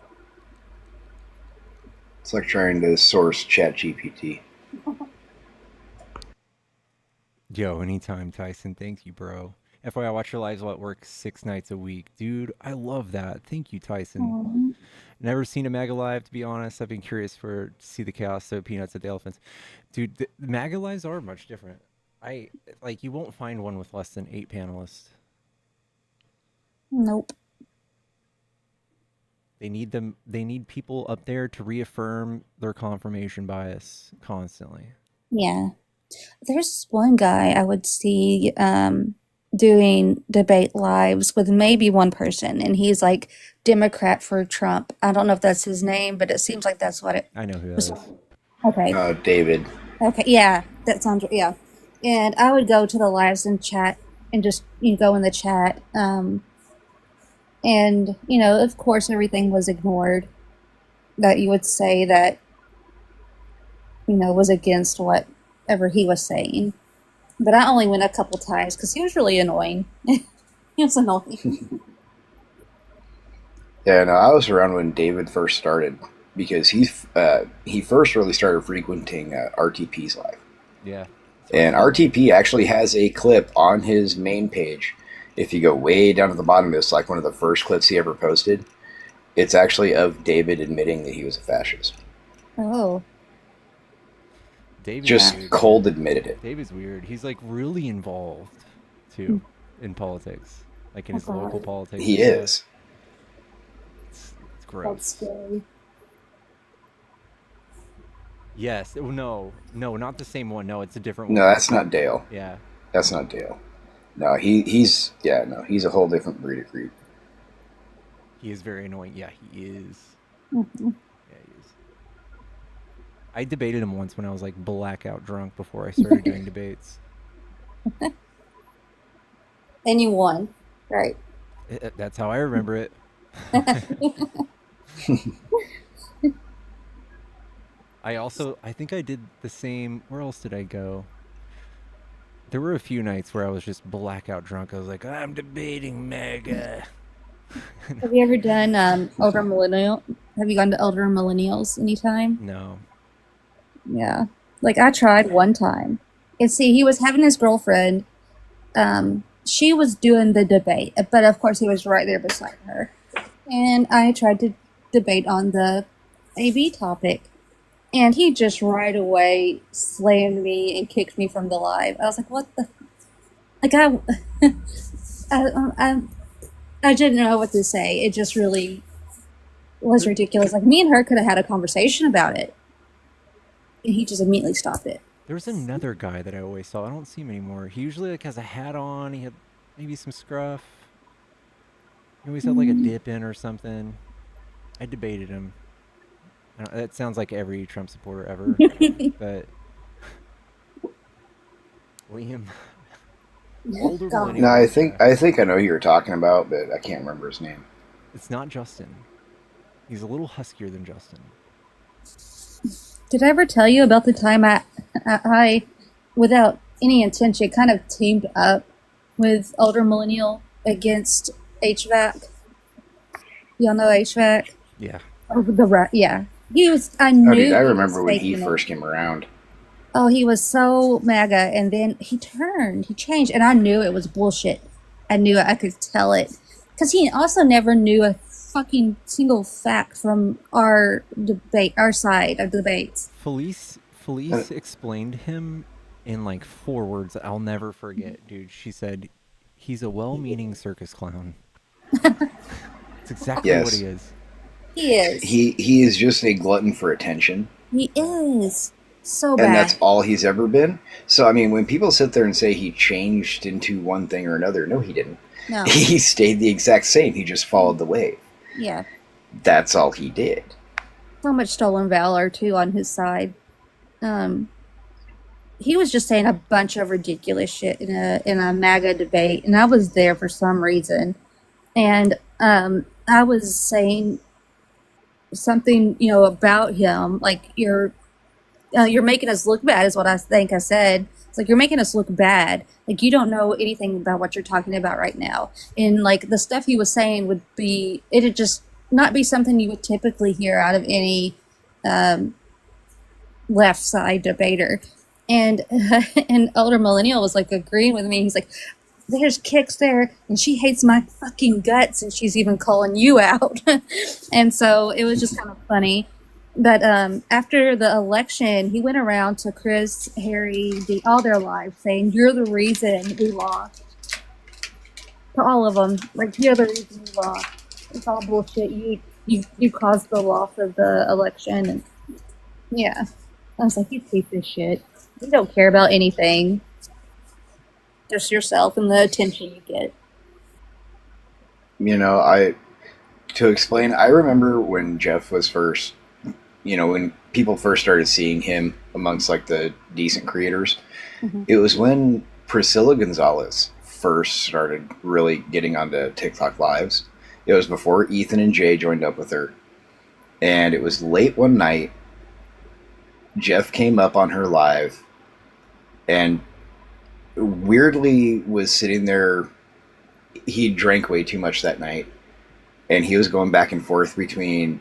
S5: It's like trying to source ChatGPT.
S1: Yo, anytime, Tyson. Thank you, bro. FYI, I watch your lives while at work 6 nights a week. Dude, I love that. Thank you, Tyson. Never seen a MAGA live, to be honest. I've been curious to see the chaos, so peanuts at the elephants. Dude, the MAGA lives are much different. You won't find one with less than 8 panelists.
S4: Nope.
S1: They need people up there to reaffirm their confirmation bias constantly.
S4: Yeah. There's one guy I would see doing debate lives with maybe one person, and he's like Democrat for Trump. I don't know if that's his name, but it seems like that's what it
S1: I know who that
S4: was.
S1: is.
S4: Okay.
S5: David.
S4: Okay, yeah, that sounds, yeah. And I would go to the lives and chat and just, go in the chat. And, of course, everything was ignored that you would say that, was against whatever he was saying. But I only went a couple times because he was really annoying. He was annoying.
S5: Yeah, no, I was around when David first started because he first really started frequenting RTP's live.
S1: Yeah.
S5: And RTP actually has a clip on his main page. If you go way down to the bottom, it's like one of the first clips he ever posted. It's actually of David admitting that he was a fascist.
S4: Oh.
S1: David's
S5: Just
S1: weird.
S5: cold admitted it.
S1: David's weird. He's like really involved too in politics. like in his local politics.
S5: He
S1: and
S5: is.
S1: stuff. It's gross.
S4: That's scary.
S1: Yes. Oh, no, not the same one. No, it's a different
S5: No,
S1: one.
S5: that's not Dale.
S1: Yeah.
S5: That's not Dale. No, he's a whole different breed of creep.
S1: He is very annoying. Yeah, he is.
S4: Mm-hmm.
S1: Yeah, he is. I debated him once when I was like blackout drunk before I started doing debates.
S4: And you won, right?
S1: That's how I remember it. I think I did the same. Where else did I go? There were a few nights where I was just blackout drunk. I was like, I'm debating MAGA.
S4: Have you ever done elder millennial? Have you gone to elder millennials anytime?
S1: No.
S4: Yeah, like I tried one time, and see, he was having his girlfriend. She was doing the debate, but of course he was right there beside her, and I tried to debate on the AB topic, and he just right away slammed me and kicked me from the live. I was like, "What the?" Like I didn't know what to say. It just really was ridiculous. Like me and her could have had a conversation about it. And he just immediately stopped it.
S1: There was another guy that I always saw. I don't see him anymore. He usually like has a hat on. He had maybe some scruff. He always had like a dip in or something. I debated him. That sounds like every Trump supporter ever. But William, older millennial.
S5: No, I think I know who you're talking about, but I can't remember his name.
S1: It's not Justin. He's a little huskier than Justin.
S4: Did I ever tell you about the time I, without any intention, kind of teamed up with older millennial against HVAC? Y'all know HVAC?
S1: Yeah.
S4: Yeah. He was. I knew.
S5: Oh, dude, I
S4: he
S5: remember
S4: was
S5: when he
S4: faking it.
S5: first came around.
S4: Oh, he was so MAGA, and then he changed, and I knew it was bullshit. I knew it. I could tell it, because he also never knew a fucking single fact from our side of debates.
S1: Felice explained him in like 4 words that I'll never forget, dude. She said, he's a well-meaning circus clown. It's exactly what he is.
S4: He is.
S5: He is just a glutton for attention.
S4: He is. So bad.
S5: And that's all he's ever been. So, I mean, when people sit there and say he changed into one thing or another, no, he didn't.
S4: No.
S5: He stayed the exact same. He just followed the wave.
S4: Yeah.
S5: That's all he did.
S4: So much stolen valor, too, on his side. He was just saying a bunch of ridiculous shit in a MAGA debate, and I was there for some reason. And I was saying something, about him, like you're making us look bad, is what I think I said. It's like, you're making us look bad. Like, you don't know anything about what you're talking about right now. And like the stuff he was saying it'd just not be something you would typically hear out of any left side debater. And and older millennial was like agreeing with me. He's like, there's Kix there, and she hates my fucking guts, and she's even calling you out. And so it was just kind of funny. But after the election, he went around to Chris, Harry, all their lives, saying, you're the reason we lost. To all of them. Like, you're the reason we lost. It's all bullshit. You caused the loss of the election. And yeah. I was like, you piece of shit. You don't care about anything. Just yourself and the attention you get.
S5: To explain, I remember when Jeff was first, when people first started seeing him amongst like the decent creators, it was when Priscilla Gonzalez first started really getting onto TikTok lives. It was before Ethan and Jay joined up with her. And it was late one night. Jeff came up on her live and weirdly was sitting there. He drank way too much that night. And he was going back and forth between,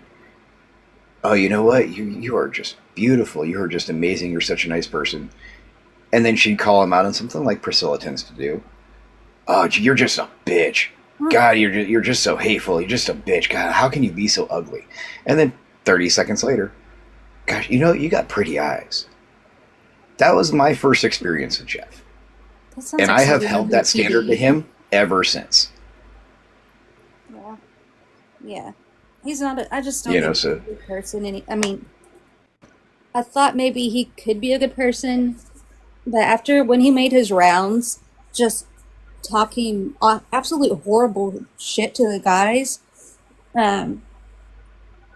S5: oh, you know what? You are just beautiful. You are just amazing. You're such a nice person. And then she'd call him out on something like Priscilla tends to do. Oh, you're just a bitch. God, you're just so hateful. You're just a bitch. God, how can you be so ugly? And then 30 seconds later, gosh, you got pretty eyes. That was my first experience with Jeff. And I have held that standard to him ever since.
S4: Yeah. He's not I just don't
S5: You
S4: think
S5: know,
S4: he's
S5: so
S4: a good person. I mean, I thought maybe he could be a good person, but after when he made his rounds, just talking absolute horrible shit to the guys, um,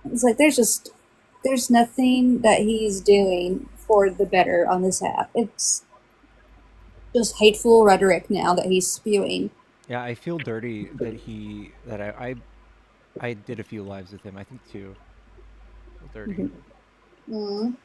S4: it's like there's nothing that he's doing for the better on this app. It's just hateful rhetoric now that he's spewing.
S1: Yeah, I feel dirty that I did a few lives with him. I think two. I feel dirty.
S4: Mm.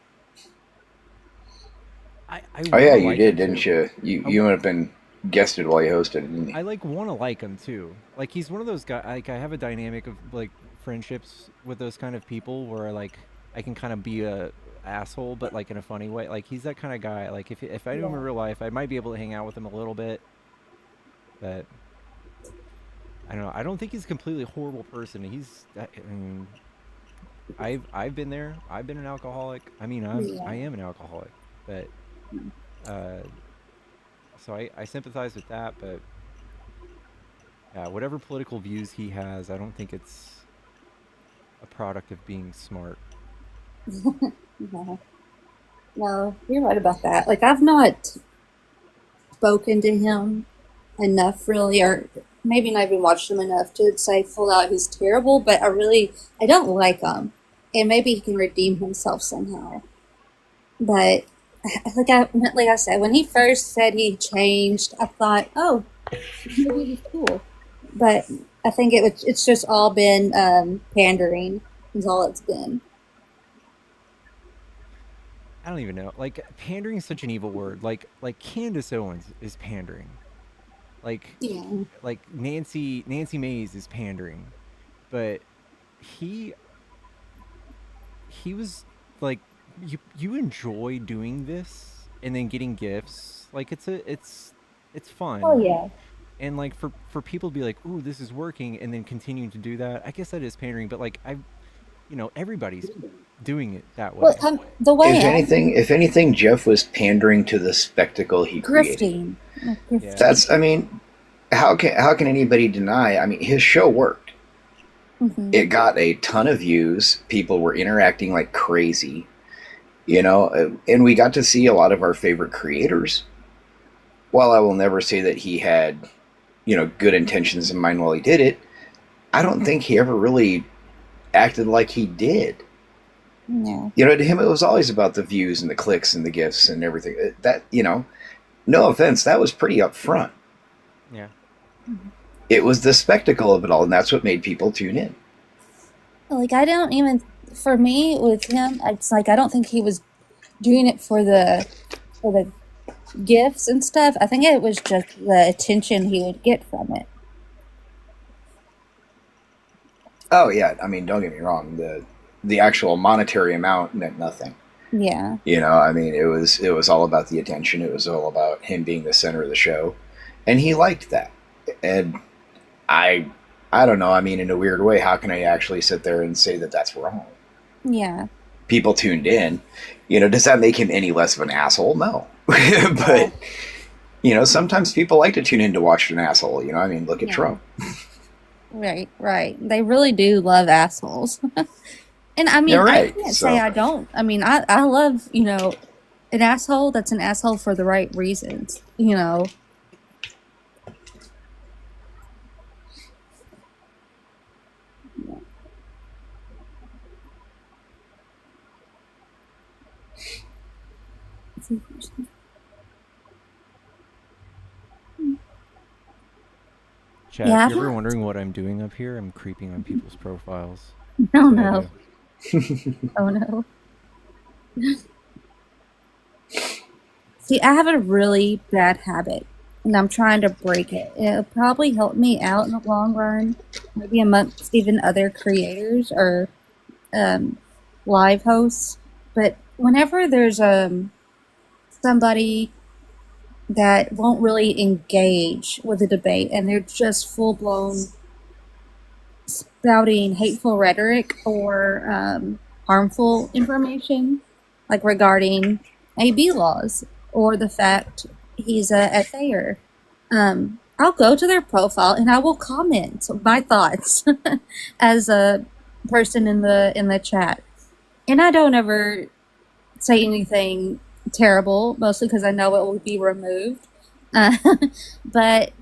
S1: I
S5: oh
S1: want
S5: yeah,
S1: to
S5: you
S1: like him
S5: did, didn't
S1: too.
S5: you? You would have been guested while you hosted, didn't you?
S1: I like want to like him too. Like he's one of those guys. Like I have a dynamic of like friendships with those kind of people where like I can kind of be a asshole, but like in a funny way. Like he's that kind of guy. Like if I knew him in real life, I might be able to hang out with him a little bit. But I don't know. I don't think he's a completely horrible person. I mean, I've been there. I've been an alcoholic. I mean, I am an alcoholic, but so I sympathize with that. But yeah, whatever political views he has, I don't think it's a product of being smart.
S4: No. No, you're right about that. Like I've not spoken to him enough really, or maybe not even watched him enough to say full out he's terrible, but I don't like him. And maybe he can redeem himself somehow. But like I said, when he first said he changed, I thought, oh, maybe he's cool. But I think it's just all been pandering is all it's been.
S1: I don't even know. Like pandering is such an evil word. Like Candace Owens is pandering. Like
S4: Yeah.
S1: like Nancy Mays is pandering. But he was like you enjoy doing this and then getting gifts. Like it's fun.
S4: Oh yeah.
S1: And like for people to be like, "Ooh, this is working," and then continuing to do that, I guess that is pandering. But like everybody's doing it that way.
S4: Well, the way
S5: If anything, Jeff was pandering to the spectacle he created.
S4: grifting.
S1: Yeah.
S5: That's, I mean, how can anybody deny? I mean, his show worked.
S4: Mm-hmm.
S5: It got a ton of views. People were interacting like crazy, and we got to see a lot of our favorite creators. While I will never say that he had, good intentions in mind while he did it, I don't think he ever really acted like he did.
S4: Yeah.
S5: To him, it was always about the views and the clicks and the gifts and everything. That, no offense, that was pretty upfront.
S1: Yeah.
S5: It was the spectacle of it all, and that's what made people tune in.
S4: Like I don't even, for me with him, it's like I don't think he was doing it for the gifts and stuff. I think it was just the attention he would get from it.
S5: Oh yeah, I mean, don't get me wrong. The actual monetary amount meant nothing.
S4: Yeah.
S5: I mean, it was all about the attention. It was all about him being the center of the show, and he liked that. And I don't know. I mean, in a weird way, how can I actually sit there and say that that's wrong?
S4: Yeah.
S5: People tuned in. Does that make him any less of an asshole? No. But sometimes people like to tune in to watch an asshole. I mean, look at Trump.
S4: Right. They really do love assholes. And I mean,
S5: right.
S4: I can't say I don't. I mean, I love, an asshole that's an asshole for the right reasons, Yeah.
S1: Chat,
S4: Yeah,
S1: if you're ever wondering what I'm doing up here, I'm creeping on people's profiles.
S4: Oh
S1: That's what I
S4: no.
S1: do.
S4: Oh no. See, I have a really bad habit, and I'm trying to break it. It'll probably help me out in the long run, maybe amongst even other creators or live hosts. But whenever there's somebody that won't really engage with a debate, and they're just full blown spouting hateful rhetoric or harmful information, like regarding AB laws or the fact he's a FA'er. I I'll go to their profile and I will comment my thoughts as a person in the chat. And I don't ever say anything terrible, mostly because I know it will be removed. Uh, but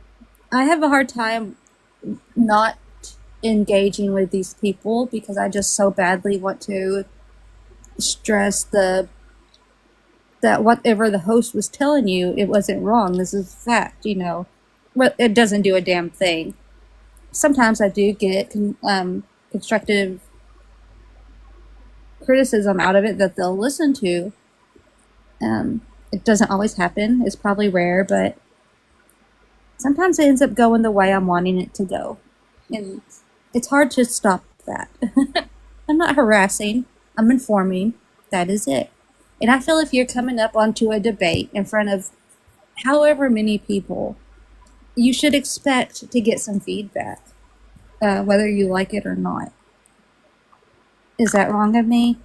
S4: I have a hard time not engaging with these people because I just so badly want to stress that whatever the host was telling you, it wasn't wrong. This is fact, But it doesn't do a damn thing. Sometimes I do get constructive criticism out of it that they'll listen to. It doesn't always happen. It's probably rare, but sometimes it ends up going the way I'm wanting it to go. And it's hard to stop that. I'm not harassing. I'm informing. That is it. And I feel if you're coming up onto a debate in front of however many people, you should expect to get some feedback, whether you like it or not. Is that wrong of me?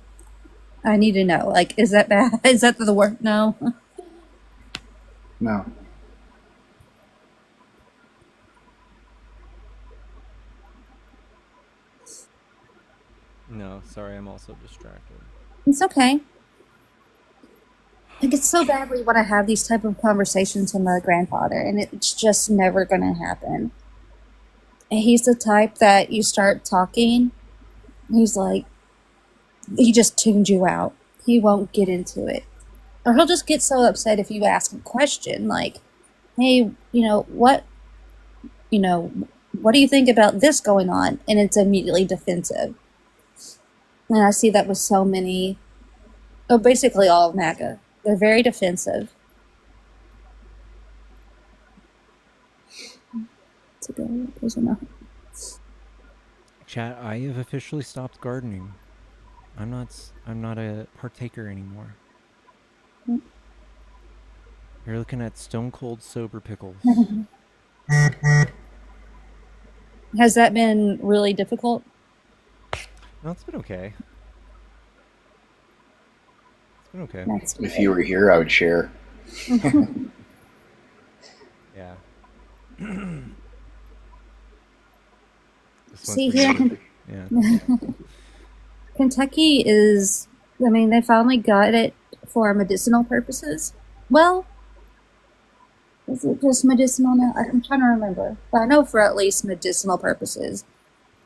S4: I need to know. Like, is that bad? Is that the word? No.
S5: No.
S1: No, sorry, I'm also distracted.
S4: It's okay. I get so badly when I have these type of conversations with my grandfather, and it's just never going to happen. And he's the type that you start talking, he's like, he just tunes you out. He won't get into it. Or he'll just get so upset if you ask a question like, hey, what do you think about this going on? And it's immediately defensive. And I see that with so many, basically all of MAGA. They're very defensive.
S1: Chat, I have officially stopped gardening. I'm not a partaker anymore. You're looking at stone cold sober pickles.
S4: Has that been really difficult?
S1: No, it's been okay. It's been okay.
S5: If you were here, I would share.
S1: Yeah.
S4: See here,
S1: yeah.
S4: Kentucky is, they finally got it for medicinal purposes. Well, is it just medicinal now? I'm trying to remember. But I know for at least medicinal purposes.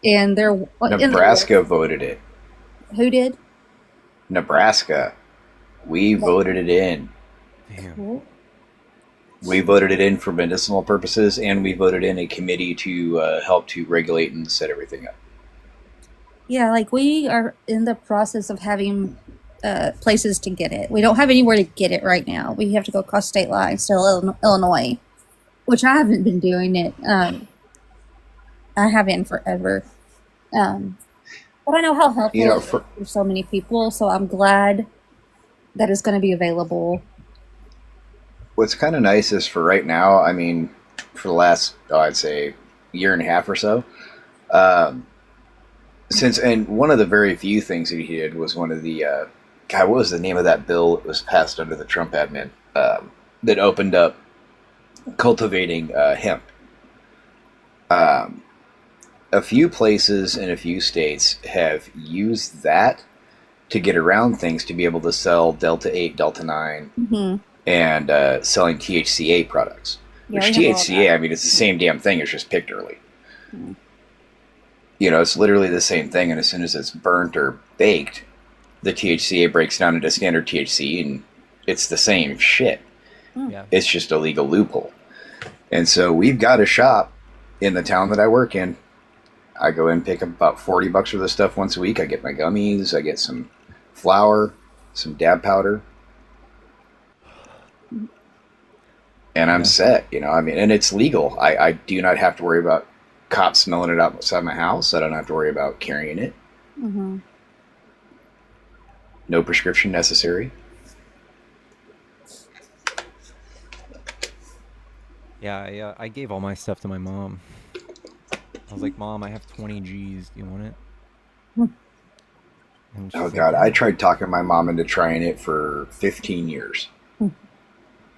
S4: And they're...
S5: Nebraska voted it.
S4: Who did?
S5: Nebraska. We voted it in.
S1: Damn.
S4: Cool.
S5: We voted it in for medicinal purposes, and we voted in a committee to help to regulate and set everything up.
S4: Yeah, we are in the process of having places to get it. We don't have anywhere to get it right now. We have to go across state lines to Illinois, which I haven't been doing it. I haven't in forever. But I know how helpful it is for so many people, so I'm glad that it's going to be available.
S5: What's kind of nice is for right now, for the last, I'd say, year and a half or so, and one of the very few things that he did was one of the, what was the name of that bill that was passed under the Trump admin that opened up cultivating hemp. A few places in a few states have used that to get around things to be able to sell Delta 8, Delta 9,
S4: Mm-hmm.
S5: and selling THCA products.
S4: Yeah,
S5: Which THCA, it's the same damn thing, it's just picked early.
S4: Mm.
S5: It's literally the same thing, and as soon as it's burnt or baked, the THCA breaks down into standard THC, and it's the same shit.
S1: Yeah.
S5: It's just a legal loophole. And so we've got a shop in the town that I work in. I go in, pick up about $40 worth of stuff once a week. I get my gummies, I get some flour, some dab powder, and I'm set, and it's legal. I do not have to worry about cops smelling it outside my house. I don't have to worry about carrying it.
S4: Mm-hmm.
S5: No prescription necessary.
S1: Yeah, I gave all my stuff to my mom. I was like, Mom, I have 20 G's. Do you want it? And she's
S5: Oh
S1: like,
S5: God,
S1: "Yeah."
S5: I tried talking my mom into trying it for 15 years.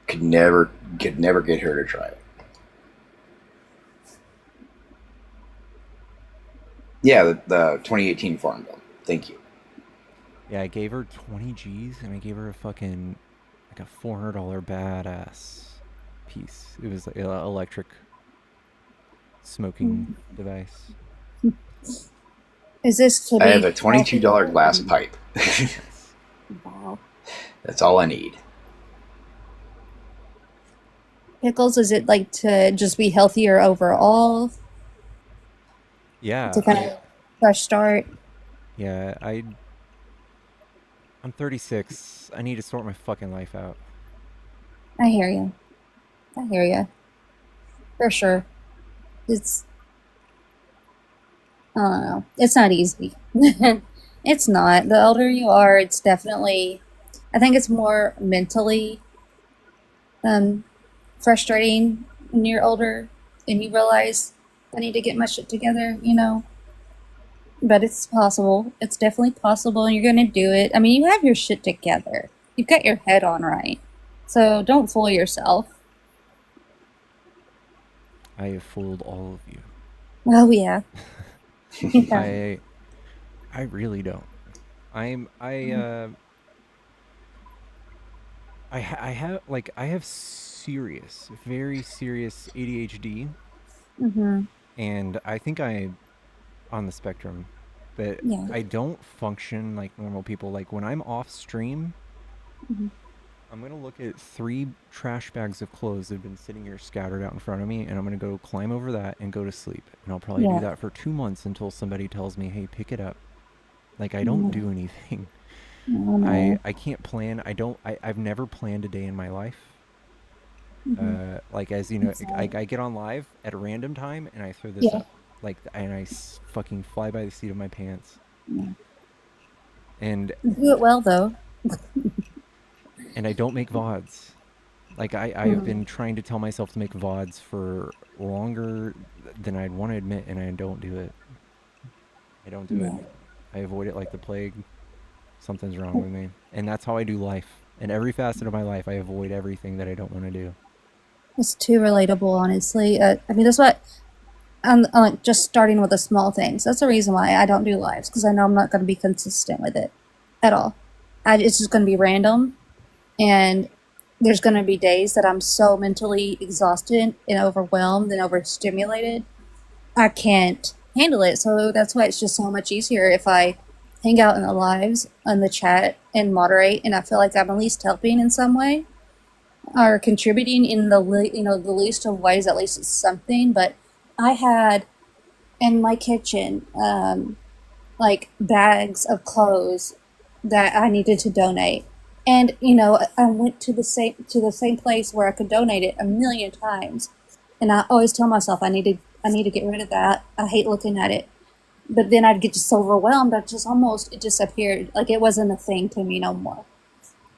S5: Could never get her to try it. Yeah, the 2018 Farm Bill. Thank you.
S1: Yeah, I gave her 20 G's and I gave her a fucking like a $400 badass piece. It was like an electric smoking device.
S4: Is this to
S5: I have
S4: be
S5: a $22
S4: healthy?
S5: glass pipe.
S1: Yes.
S4: Wow.
S5: That's all I need.
S4: Pickles, is it like to just be healthier overall?
S1: Yeah,
S4: To kind of fresh start?
S1: I'm 36. I need to sort my fucking life out.
S4: I hear you. I hear you. For sure. It's, I don't know. It's not easy. It's not. The older you are, it's definitely, I think it's more mentally um, frustrating when you're older and you realize I need to get my shit together, you know. But it's possible. It's definitely possible, and you're gonna do it. I mean, you have your shit together. You've got your head on right. So don't fool yourself.
S1: I have fooled all of you.
S4: Oh yeah. Yeah.
S1: I really don't. I'm I have like I have serious, very serious ADHD,
S4: Mm-hmm.
S1: and I think I'm on the spectrum, but
S4: Yeah.
S1: I don't function like normal people. Like when I'm off stream,
S4: Mhm.
S1: I'm gonna look at 3 trash bags of clothes that have been sitting here scattered out in front of me, and I'm gonna go climb over that and go to sleep. And I'll probably do
S4: Yeah.
S1: that for 2 months until somebody tells me, "Hey, pick it up." Like I don't
S4: Mm.
S1: do anything.
S4: Oh no.
S1: I can't plan. I've never planned a day in my life.
S4: Mm-hmm.
S1: Like as you know,
S4: Sorry.
S1: I get on live at a random time and I throw this
S4: Yeah.
S1: up, like, and fucking fly by the seat of my pants.
S4: Yeah.
S1: And
S4: You do it well though.
S1: I don't make VODs. Like I've
S4: Mm.
S1: been trying to tell myself to make VODs for longer than I'd want to admit, and I don't do it. I don't do it.
S4: Yeah.
S1: I avoid it like the plague. Something's wrong with me, and that's how I do life. In every facet of my life, I avoid everything that I don't want to do.
S4: It's too relatable, honestly. I mean, that's what I'm like just starting with the small things. That's the reason why I don't do lives because I know I'm not going to be consistent with it at all. It's just going to be random, and there's going to be days that I'm so mentally exhausted and overwhelmed and overstimulated I can't handle it. So that's why it's just so much easier if I hang out in the lives, in the chat, and moderate, and I feel like I'm at least helping in some way or contributing in the least of ways. At least it's something. But I had in my kitchen like bags of clothes that I needed to donate. And I went to the same place where I could donate it a million times, and I always tell myself I need to get rid of that. I hate looking at it, but then I'd get just overwhelmed. I just almost it disappeared, like it wasn't a thing to me no more.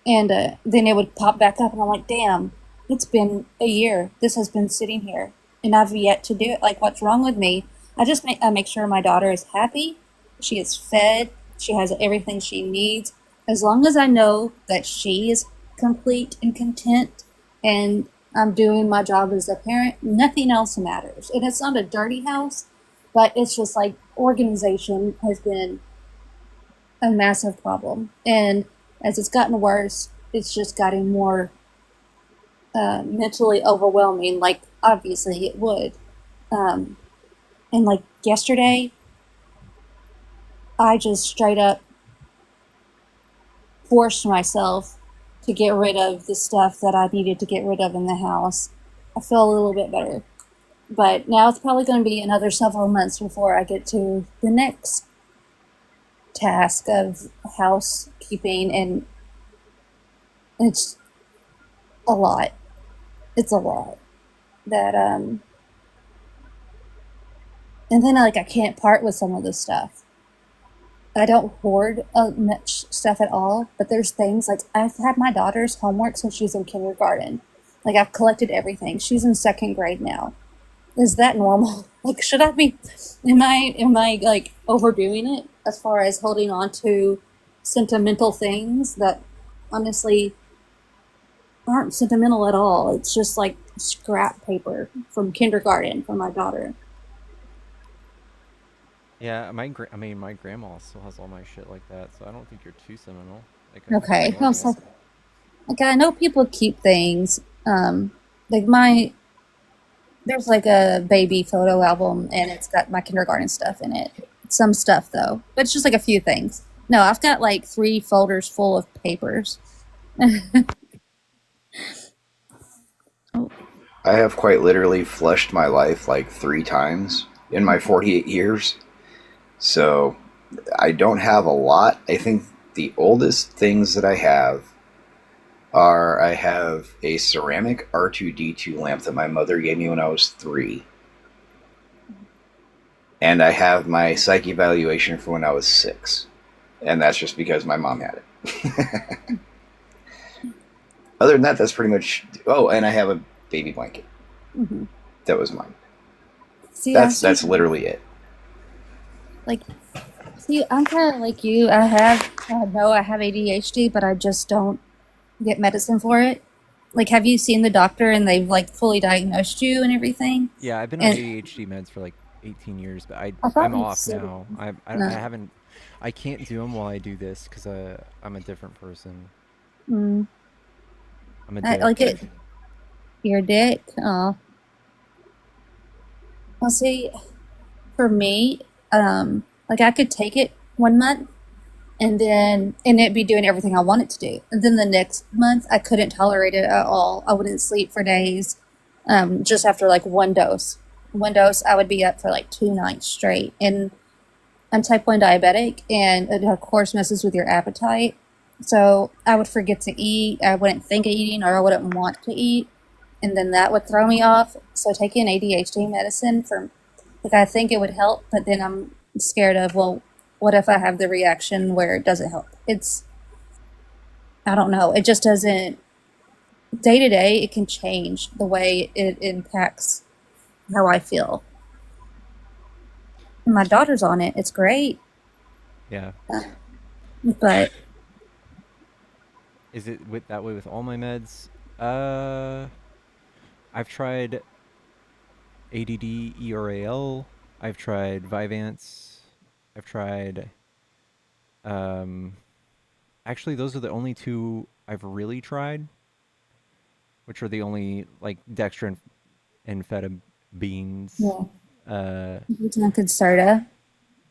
S4: And then it would pop back up, and I'm like, damn, it's been a year. This has been sitting here, and I've yet to do it. Like, what's wrong with me? I make sure my daughter is happy. She is fed. She has everything she needs. As long as I know that she is complete and content, and I'm doing my job as a parent, nothing else matters. And it's not a dirty house, but it's just like organization has been a massive problem. And as it's gotten worse, it's just gotten more mentally overwhelming, like obviously it would. Um, and like yesterday, I just straight up forced myself to get rid of the stuff that I needed to get rid of in the house. I feel a little bit better. But now it's probably going to be another several months before I get to the next task of housekeeping, and it's a lot. It's a lot. That and then like I can't part with some of the stuff. I don't hoard much stuff at all, but there's things like I've had my daughter's homework since she's in kindergarten. Like I've collected everything. She's in second grade now. Is that normal? Like, should I be? Am I like overdoing it as far as holding on to sentimental things that honestly aren't sentimental at all? It's just like scrap paper from kindergarten for my daughter.
S1: Yeah, my grandma still has all my shit like that, so I don't think you're too sentimental. Like, I think
S4: Okay.
S1: it's
S4: I was
S1: normal.
S4: like, I know people keep things. Like there's like a baby photo album, and it's got my kindergarten stuff in it. Some stuff though, but it's just like a few things. No, I've got like 3 folders full of papers. Oh,
S5: I have quite literally flushed my life like 3 times in my 48 years. So I don't have a lot. I think the oldest things that I have are I have a ceramic R2D2 lamp that my mother gave me when I was 3. And I have my psych evaluation for when I was 6. And that's just because my mom had it. Other than that, that's pretty much. Oh, and I have a baby blanket.
S4: mm-hmm.
S5: That was mine.
S4: See,
S5: That's literally it.
S4: like, see, I'm kind of like you. I know I have ADHD, but I just don't get medicine for it. Like, have you seen the doctor and they've like fully diagnosed you and everything?
S1: Yeah, I've been on
S4: And
S1: ADHD meds for like 18 years, but
S4: I thought
S1: I'm
S4: you
S1: off
S4: said
S1: now. I
S4: no.
S1: haven't. I can't do them while I do this because I'm a different person.
S4: Mm,
S1: I'm a
S4: I
S1: dick.
S4: like it. Your dick. Oh, well, see, for me, like I could take it 1 month and it'd be doing everything I want it to do. And then the next month, I couldn't tolerate it at all. I wouldn't sleep for days. Just after like 1 dose. 1 dose, I would be up for like 2 nights straight. And I'm type 1 diabetic, and it of course messes with your appetite. So I would forget to eat. I wouldn't think of eating, or I wouldn't want to eat, and then that would throw me off. So taking ADHD medicine for, like, I think it would help, but then I'm scared of, well, what if I have the reaction where it doesn't help? I don't know. It just doesn't. Day to day, it can change the way it impacts how I feel. And my daughter's on it. It's great,
S1: Yeah.
S4: but
S1: Is it with that way with all my meds? I've tried ADD ERAL. I've tried Vyvanse. I've tried. Um, Actually, those are the only 2 I've really tried, which are the only like Dextrin and amphetamines.
S4: yeah,
S1: Uh,
S4: you can Concerta.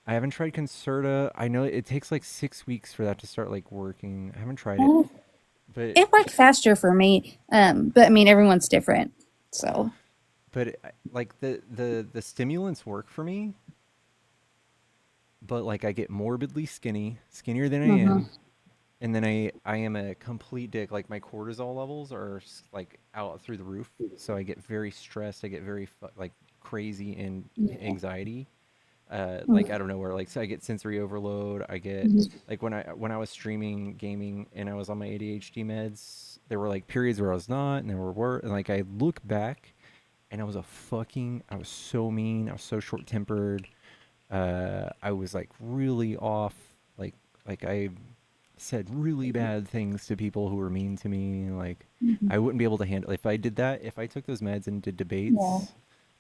S1: I haven't tried Concerta. I know it takes like 6 weeks for that to start like working. I haven't tried it,
S4: Well,
S1: but
S4: it worked faster for me. But I mean, everyone's different. So,
S1: like the stimulants work for me, but like I get morbidly skinnier than I
S4: uh-huh.
S1: am, and then I am a complete dick. Like my cortisol levels are like out through the roof, so I get very stressed. I get very like crazy in
S4: Yeah.
S1: anxiety. Like
S4: Mm-hmm.
S1: I don't know where, like, so I get sensory overload. I get like when I was streaming gaming and I was on my ADHD meds, there were like periods where I was not, and there were and like I look back and I was so mean. I was so short tempered. I was like really off. Like I said really bad things to people who were mean to me. Like I wouldn't be able to handle if I did that. If I took those meds and did
S4: Yeah.
S1: debates,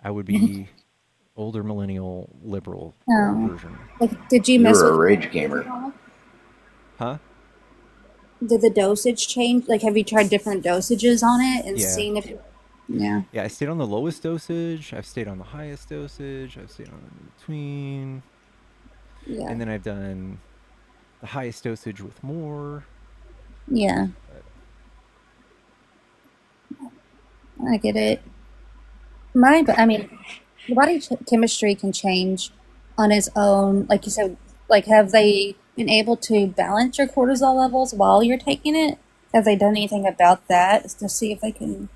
S1: I would be older millennial liberal
S4: Um,
S1: version.
S4: like, did you
S5: You
S4: mess
S5: were a
S4: with
S5: rage
S4: doses
S5: gamer.
S4: at all?
S1: Huh?
S4: Did the dosage change? Like, have you tried different dosages on it and
S1: Yeah.
S4: seen if? Yeah.
S1: Yeah, I stayed on the lowest dosage. I've stayed on the highest dosage. I've stayed on in between.
S4: Yeah.
S1: And then I've done the highest dosage with more.
S4: Yeah.
S1: But
S4: I get it. I mean, the chemistry can change on its own. Like you said, like, have they been able to balance your cortisol levels while you're taking it? Have they done anything about that to see if they can?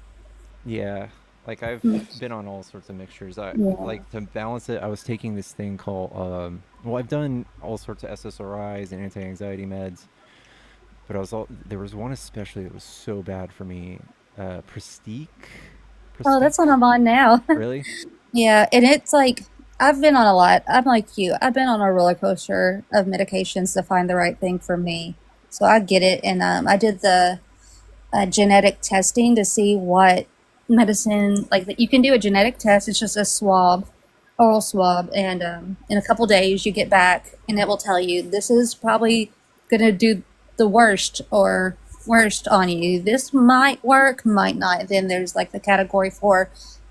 S1: yeah, like I've
S4: Yeah.
S1: been on all sorts of mixtures. I
S4: Yeah.
S1: like to balance it. I was taking this thing called well, I've done all sorts of SSRIs and anti-anxiety meds, but there was one especially that was so bad for me. Prestique.
S4: Oh,
S1: Prestique.
S4: that's what I'm on now.
S1: Really?
S4: Yeah, and it's like I've been on a lot. I'm like you. I've been on a roller coaster of medications to find the right thing for me. So I get it, and I did the genetic testing to see what medicine. Like, you can do a genetic test. It's just a swab, oral swab, and in a couple days you get back, and it will tell you this is probably gonna do the worst or worst on you. This might work, might not. Then there's like the category for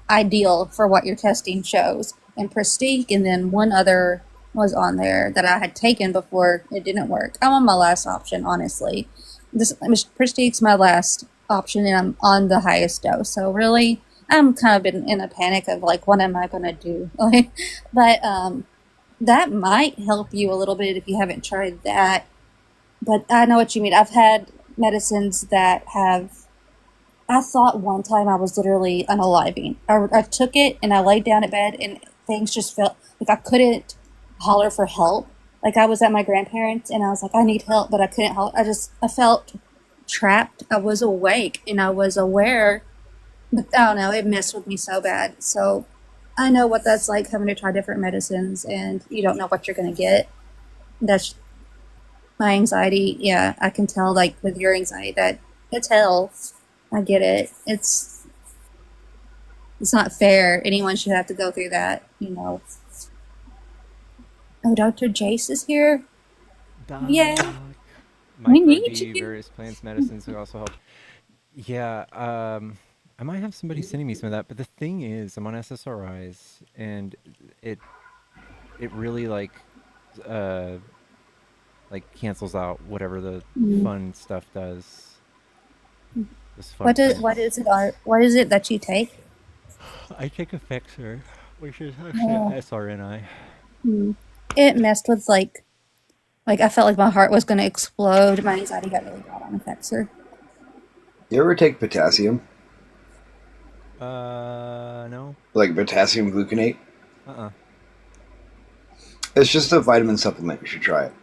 S4: ideal for what your testing shows, and Prestige, and then one other was on there that I had taken before it didn't work. I'm on my last option, honestly. This Prestige's my last option, and I'm on the highest dose. So really, I'm kind of in a panic of like, what am I gonna do? But that might help you a little bit if you haven't tried that. But I know what you mean. I've had medicines that have. I thought one time I was literally unaliving. I took it and I laid down at bed and things just felt like I couldn't holler for help. Like I was at my grandparents and I was like, I need help, but I couldn't help. I felt trapped. I was awake and I was aware, but I don't know, it messed with me so bad. So I know what that's like, having to try different medicines and you don't know what you're going to get. That's my anxiety. Yeah, I can tell, like with your anxiety, that it's hell. I get it. It's not fair. Anyone should have to go through that, you know. Oh, Dr. Jace is here.
S1: Doc.
S4: Yeah.
S1: We
S4: need
S1: you. Various plants, medicines who also help. Yeah, I might have somebody sending me some of that, but the thing is, I'm on SSRIs, and it really like cancels out whatever the fun stuff does.
S4: What is it that you take?
S1: I take Effexor, which is actually SRNI.
S4: It messed with like I felt like my heart was going to explode. My anxiety got really bad on Effexor.
S5: You ever take potassium?
S1: No.
S5: Like potassium gluconate? It's just a vitamin supplement. You should try it.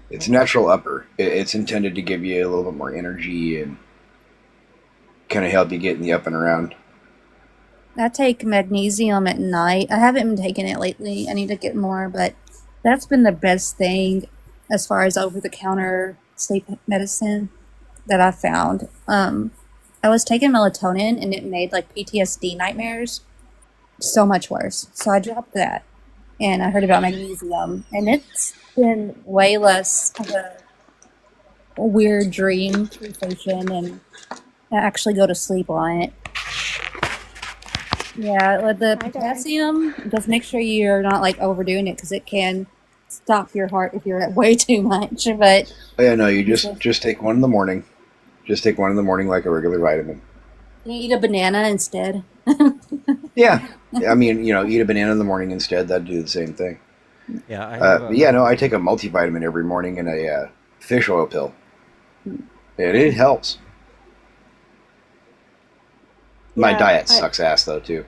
S5: It's a natural upper. It's intended to give you a little bit more energy and kind of help you get in the up and around.
S4: I take magnesium at night. I haven't been taking it lately. I need to get more, but that's been the best thing as far as over-the-counter sleep medicine that I found. I was taking melatonin and it made like PTSD nightmares so much worse. So I dropped that and I heard about magnesium and it's been way less of a weird dream sensation, and I actually go to sleep on it. Yeah, with the potassium, just make sure you're not like overdoing it because it can stop your heart if you're at way too much. But
S5: yeah, no, you just take one in the morning. Just take one in the morning like a regular vitamin.
S4: Can you eat a banana instead?
S5: Yeah, I mean, eat a banana in the morning instead. That'd do the same thing.
S1: Yeah,
S5: I take a multivitamin every morning and a fish oil pill. And it helps. My diet sucks ass though too.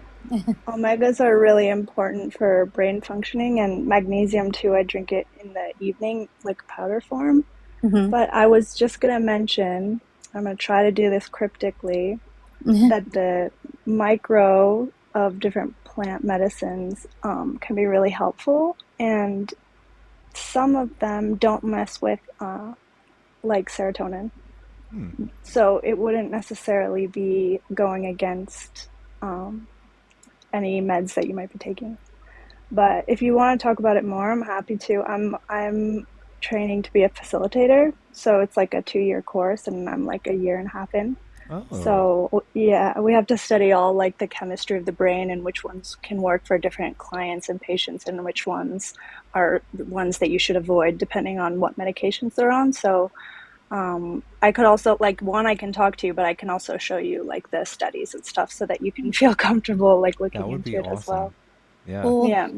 S7: Omegas are really important for brain functioning, and magnesium too. I drink it in the evening, like powder form. But I was just gonna mention, I'm gonna try to do this cryptically, that the micro of different plant medicines can be really helpful, and some of them don't mess with like serotonin. So it wouldn't necessarily be going against any meds that you might be taking. But if you want to talk about it more, I'm happy to. I'm training to be a facilitator, so it's like a 2-year course, and I'm like a year and a half in. So yeah, we have to study all like the chemistry of the brain and which ones can work for different clients and patients, and which ones are the ones that you should avoid depending on what medications they're on. So I could also, like, I can talk to you, but I can also show you like the studies and stuff so that you can feel comfortable like looking into it as well.
S1: Yeah.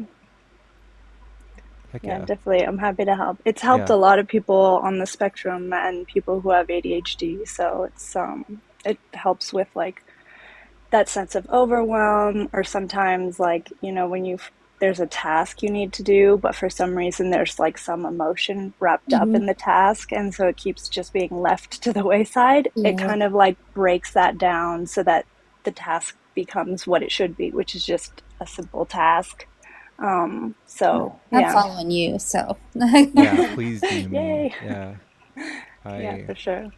S7: Yeah, definitely. I'm happy to help. It's helped a lot of people on the spectrum and people who have ADHD. So it's it helps with like that sense of overwhelm, or sometimes like, when there's a task you need to do, but for some reason there's like some emotion wrapped up in the task, and so it keeps just being left to the wayside. It kind of like breaks that down so that the task becomes what it should be, which is just a simple task. I'm
S4: following you, so
S1: yeah, please do.
S7: Yay.
S1: Yeah.
S7: Yeah, for sure.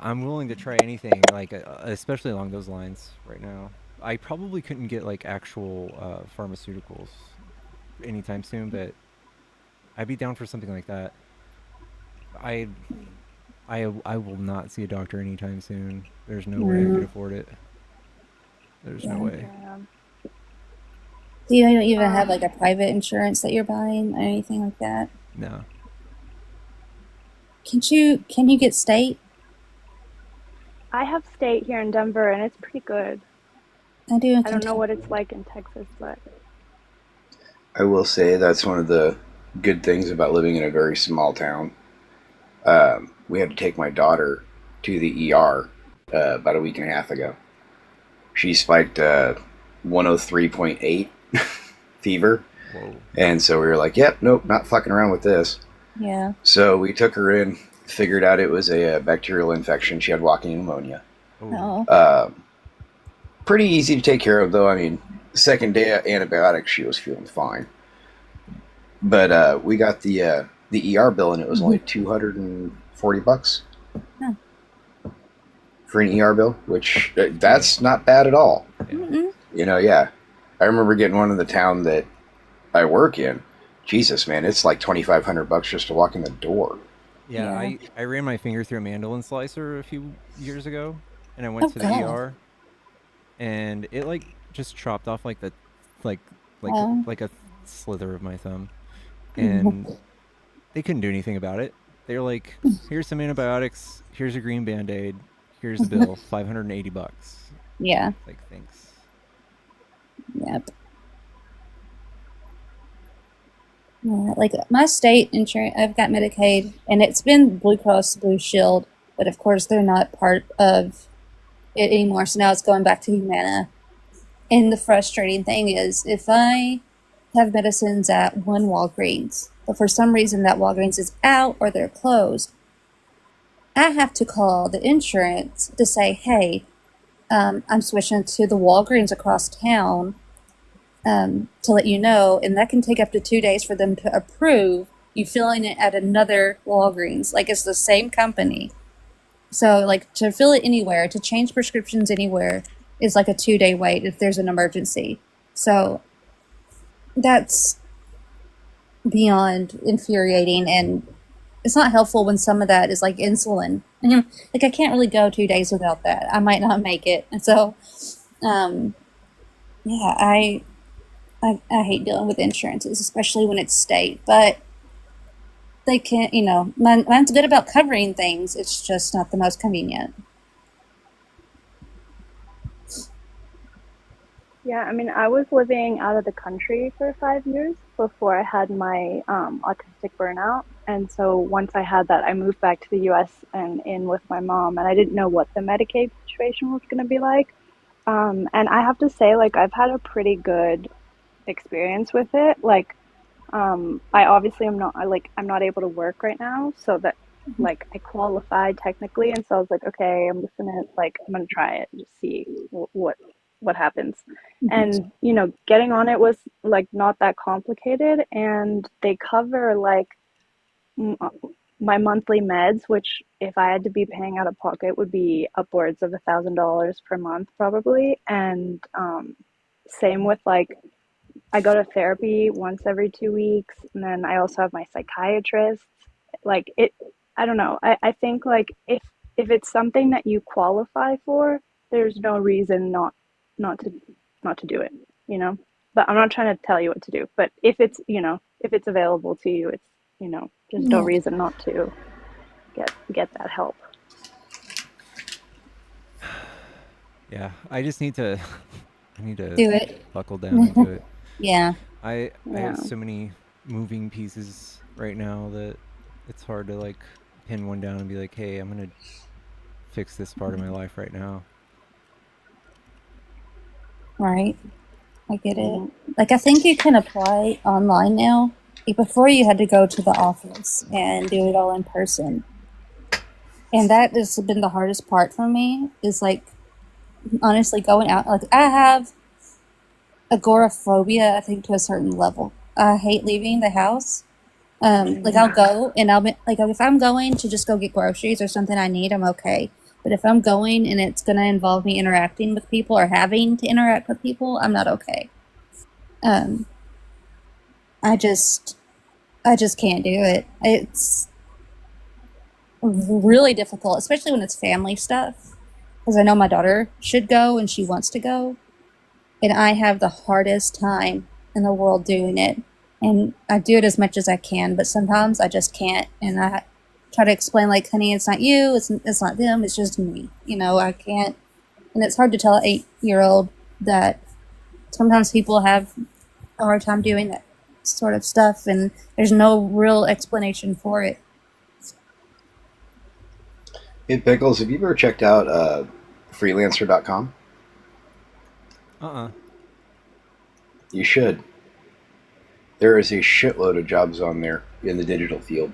S1: I'm willing to try anything, like especially along those lines right now. I probably couldn't get like actual pharmaceuticals anytime soon, but I'd be down for something like that. I I will not see a doctor anytime soon. There's no way I could afford it. There's no way.
S7: Yeah.
S4: Do you even have like a private insurance that you're buying or anything like that?
S1: No.
S4: Can you get state?
S7: I have state here in Denver, and it's pretty good.
S4: I do in
S7: I don't know
S4: Kentucky.
S7: what it's like in Texas, but
S5: I will say that's one of the good things about living in a very small town. We had to take my daughter to the ER about a week and a half ago. She spiked 103.8 fever.
S1: Whoa.
S5: And so we were like, yep, nope, not fucking around with this.
S4: Yeah.
S5: So we took her in, figured out it was a bacterial infection. She had walking pneumonia.
S4: Oh.
S5: Pretty easy to take care of, though. I mean, second day of antibiotics, she was feeling fine. But we got the ER bill, and it was only $240
S4: Huh.
S5: for an ER bill, which that's not bad at all.
S4: Mm-mm.
S5: You know, yeah. I remember getting one in the town that I work in. Jesus, man, it's like $2,500 just to walk in the door.
S1: Yeah,
S4: Yeah.
S1: I ran my finger through a mandolin slicer a few years ago, and I went
S4: Oh,
S1: to the
S4: God.
S1: ER, and it like just chopped off like the like
S4: Oh.
S1: like a slither of my thumb, and they couldn't do anything about it. They were like, "Here's some antibiotics. Here's a green Band-Aid. Here's the bill, $580."
S4: Yeah.
S1: Like, thanks.
S4: Yep. Yeah, like my state insurance, I've got Medicaid, and it's been Blue Cross Blue Shield, but of course they're not part of it anymore. So now it's going back to Humana. And the frustrating thing is, if I have medicines at one Walgreens, but for some reason that Walgreens is out or they're closed, I have to call the insurance to say, hey, I'm switching to the Walgreens across town to let you know, and that can take up to 2 days for them to approve you filling it at another Walgreens. Like, it's the same company. So, like, to fill it anywhere, to change prescriptions anywhere, is like a 2-day wait if there's an emergency. So, that's beyond infuriating, and it's not helpful when some of that is like insulin. Like, I can't really go 2 days without that. I might not make it. And so, yeah, I hate dealing with insurances, especially when it's state. But they can't, mine's good about covering things. It's just not the most convenient.
S7: yeah, I mean, I was living out of the country for 5 years before I had my autistic burnout. And so once I had that, I moved back to the US and in with my mom, and I didn't know what the Medicaid situation was going to be like. And I have to say, like, I've had a pretty good experience with it. Like, I obviously am not, I'm not able to work right now, so that, like, I qualified technically, and so I was like, okay, I'm gonna try it and just see what happens. And getting on it was like not that complicated, and they cover like my monthly meds, which if I had to be paying out of pocket would be upwards of $1,000 per month probably. And same with like, I go to therapy once every 2 weeks, and then I also have my psychiatrist. Like, I don't know. I think like if it's something that you qualify for, there's no reason not to do it, But I'm not trying to tell you what to do. But if it's available to you, it's there's no reason not to get that help.
S1: Yeah, I just need to I need to
S4: Do it.
S1: buckle down and do it.
S4: Yeah.
S1: I
S7: Yeah.
S1: have so many moving pieces right now that it's hard to like pin one down and be like, hey, I'm gonna fix this part of my life right now.
S4: Right. I get it. Like, I think you can apply online now. Before, you had to go to the office and do it all in person. And that has been the hardest part for me, is like, honestly, going out. Like, I have agoraphobia, I think, to a certain level. I hate leaving the house. Like, I'll go and I'll be like, if I'm going to just go get groceries or something I need, I'm okay. But if I'm going and it's going to involve me interacting with people or having to interact with people, I'm not okay. I just can't do it. It's really difficult, especially when it's family stuff. Because I know my daughter should go and she wants to go. And I have the hardest time in the world doing it. And I do it as much as I can, but sometimes I just can't. And I try to explain, like, honey, it's not you, it's not them, it's just me. You know, I can't. And it's hard to tell an 8-year-old that sometimes people have a hard time doing that sort of stuff, and there's no real explanation for it.
S5: Hey, Pickles, have you ever checked out freelancer.com? You should. There is a shitload of jobs on there in the digital field.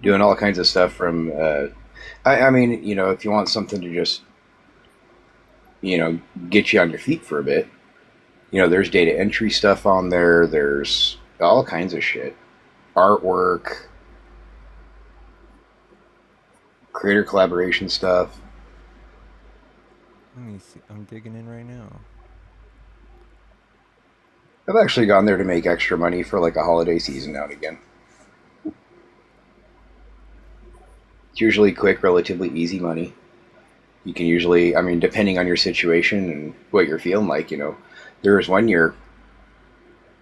S5: Doing all kinds of stuff from, I mean, you know, if you want something to just, you know, get you on your feet for a bit, you know, there's data entry stuff on there. There's all kinds of shit. Artwork, creator collaboration stuff.
S1: Let me see. I'm digging in right now.
S5: I've actually gone there to make extra money for like a holiday season now and again. It's usually quick, relatively easy money. You can usually, I mean, depending on your situation and what you're feeling like, you know. There was one year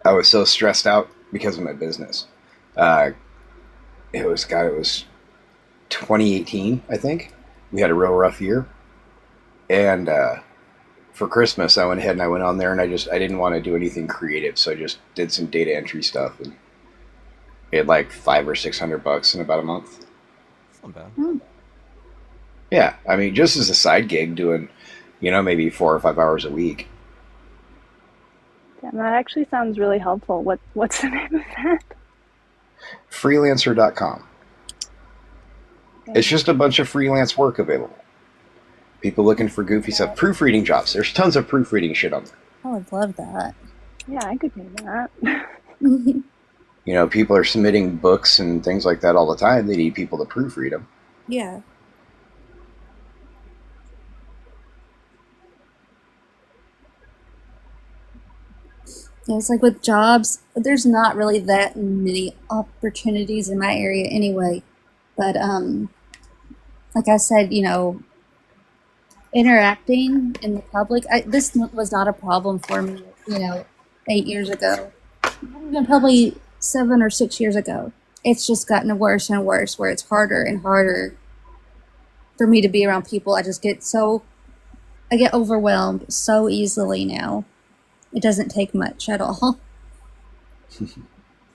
S5: I was so stressed out because of my business. It was 2018, I think. We had a real rough year. And for Christmas, I went ahead and I went on there and I didn't want to do anything creative, so I just did some data entry stuff and made like $500 or $600 in about a month.
S1: That's not bad.
S5: Yeah, I mean, just as a side gig, doing, you know, maybe 4 or 5 hours a week.
S7: Yeah, that actually sounds really helpful. What's the name of that?
S5: Freelancer.com. It's just a bunch of freelance work available. People looking for goofy stuff. Proofreading jobs. There's tons of proofreading shit on there.
S4: I would love that.
S7: Yeah, I could do that.
S5: You know, people are submitting books and things like that all the time. They need people to proofread them.
S4: Yeah. Yeah, it's like with jobs, there's not really that many opportunities in my area anyway. But like I said, you know, interacting in the public, this was not a problem for me, you know, 8 years ago. Even probably 7 or 6 years ago. It's just gotten worse and worse, where it's harder and harder for me to be around people. I get overwhelmed so easily now. It doesn't take much at all. So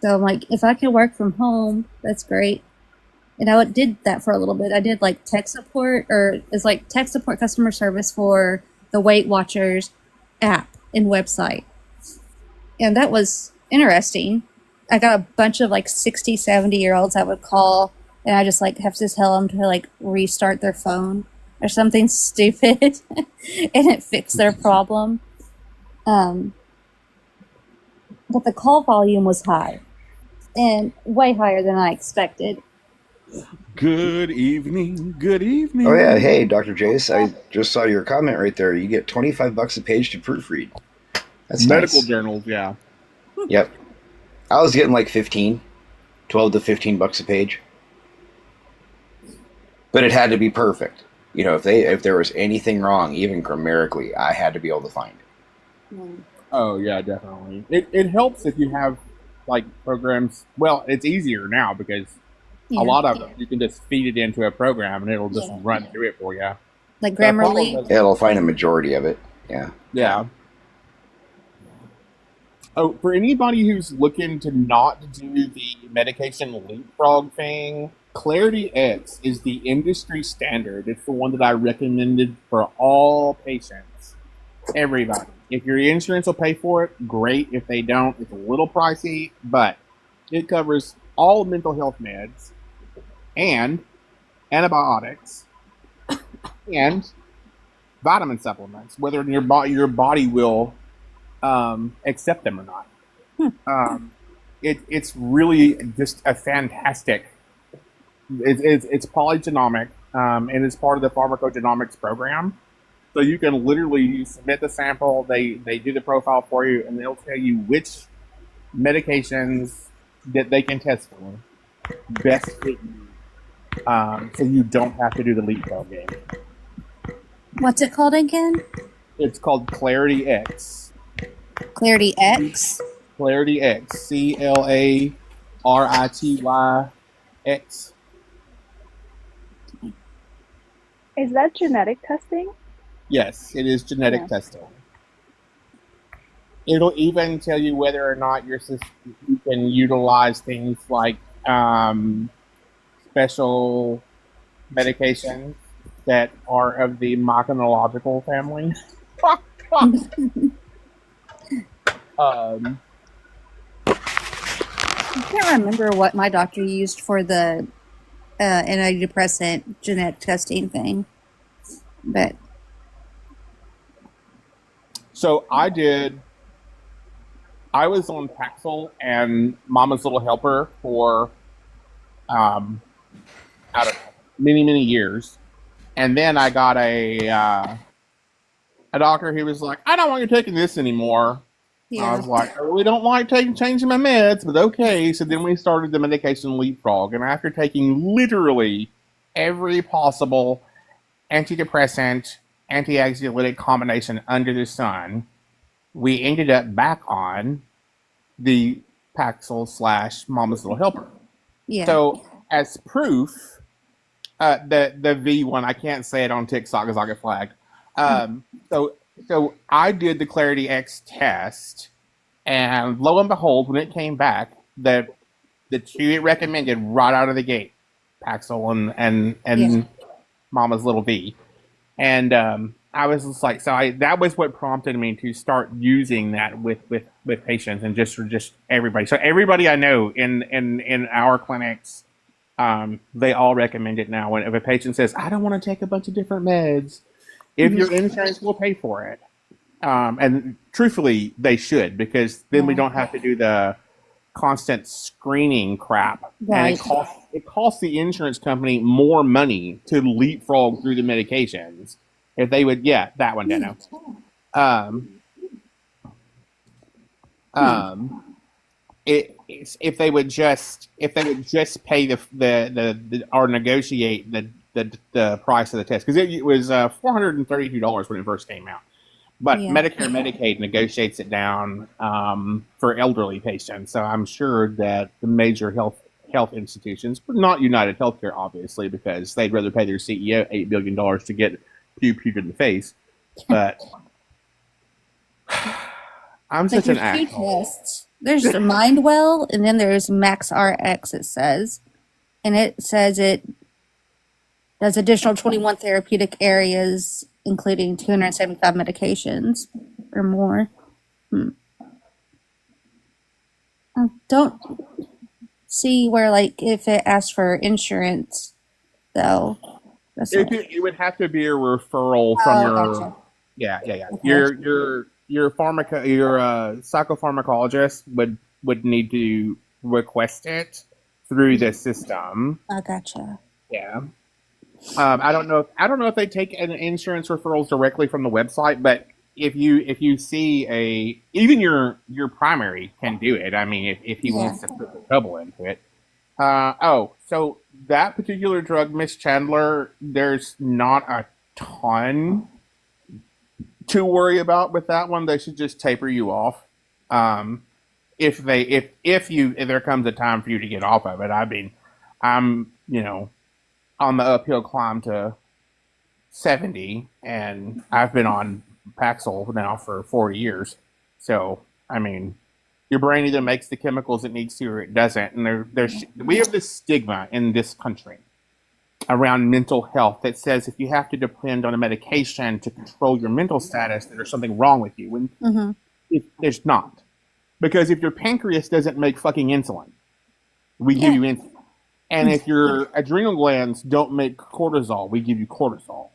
S4: I'm like, if I can work from home, that's great. And I did that for a little bit. I did like tech support, or it's like tech support customer service for the Weight Watchers app and website. And that was interesting. I got a bunch of like 60, 70-year-olds I would call, and I just like have to tell them to like restart their phone or something stupid and it fixed their problem. But the call volume was high and way higher than I expected.
S8: Good evening. Good evening.
S5: Oh yeah, hey, Dr. Jace, I just saw your comment right there. You get $25 a page to proofread. That's
S8: medical
S5: nice.
S8: Journals, yeah.
S5: Yep. I was getting like 12 to $15 a page. But it had to be perfect. You know, if there was anything wrong, even grammatically, I had to be able to find it.
S8: Oh yeah, definitely. It helps if you have like programs. Well, it's easier now because a lot of them you can just feed it into a program and it'll just run through it for you.
S4: Like Grammarly.
S5: Yeah, it'll find a majority of it. Yeah.
S8: Yeah. Oh, for anybody who's looking to not do the medication leapfrog thing, Clarity X is the industry standard. It's the one that I recommended for all patients. Everybody. If your insurance will pay for it, great. If they don't, it's a little pricey, but it covers all mental health meds and antibiotics and vitamin supplements, whether your body will accept them or not. It's really just a fantastic. It's polygenomic. and it's part of the pharmacogenomics program. So you can literally submit the sample, they do the profile for you, and they'll tell you which medications that they can test for best fit you, so you don't have to do the leapfrog game.
S4: What's it called again?
S8: It's called Clarity X.
S4: Clarity X?
S8: Clarity X. CLARITYX.
S7: Is that genetic testing?
S8: Yes, it is genetic testing. It'll even tell you whether or not your system, you can utilize things like special medications that are of the mechanological family.
S4: I can't remember what my doctor used for the antidepressant genetic testing thing, but
S8: so I was on Paxil and Mama's Little Helper for out of many years, and then I got a doctor who was like, "I don't want you taking this anymore." Yeah. I was like, "I really don't like changing my meds, but okay." So then we started the medication leapfrog, and after taking literally every possible antidepressant, anti-anxiolytic combination under the sun, we ended up back on the Paxil / Mama's Little Helper. Yeah. So as proof, the V one, I can't say it on TikTok because I get flagged. So I did the Clarity X test, and lo and behold, when it came back, the two it recommended right out of the gate, Paxil and Mama's Little V, and I was just like, that was what prompted me to start using that with patients and just everybody. So everybody I know in our clinics, they all recommend it now. If a patient says, "I don't want to take a bunch of different meds," if your insurance will pay for it, and truthfully, they should, because then we don't have to do the constant screening crap. Right. And it costs the insurance company more money to leapfrog through the medications. If they would, that one, Dano. If they would just pay the or negotiate the price of the test, because it was $432 when it first came out, but Medicare and Medicaid negotiates it down for elderly patients. So I'm sure that the major health institutions, but not United Healthcare, obviously, because they'd rather pay their CEO $8 billion to get puked in the face. But I'm such an asshole.
S4: There's the MindWell, and then there's MaxRx, it says. And it says it does additional 21 therapeutic areas, including 275 medications or more. I don't see where, if it asks for insurance, though.
S8: It would have to be a referral from your... Gotcha. Yeah. Okay. Your psychopharmacologist would need to request it through the system.
S4: I gotcha.
S8: Yeah. I don't know if they take an insurance referrals directly from the website, but if you see even your primary can do it. I mean, if he wants to put the trouble into it. So that particular drug, Miss Chandler, there's not a ton to worry about with that one. They should just taper you off. If there comes a time for you to get off of it. I mean, I'm on the uphill climb to 70, and I've been on Paxil now for 4 years. So I mean, your brain either makes the chemicals it needs to or it doesn't. And we have this stigma in this country around mental health that says if you have to depend on a medication to control your mental status, that there's something wrong with you. When there's not. Because if your pancreas doesn't make fucking insulin, we give you insulin. And if your adrenal glands don't make cortisol, we give you cortisol.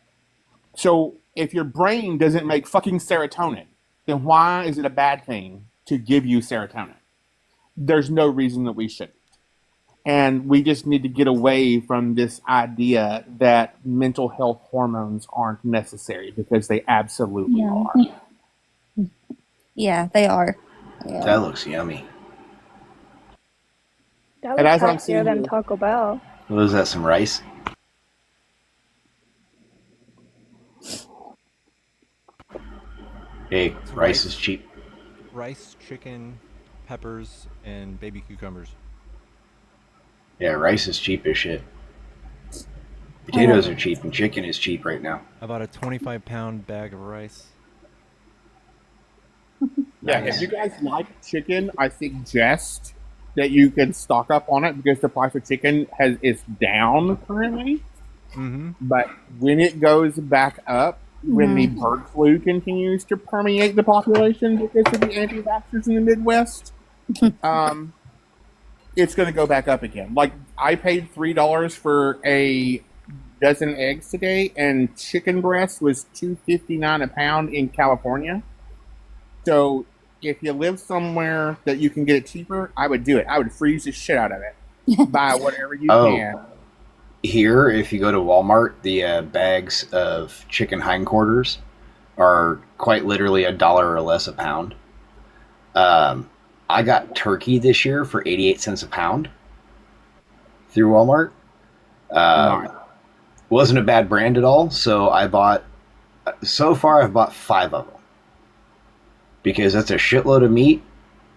S8: So if your brain doesn't make fucking serotonin, then why is it a bad thing to give you serotonin? There's no reason that we shouldn't. And we just need to get away from this idea that mental health hormones aren't necessary, because they absolutely are.
S4: Yeah, they are. Yeah.
S5: That looks yummy.
S7: That
S8: And
S7: looks
S8: as I'm
S7: healthier than
S8: seeing-
S7: Taco Bell.
S5: What is that? Some rice? Hey, rice is cheap.
S1: Rice, chicken, peppers, and baby cucumbers.
S5: Yeah, rice is cheap as shit. Potatoes are cheap, and chicken is cheap right now.
S1: About a 25-pound bag of rice.
S8: Yeah,
S5: Nice.
S8: if you guys like chicken, I suggest that you can stock up on it, because the price of chicken is down currently.
S1: Mm-hmm.
S8: But when it goes back up, when the bird flu continues to permeate the population because of the anti-vaxxers in the Midwest, it's going to go back up again. Like, I paid $3 for a dozen eggs today, and chicken breast was $2.59 a pound in California. So if you live somewhere that you can get it cheaper, I would do it. I would freeze the shit out of it. Buy whatever you can.
S5: Here, if you go to Walmart, the bags of chicken hindquarters are quite literally $1 or less a pound. I got turkey this year for 88 cents a pound through Walmart. Wasn't a bad brand at all, so I've bought 5 of them. Because that's a shitload of meat,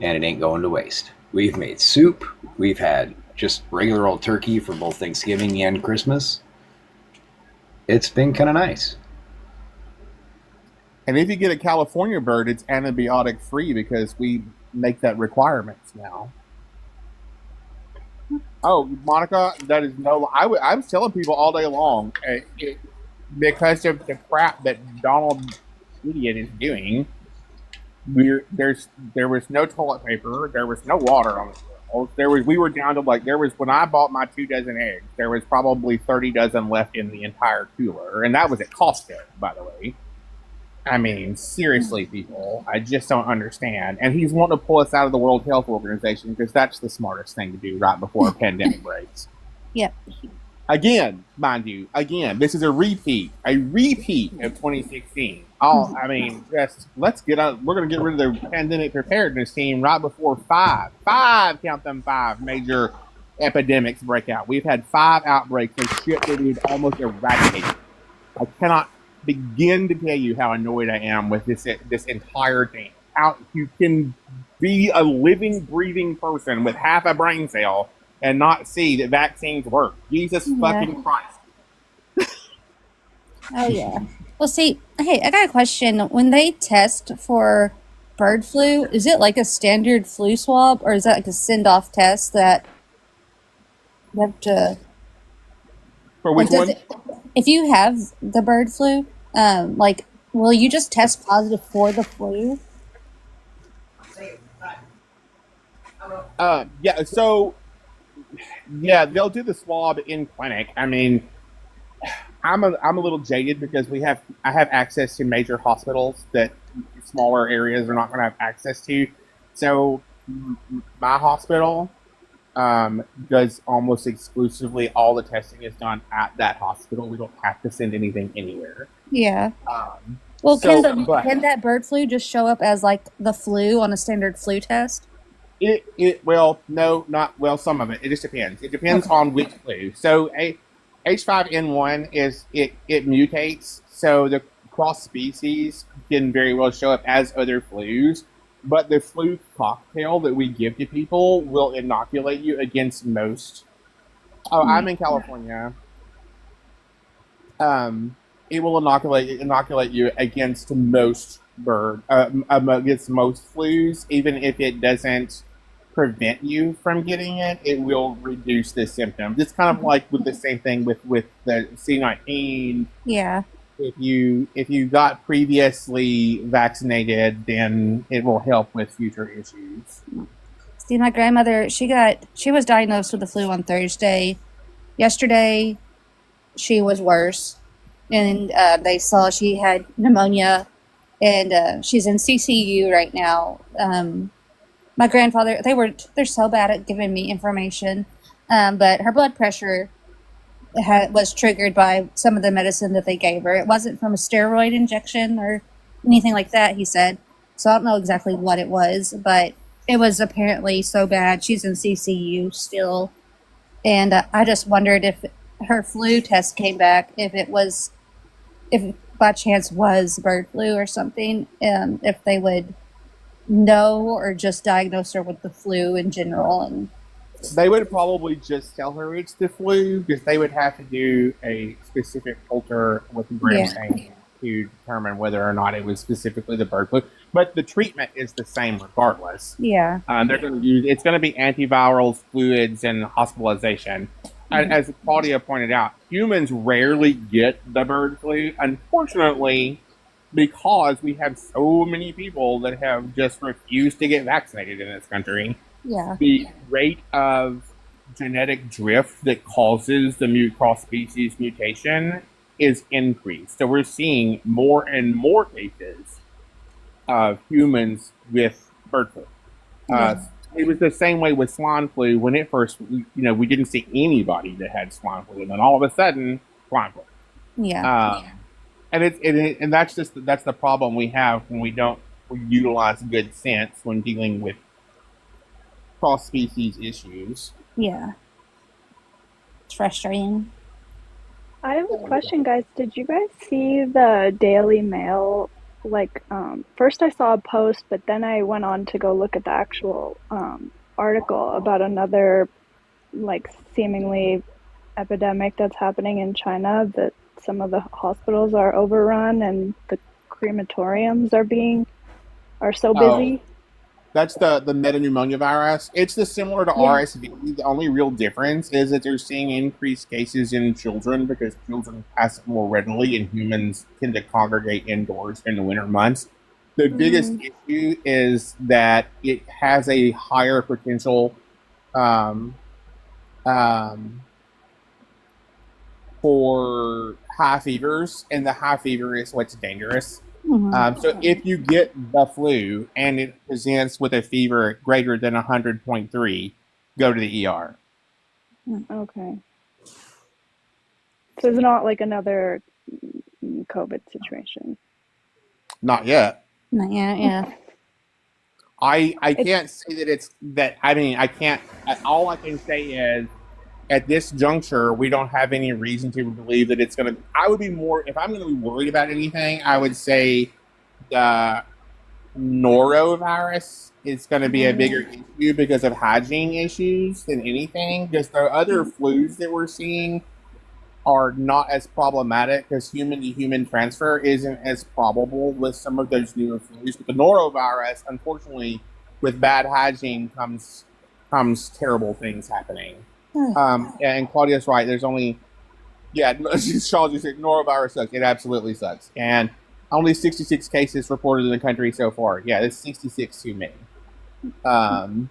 S5: and it ain't going to waste. We've made soup. We've had just regular old turkey for both Thanksgiving and Christmas. It's been kind of nice.
S8: And if you get a California bird, it's antibiotic free, because we make that requirement now. Oh, Monica, that is no. I'm telling people all day long, because of the crap that Donald idiot is doing. There was no toilet paper. There was no water on the shelves. We were down to when I bought my 2 dozen eggs, there was probably 30 dozen left in the entire cooler, and that was at Costco, by the way. I mean, seriously, people, I just don't understand. And he's wanting to pull us out of the World Health Organization, because that's the smartest thing to do right before a pandemic breaks.
S4: Yep.
S8: Again, mind you, this is a repeat of 2016. I mean, let's get on. We're going to get rid of the pandemic preparedness team right before five, count them 5 major epidemics break out. We've had 5 outbreaks of shit that we've almost eradicated. I cannot begin to tell you how annoyed I am with this entire thing. How you can be a living, breathing person with half a brain cell and not see that vaccines work. Jesus fucking Christ.
S4: Oh, yeah. Well, see, hey, I got a question. When they test for bird flu, is it like a standard flu swab, or is that like a send-off test that you have to...
S8: For which one?
S4: If you have the bird flu, will you just test positive for the flu?
S8: Yeah, they'll do the swab in clinic. I mean, I'm a little jaded because I have access to major hospitals that smaller areas are not going to have access to. So my hospital does almost exclusively all the testing is done at that hospital. We don't have to send anything anywhere.
S4: Yeah. Can that bird flu just show up as like the flu on a standard flu test?
S8: Some of it. It just depends. It depends on which flu. So H5N1 it mutates, so the cross species can very well show up as other flus. But the flu cocktail that we give to people will inoculate you against most. I'm in California. It will inoculate you against most against most flus, even if it doesn't prevent you from getting it. It will reduce the symptoms. It's kind of like with the same thing with the C19.
S4: Yeah.
S8: If you got previously vaccinated, then it will help with future issues.
S4: See, my grandmother, she was diagnosed with the flu on Thursday. Yesterday, she was worse, and they saw she had pneumonia, and she's in CCU right now. My grandfather, they're so bad at giving me information. but her blood pressure was triggered by some of the medicine that they gave her. It wasn't from a steroid injection or anything like that, he said. So I don't know exactly what it was, but it was apparently so bad. She's in CCU still. And I just wondered if her flu test came back, if by chance was bird flu or something, if they would know or just diagnose her with the flu in general. And
S8: they would probably just tell her it's the flu because they would have to do a specific filter with the gram tank to determine whether or not it was specifically the bird flu. But the treatment is the same regardless.
S4: Yeah.
S8: They're going to use it's going to be antivirals, fluids, and hospitalization. Mm-hmm. As Claudia pointed out, humans rarely get the bird flu, unfortunately, because we have so many people that have just refused to get vaccinated in this country.
S4: Yeah.
S8: The rate of genetic drift that causes the cross-species mutation is increased. So we're seeing more and more cases of humans with bird flu. It was the same way with swine flu. When it first, we didn't see anybody that had swine flu, and then all of a sudden, swine flu.
S4: Yeah.
S8: And that's the problem we have when we don't utilize good sense when dealing with cross-species issues.
S4: Yeah. It's frustrating.
S7: I have a question, guys. Did you guys see the Daily Mail? First I saw a post, but then I went on to go look at the actual article about another, seemingly epidemic that's happening in China, that some of the hospitals are overrun and the crematoriums are so busy.
S8: That's the metapneumonia virus. It's similar to RSV. The only real difference is that they're seeing increased cases in children because children pass it more readily and humans tend to congregate indoors in the winter months. The biggest issue is that it has a higher potential for high fevers, and the high fever is what's dangerous. Mm-hmm. So if you get the flu and it presents with a fever greater than 100.3, go to the ER.
S7: Okay. So it's not like another COVID situation.
S8: Not yet.
S4: Not yet, yeah.
S8: I can't say that it's that. I mean, I can't. All I can say is, at this juncture, we don't have any reason to believe that it's going to. I would be more, if I'm going to be worried about anything, I would say the norovirus is going to be a bigger issue because of hygiene issues than anything. Because the other flus that we're seeing are not as problematic because human-to-human transfer isn't as probable with some of those newer flus. But the norovirus, unfortunately, with bad hygiene comes terrible things happening. And Claudia's right. There's only, Charles just said norovirus sucks. It absolutely sucks. And only 66 cases reported in the country so far. Yeah, that's 66 too many. I'm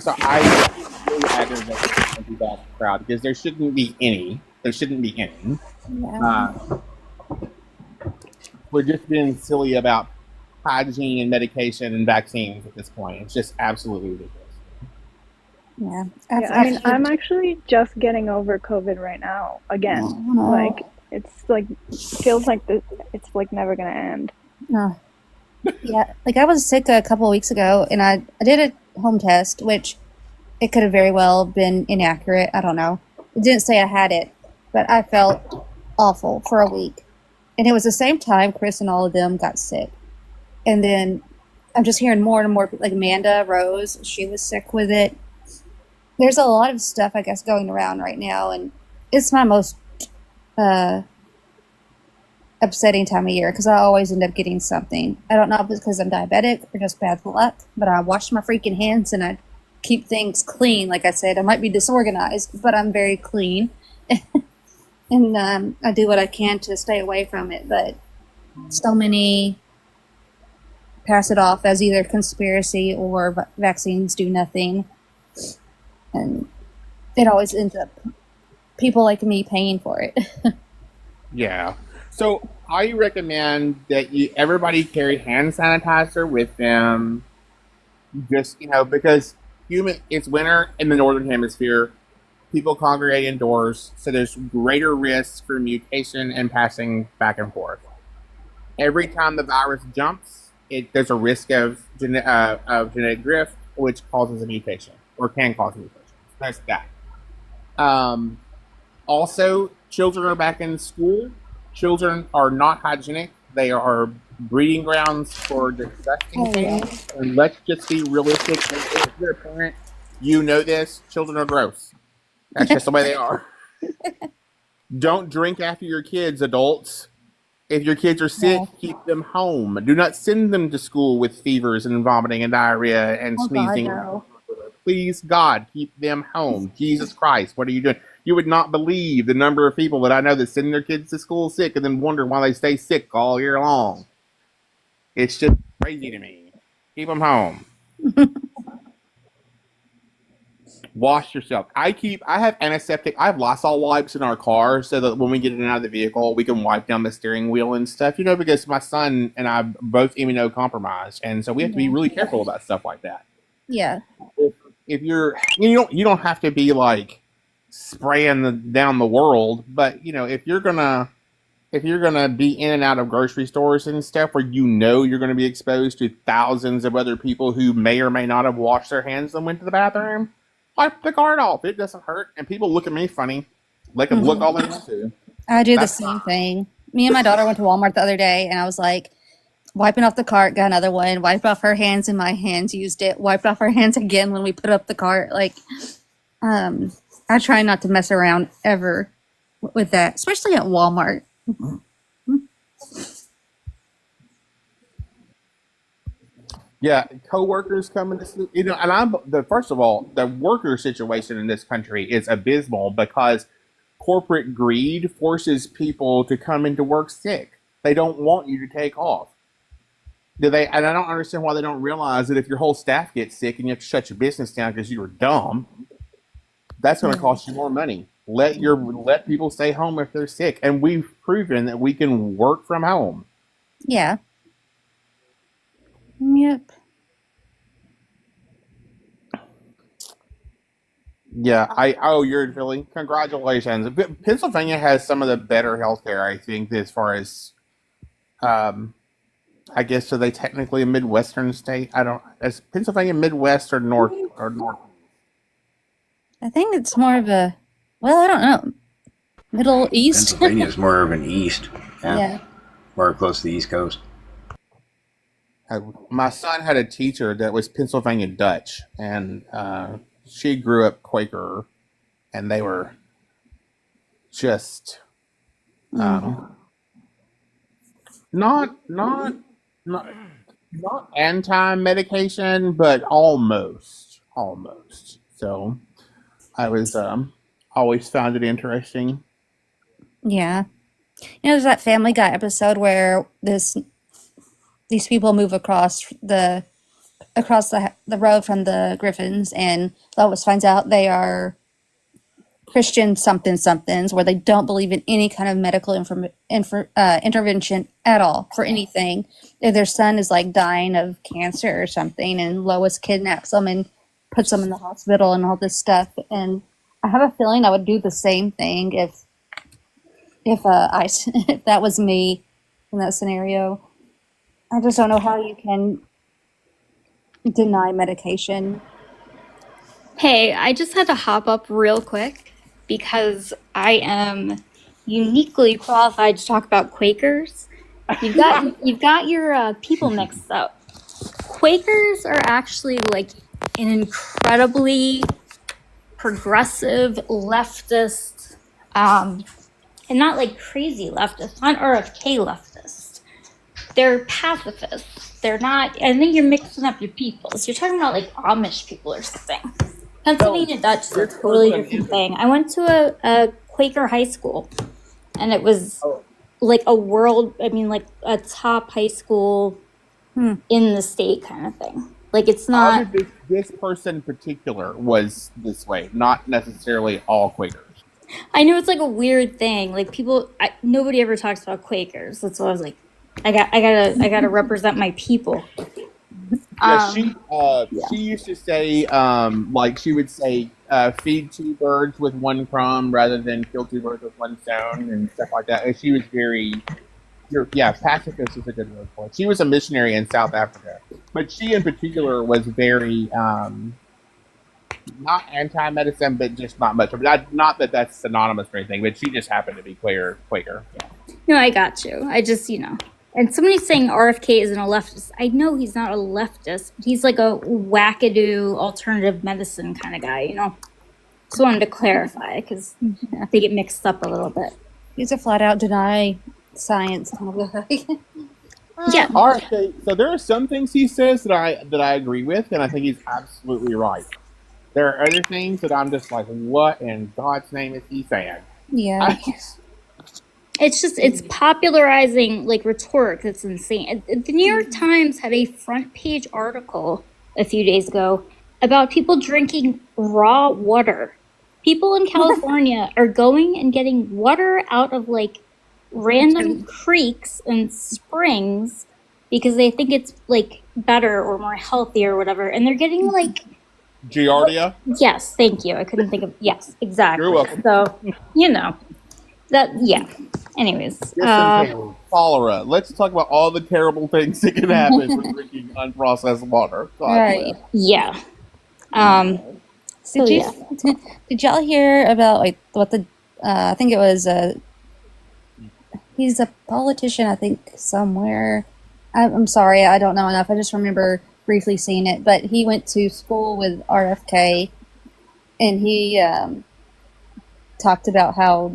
S8: sorry. I really aggravate that crowd because there shouldn't be any. Yeah. We're just being silly about hygiene and medication and vaccines at this point. It's just absolutely ridiculous.
S4: Yeah.
S7: I'm actually just getting over COVID right now again. It's feels like it's never gonna end.
S4: No. Yeah, I was sick a couple of weeks ago, and I did a home test, which it could have very well been inaccurate. I don't know. It didn't say I had it, but I felt awful for a week, and it was the same time Chris and all of them got sick, and then I'm just hearing more and more. Like Amanda Rose, she was sick with it. There's a lot of stuff, I guess, going around right now, and it's my most upsetting time of year because I always end up getting something. I don't know if it's because I'm diabetic or just bad luck, but I wash my freaking hands and I keep things clean. Like I said, I might be disorganized, but I'm very clean. And I do what I can to stay away from it, but so many pass it off as either conspiracy or vaccines do nothing. And it always ends up people like me paying for it.
S8: Yeah. So I recommend that everybody carry hand sanitizer with them. Just, because it's winter in the northern hemisphere. people congregate indoors, so there's greater risk for mutation and passing back and forth. Every time the virus jumps, there's a risk of genetic drift, which causes a mutation or can cause a mutation. That's that. Also, children are back in school. Children are not hygienic. They are breeding grounds for disgusting things. And let's just be realistic. If you're a parent, you know this. Children are gross. That's just the way they are. Don't drink after your kids, adults. If your kids are sick, keep them home. Do not send them to school with fevers and vomiting and diarrhea and sneezing. God, no. Please, God, keep them home. Jesus Christ, what are you doing? You would not believe the number of people that I know that send their kids to school sick and then wonder why they stay sick all year long. It's just crazy to me. Keep them home. Wash yourself. I have antiseptic. I have Lysol wipes in our car so that when we get in and out of the vehicle, we can wipe down the steering wheel and stuff. Because my son and I both immunocompromised, and so we have to be really careful about stuff like that.
S4: Yeah.
S8: If you don't have to be like spraying down the world, but if you're gonna be in and out of grocery stores and stuff where you're gonna be exposed to thousands of other people who may or may not have washed their hands and went to the bathroom. Wipe the guard off. It doesn't hurt. And people look at me funny. They can look all they want to.
S4: I do the same thing. Me and my daughter went to Walmart the other day, and I was like, wiping off the cart, got another one, wiped off her hands, and my hands used it, wiped off her hands again when we put up the cart. Like, I try not to mess around ever with that, especially at Walmart.
S8: Yeah, coworkers coming to and first of all, the worker situation in this country is abysmal because corporate greed forces people to come into work sick. They don't want you to take off. And I don't understand why they don't realize that if your whole staff gets sick and you have to shut your business down because you were dumb, that's going to cost you more money. Let people stay home if they're sick, and we've proven that we can work from home.
S4: Yeah. Yep.
S8: Yeah, you're in Philly. Congratulations. Pennsylvania has some of the better healthcare, I think, as far as, I guess, are they technically a Midwestern state? Is Pennsylvania Midwest or North?
S4: I think it's more of I don't know. Middle East?
S5: Pennsylvania is more of an East.
S4: Yeah.
S5: More close to the East Coast.
S8: My son had a teacher that was Pennsylvania Dutch, and she grew up Quaker, and they were just not anti-medication, but almost. So I was always found it interesting.
S4: Yeah. There's that Family Guy episode where these people move across the road from the Griffins, and Lois finds out they are Christian somethings where they don't believe in any kind of medical intervention at all for anything. If their son is like dying of cancer or something, and Lois kidnaps them and puts them in the hospital and all this stuff. And I have a feeling I would do the same thing if that was me in that scenario. I just don't know how you can deny medication.
S6: Hey, I just had to hop up real quick because I am uniquely qualified to talk about Quakers. You've got your people mixed up. Quakers are actually like an incredibly progressive leftist, and not like crazy leftist, not RFK leftist. They're pacifists. They're not. I think you're mixing up your peoples. You're talking about like Amish people or something. Pennsylvania Dutch is a totally different thing. I went to a Quaker high school, and it was like like a top high school in the state kind of thing. Like it's not.
S8: This person in particular was this way, not necessarily all Quakers.
S6: I know it's like a weird thing. Like nobody ever talks about Quakers. That's why I was like, I gotta represent my people.
S8: Yeah,
S6: Yeah.
S8: she used to say, like she would say, feed two birds with one crumb rather than kill two birds with one stone and stuff like that. And she was very, yeah, pacifist is a good word for it. She was a missionary in South Africa, but she in particular was very, not anti-medicine, but just not much. Not that that's synonymous or anything, but she just happened to be Quaker. Yeah.
S6: No, I got you. I just, and somebody's saying RFK isn't a leftist. I know he's not a leftist, but he's like a wackadoo alternative medicine kind of guy, Just wanted to clarify because I think it mixed up a little bit.
S4: He's a flat out deny science kind of guy.
S6: Yeah.
S8: RFK. So there are some things he says that I agree with, and I think he's absolutely right. There are other things that I'm just like, what in God's name is he saying?
S4: Yeah.
S6: It's popularizing like rhetoric that's insane. The New York Times had a front page article a few days ago about people drinking raw water. People in California are going and getting water out of like random creeks and springs because they think it's like better or more healthy or whatever, and they're getting like
S8: Giardia?
S6: Yes, thank you. I couldn't think of yes, exactly.
S8: You're welcome.
S6: So that Anyways,
S8: cholera. Let's talk about all the terrible things that can happen with drinking unprocessed water.
S4: Right.
S6: Yeah.
S4: Did y'all hear about like what the I think it was he's a politician, I think somewhere. I'm sorry, I don't know enough. I just remember briefly seeing it, but he went to school with RFK, and he talked about how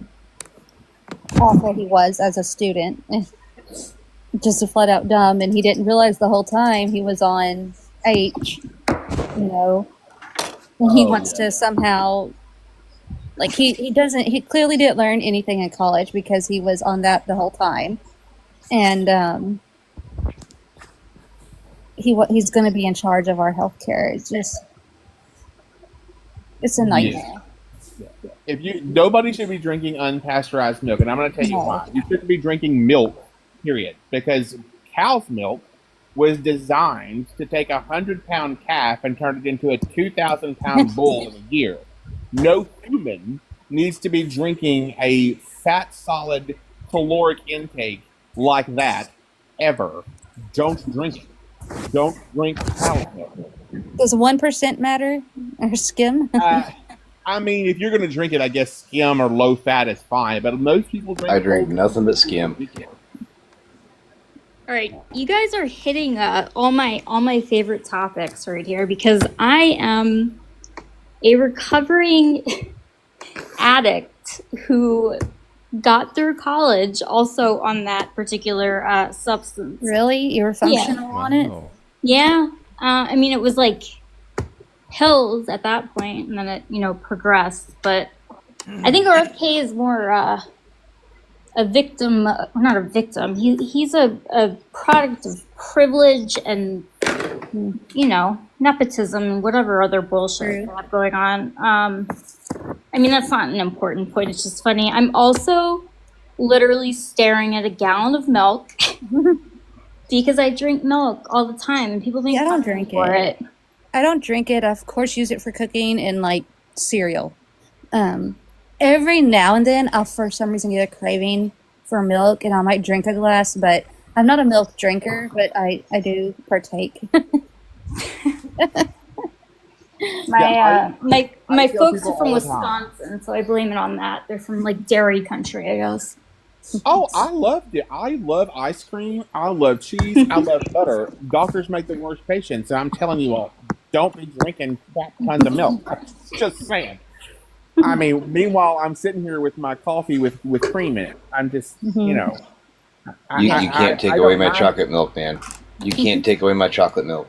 S4: awful he was as a student, just a flat out dumb, and he didn't realize the whole time he was on H, and he wants to somehow, like he clearly didn't learn anything in college because he was on that the whole time, and he's going to be in charge of our healthcare. It's a nightmare.
S8: Nobody should be drinking unpasteurized milk, and I'm going to tell you why. You shouldn't be drinking milk, period, because cow's milk was designed to take a 100-pound calf and turn it into a 2,000-pound bull in a year. No human needs to be drinking a fat, solid, caloric intake like that ever. Don't drink it. Don't drink cow's milk.
S4: Does 1% matter or skim?
S8: I mean, if you're going to drink it, I guess skim or low fat is fine. But most people drink.
S5: I drink nothing but skim.
S6: All right, you guys are hitting all my favorite topics right here because I am a recovering addict who got through college also on that particular substance.
S4: Really? You were functional on it?
S6: Yeah. I mean, it was like pills at that point, and then it, progressed. But I think RFK is more a victim, not a victim. He's a product of privilege and, nepotism and whatever other bullshit they have going on. I mean, that's not an important point. It's just funny. I'm also literally staring at a gallon of milk because I drink milk all the time, and people think
S4: I don't drink it. I don't drink it. I, of course, use it for cooking and like cereal. Every now and then, I'll for some reason get a craving for milk, and I might drink a glass. But I'm not a milk drinker, but I do partake.
S6: My folks are from Wisconsin, so I blame it on that. They're from like dairy country, I guess.
S8: Oh, I loved it. I love ice cream. I love cheese. I love butter. Doctors make the worst patients, and I'm telling you all, don't be drinking fat tons of milk. Just saying. I mean, meanwhile, I'm sitting here with my coffee with cream in it. I'm just,
S5: You can't take away my chocolate milk, man. You can't take away my chocolate milk.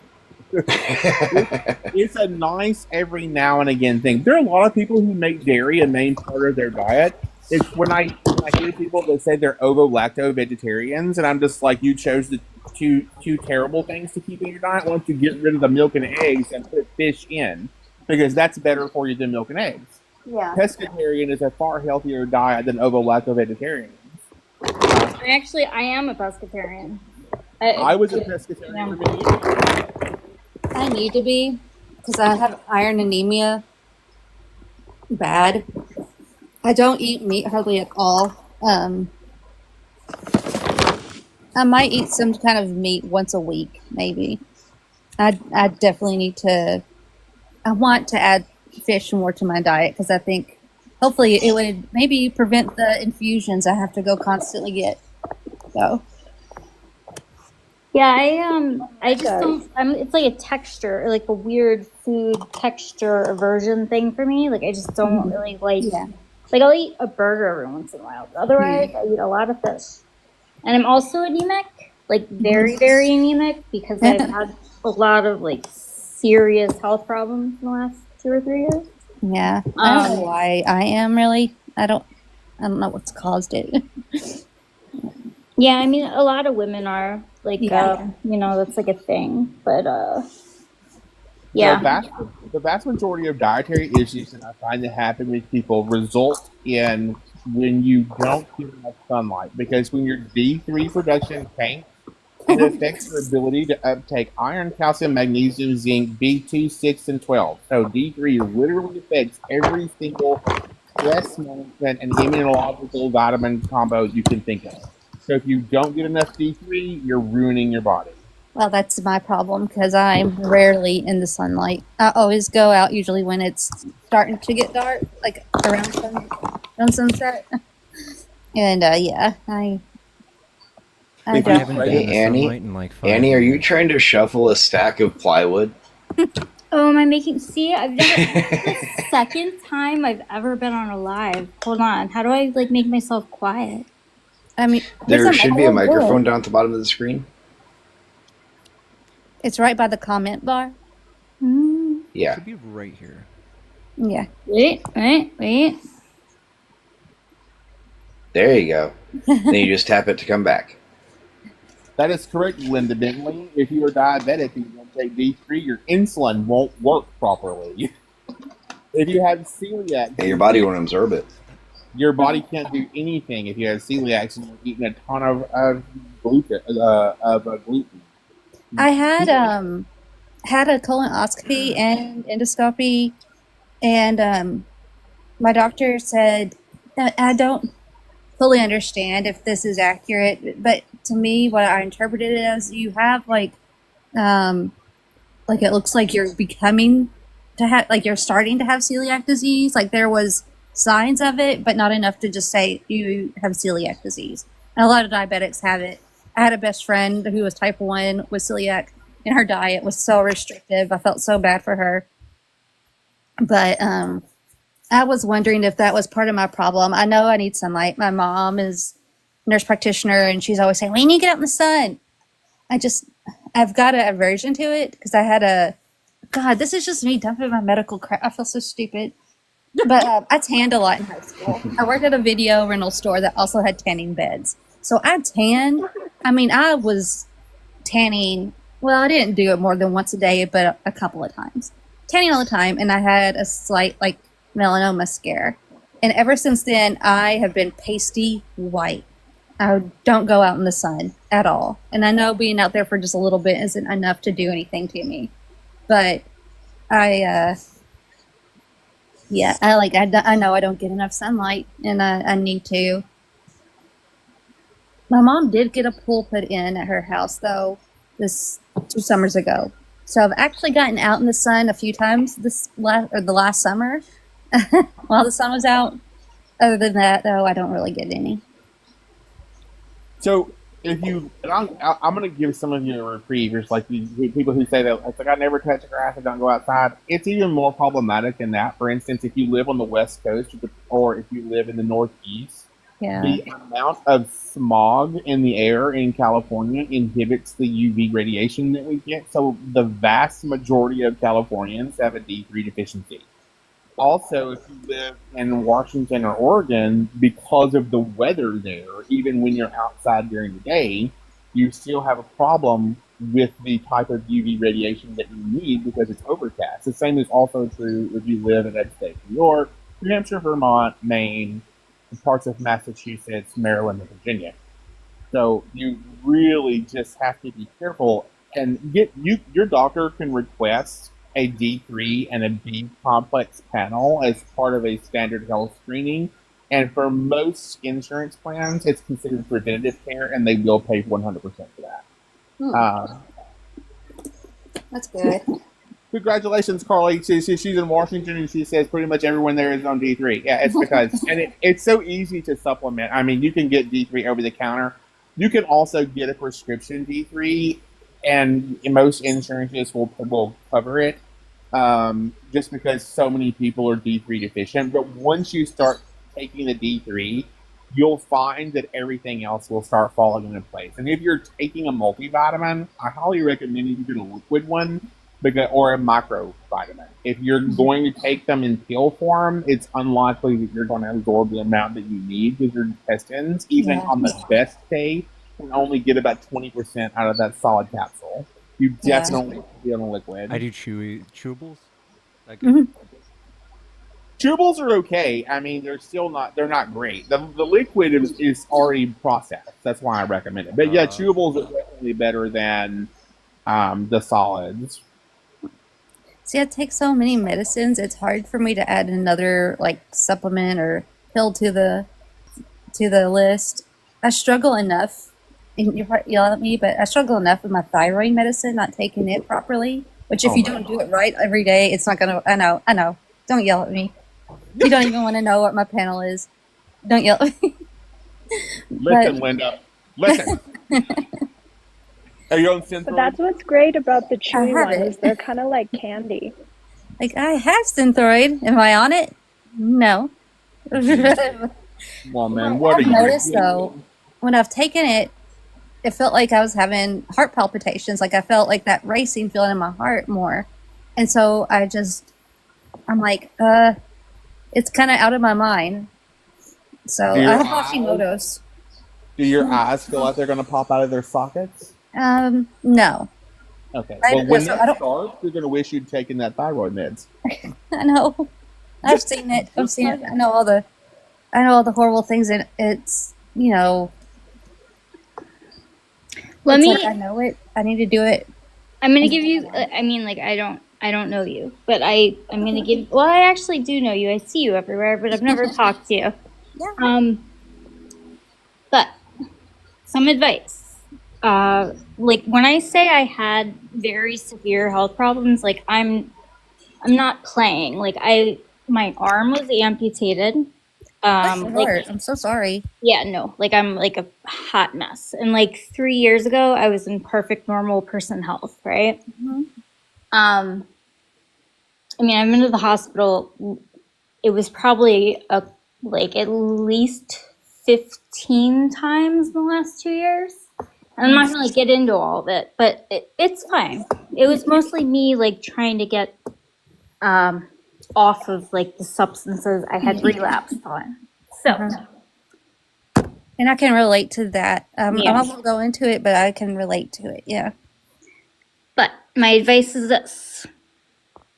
S8: It's a nice every now and again thing. There are a lot of people who make dairy a main part of their diet. It's when I hear people that say they're ovo-lacto vegetarians, and I'm just like, you chose the two terrible things to keep in your diet. Why don't you get rid of the milk and eggs and put fish in? Because that's better for you than milk and eggs.
S6: Yeah.
S8: Pescatarian is a far healthier diet than ovo-lacto vegetarian.
S6: Actually, I am a pescatarian.
S8: I was a pescatarian for many years.
S4: I need to be because I have iron anemia. Bad. I don't eat meat hardly at all. I might eat some kind of meat once a week, maybe. I definitely need to. I want to add fish more to my diet because I think hopefully it would maybe prevent the infusions I have to go constantly get. So
S6: Yeah, I just don't. It's like a texture, like a weird food texture aversion thing for me. Like I just don't really like.
S4: yeah.
S6: Like I'll eat a burger every once in a while. Otherwise, I eat a lot of fish. And I'm also anemic, like very, very anemic, because I've had a lot of like serious health problems in the last 2 or 3 years.
S4: Yeah, I don't know why I am really. I don't know what's caused it.
S6: Yeah, I mean, a lot of women are like, you know, that's like a thing. But yeah,
S8: The vast majority of dietary issues that I find that happen with people result in when you don't get enough sunlight. Because when your D3 production tanks, it affects your ability to uptake iron, calcium, magnesium, zinc, B2, 6, and 12. So D3 literally affects every single stress management and immunological vitamin combo you can think of. So if you don't get enough D3, you're ruining your body.
S4: Well, that's my problem because I'm rarely in the sunlight. I always go out usually when it's starting to get dark, like around sunset. And yeah, I
S5: Hey,
S4: don't.
S1: haven't been in the
S5: Annie,
S1: sunlight in like 5
S5: Annie, are you
S1: years.
S5: trying to shuffle a stack of plywood?
S6: Oh, am I making? See, I've done it. The second time I've ever been on a live. Hold on, how do I like make myself quiet?
S4: I mean,
S5: There should be a microphone down at the bottom of the screen.
S4: It's right by the comment bar.
S5: Yeah.
S1: It should be right here.
S4: Yeah.
S6: Wait.
S5: There you go. Then you just tap it to come back.
S8: That is correct, Linda Bentley. If you are diabetic and you don't take D3, your insulin won't work properly. If you have celiac,
S5: Yeah, your body won't absorb it.
S8: Your body can't do anything if you have celiac and you're eating a ton of gluten.
S4: I had a colonoscopy and endoscopy, and my doctor said that I don't fully understand if this is accurate, but to me, what I interpreted it as, you have like it looks like you're becoming to have, like you're starting to have celiac disease. Like there was signs of it, but not enough to just say you have celiac disease. And a lot of diabetics have it. I had a best friend who was type 1 with celiac, and her diet was so restrictive. I felt so bad for her. But I was wondering if that was part of my problem. I know I need sunlight. My mom is a nurse practitioner, and she's always saying, we need to get out in the sun. I've got an aversion to it because I had God, this is just me dumping my medical crap. I feel so stupid. But I tanned a lot in high school. I worked at a video rental store that also had tanning beds. So I tanned. I mean, I was tanning. Well, I didn't do it more than once a day, but a couple of times. Tanning all the time, and I had a slight, like, melanoma scare. And ever since then, I have been pasty white. I don't go out in the sun at all. And I know being out there for just a little bit isn't enough to do anything to me. But I know I don't get enough sunlight, and I need to. My mom did get a pool put in at her house, though, this 2 summers ago. So I've actually gotten out in the sun a few times the last summer while the sun was out. Other than that, though, I don't really get any.
S8: So if you, I'm going to give some of you a reprieve. There's like these people who say that it's like I never touch grass, I don't go outside. It's even more problematic than that. For instance, if you live on the West Coast or if you live in the Northeast, the amount of smog in the air in California inhibits the UV radiation that we get. So the vast majority of Californians have a D3 deficiency. Also, if you live in Washington or Oregon, because of the weather there, even when you're outside during the day, you still have a problem with the type of UV radiation that you need because it's overcast. The same is also true if you live in upstate New York, New Hampshire, Vermont, Maine, parts of Massachusetts, Maryland, and Virginia. So you really just have to be careful. and your doctor can request a D3 and a B complex panel as part of a standard health screening. And for most insurance plans, it's considered preventative care, and they will pay 100% for that.
S4: That's good.
S8: Congratulations, Carly. She's in Washington, and she says pretty much everyone there is on D3. Yeah, it's because, and it's so easy to supplement. I mean, you can get D3 over the counter. You can also get a prescription D3, and most insurances will cover it, just because so many people are D3 deficient. But once you start taking the D3, you'll find that everything else will start falling into place. And if you're taking a multivitamin, I highly recommend you get a liquid one or a microvitamin. If you're going to take them in pill form, it's unlikely that you're going to absorb the amount that you need because your intestines, even on the best day, can only get about 20% out of that solid capsule. You definitely be on a liquid.
S1: I do chewables. That good?
S8: Chewables are okay. I mean, they're not great. The liquid is already processed. That's why I recommend it. But yeah, chewables are definitely better than the solids.
S4: See, I take so many medicines. It's hard for me to add another like supplement or pill to the list. I struggle enough. And you probably yell at me, but I struggle enough with my thyroid medicine, not taking it properly. Which, if you don't do it right every day, it's not gonna. I know. Don't yell at me. You don't even want to know what my panel is. Don't yell at me.
S8: Listen, Linda. Listen. Are you on Synthroid?
S7: But that's what's great about the chewy ones. They're kind of like candy.
S4: Like, I have Synthroid. Am I on it? No.
S8: Well, man, what
S4: I've noticed, though, when I've taken it, it felt like I was having heart palpitations. Like, I felt like that racing feeling in my heart more. And so I'm like, it's kind of out of my mind. So I have Hashimoto's.
S8: Do your eyes feel like they're going to pop out of their sockets?
S4: No.
S8: Okay. Well, when that starts, you're going to wish you'd taken that thyroid meds.
S4: I know. I've seen it. I know all the horrible things, and it's,
S6: I
S4: know it. I need to do it.
S6: I'm gonna give you. I mean, like, I don't know you, but I'm gonna give. Well, I actually do know you. I see you everywhere, but I've never talked to you.
S4: Yeah.
S6: But some advice. Like, when I say I had very severe health problems, like, I'm not playing. Like, my arm was amputated.
S4: I'm so sorry.
S6: Yeah, no, like, I'm like a hot mess. And like 3 years ago, I was in perfect normal person health, right?
S4: Mm-hmm.
S6: I mean, I've been to the hospital. It was probably at least 15 times in the last 2 years. And I'm not going to get into all of it, but it's fine. It was mostly me, like, trying to get off of, like, the substances I had relapsed on. So.
S4: And I can relate to that. I won't go into it, but I can relate to it, yeah.
S6: But my advice is this.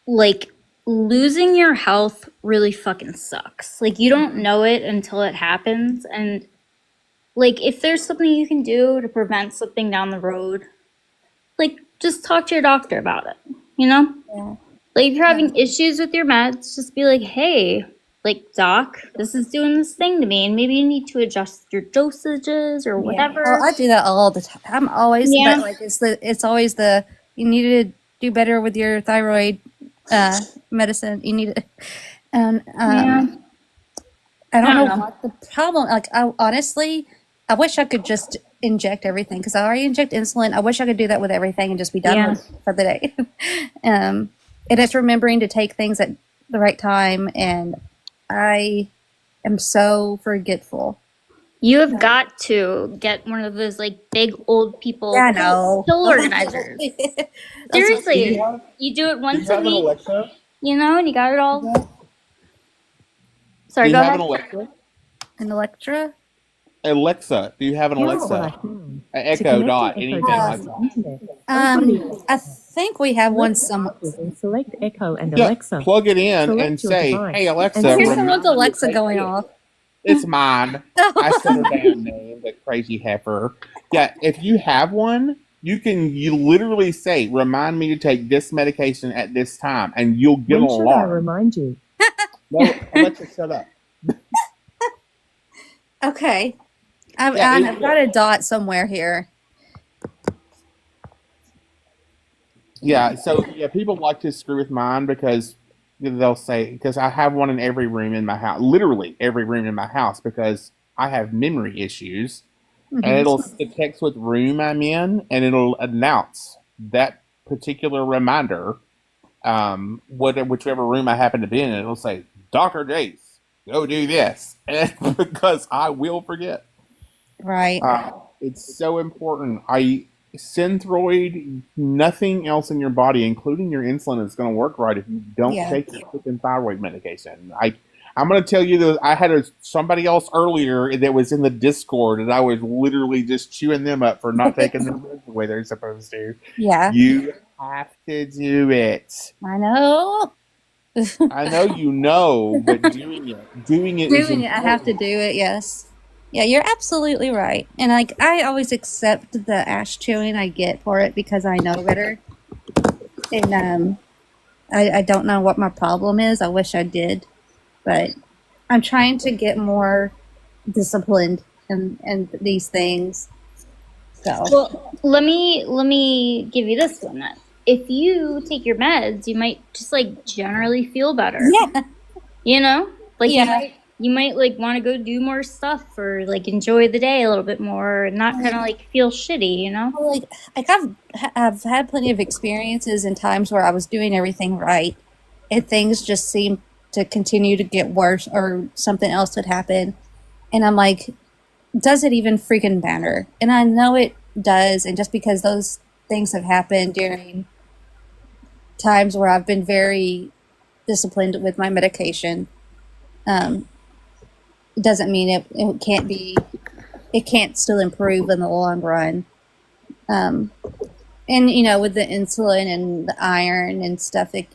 S6: Like, losing your health really fucking sucks. Like, you don't know it until it happens. And, like, if there's something you can do to prevent something down the road, like, just talk to your doctor about it,
S4: Yeah.
S6: Like, if you're having issues with your meds, just be like, hey, like, doc, this is doing this thing to me, and maybe you need to adjust your dosages or whatever.
S4: Yeah. Well, I do that all the time. I'm always, but, like, it's always you need to do better with your thyroid medicine. You need to, and I don't know what the problem. Like, honestly, I wish I could just inject everything, because I already inject insulin. I wish I could do that with everything and just be done with it for the day. And it's remembering to take things at the right time, and I am so forgetful.
S6: You have got to get one of those, like, big old people pill organizers. Seriously, you do it once a week.
S8: Alexa?
S6: And you got it all. Sorry,
S8: go
S6: ahead.
S8: Do you have an Alexa?
S4: An Electra?
S8: Alexa. Do you have an Alexa? An Echo Dot, anything like that.
S4: I think we have one somewhere.
S9: Select Echo and Alexa.
S8: Plug it in and say, hey, Alexa.
S4: Here's someone's Alexa going off.
S8: It's mine. I said her damn name, that crazy heifer. Yeah, if you have one, You literally say, "Remind me to take this medication at this time," and you'll get
S9: When
S8: an
S9: should I
S8: alarm.
S9: remind you?
S8: No, Alexa, shut up.
S4: Okay.
S8: Yeah,
S4: I've got a dot somewhere here.
S8: Yeah, so people like to screw with mine because they'll say, because I have one in every room in my house, literally every room in my house, because I have memory issues, and it'll detect what room I'm in, and it'll announce that particular reminder, whichever room I happen to be in, and it'll say, Dr. Jace, go do this, and because I will forget.
S4: Right.
S8: It's so important. Synthroid, nothing else in your body, including your insulin, is going to work right if you don't take your freaking thyroid medication. I'm going to tell you that I had somebody else earlier that was in the Discord, and I was literally just chewing them up for not taking them the way they're supposed to.
S4: Yeah.
S8: You have to do it.
S4: I know.
S8: I know you know, but doing it is important.
S4: I have to do it. Yes. Yeah, you're absolutely right. And I always accept the ash chewing I get for it because I know better. And I don't know what my problem is. I wish I did, but I'm trying to get more disciplined in these things. So
S6: well, let me give you this one then. If you take your meds, you might just generally feel better.
S4: Yeah.
S6: You know? You might want to go do more stuff or enjoy the day a little bit more and not kind of feel shitty, you know?
S4: Well, I've had plenty of experiences in times where I was doing everything right and things just seemed to continue to get worse or something else would happen. And I'm like, does it even freaking matter? And I know it does. And just because those things have happened during times where I've been very disciplined with my medication, it doesn't mean it can't still improve in the long run. And with the insulin and the iron and stuff, it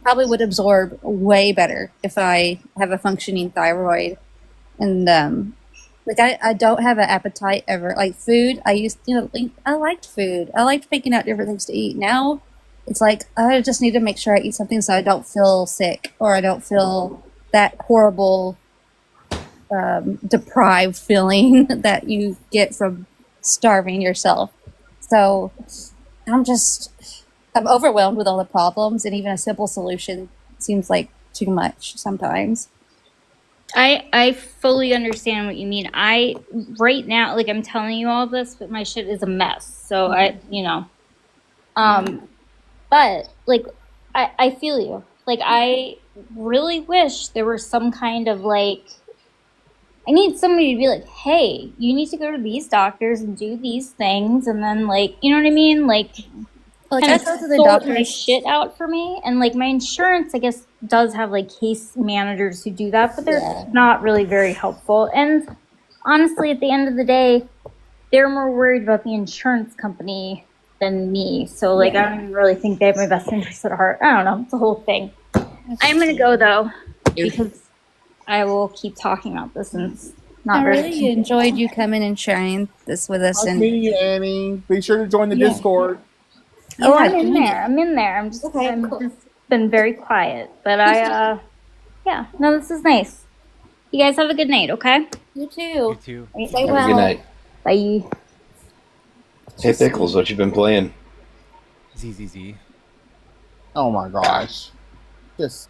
S4: probably would absorb way better if I have a functioning thyroid. And I don't have an appetite ever. Like food, I liked food. I liked picking out different things to eat. Now it's I just need to make sure I eat something so I don't feel sick or I don't feel that horrible deprived feeling that you get from starving yourself. So I'm overwhelmed with all the problems, and even a simple solution seems like too much sometimes.
S6: I fully understand what you mean. Right now, I'm telling you all this, but my shit is a mess. So but I feel you. I really wish there was some kind of I need somebody to be hey, you need to go to these doctors and do these things, and then you know what I mean?
S4: I go to the doctor's
S6: shit out for me, and my insurance, I guess, does have case managers who do that, but they're not really very helpful. And honestly, at the end of the day, they're more worried about the insurance company than me. So I don't even really think they have my best interest at heart. I don't know. It's a whole thing. I'm gonna go though because I will keep talking about this, and it's not
S4: I
S6: very.
S4: really enjoyed you coming and sharing this with us.
S8: Nice meeting you, Annie. Be sure to join the Discord.
S6: Oh, I'm in there. I'm just been very quiet, but no, this is nice. You guys have a good night, okay?
S4: You too.
S1: You too.
S4: Stay
S5: Have
S4: well.
S5: a good night.
S6: Bye.
S5: Hey, Pickles, what you been playing?
S1: ZZZ.
S8: Oh my gosh. Just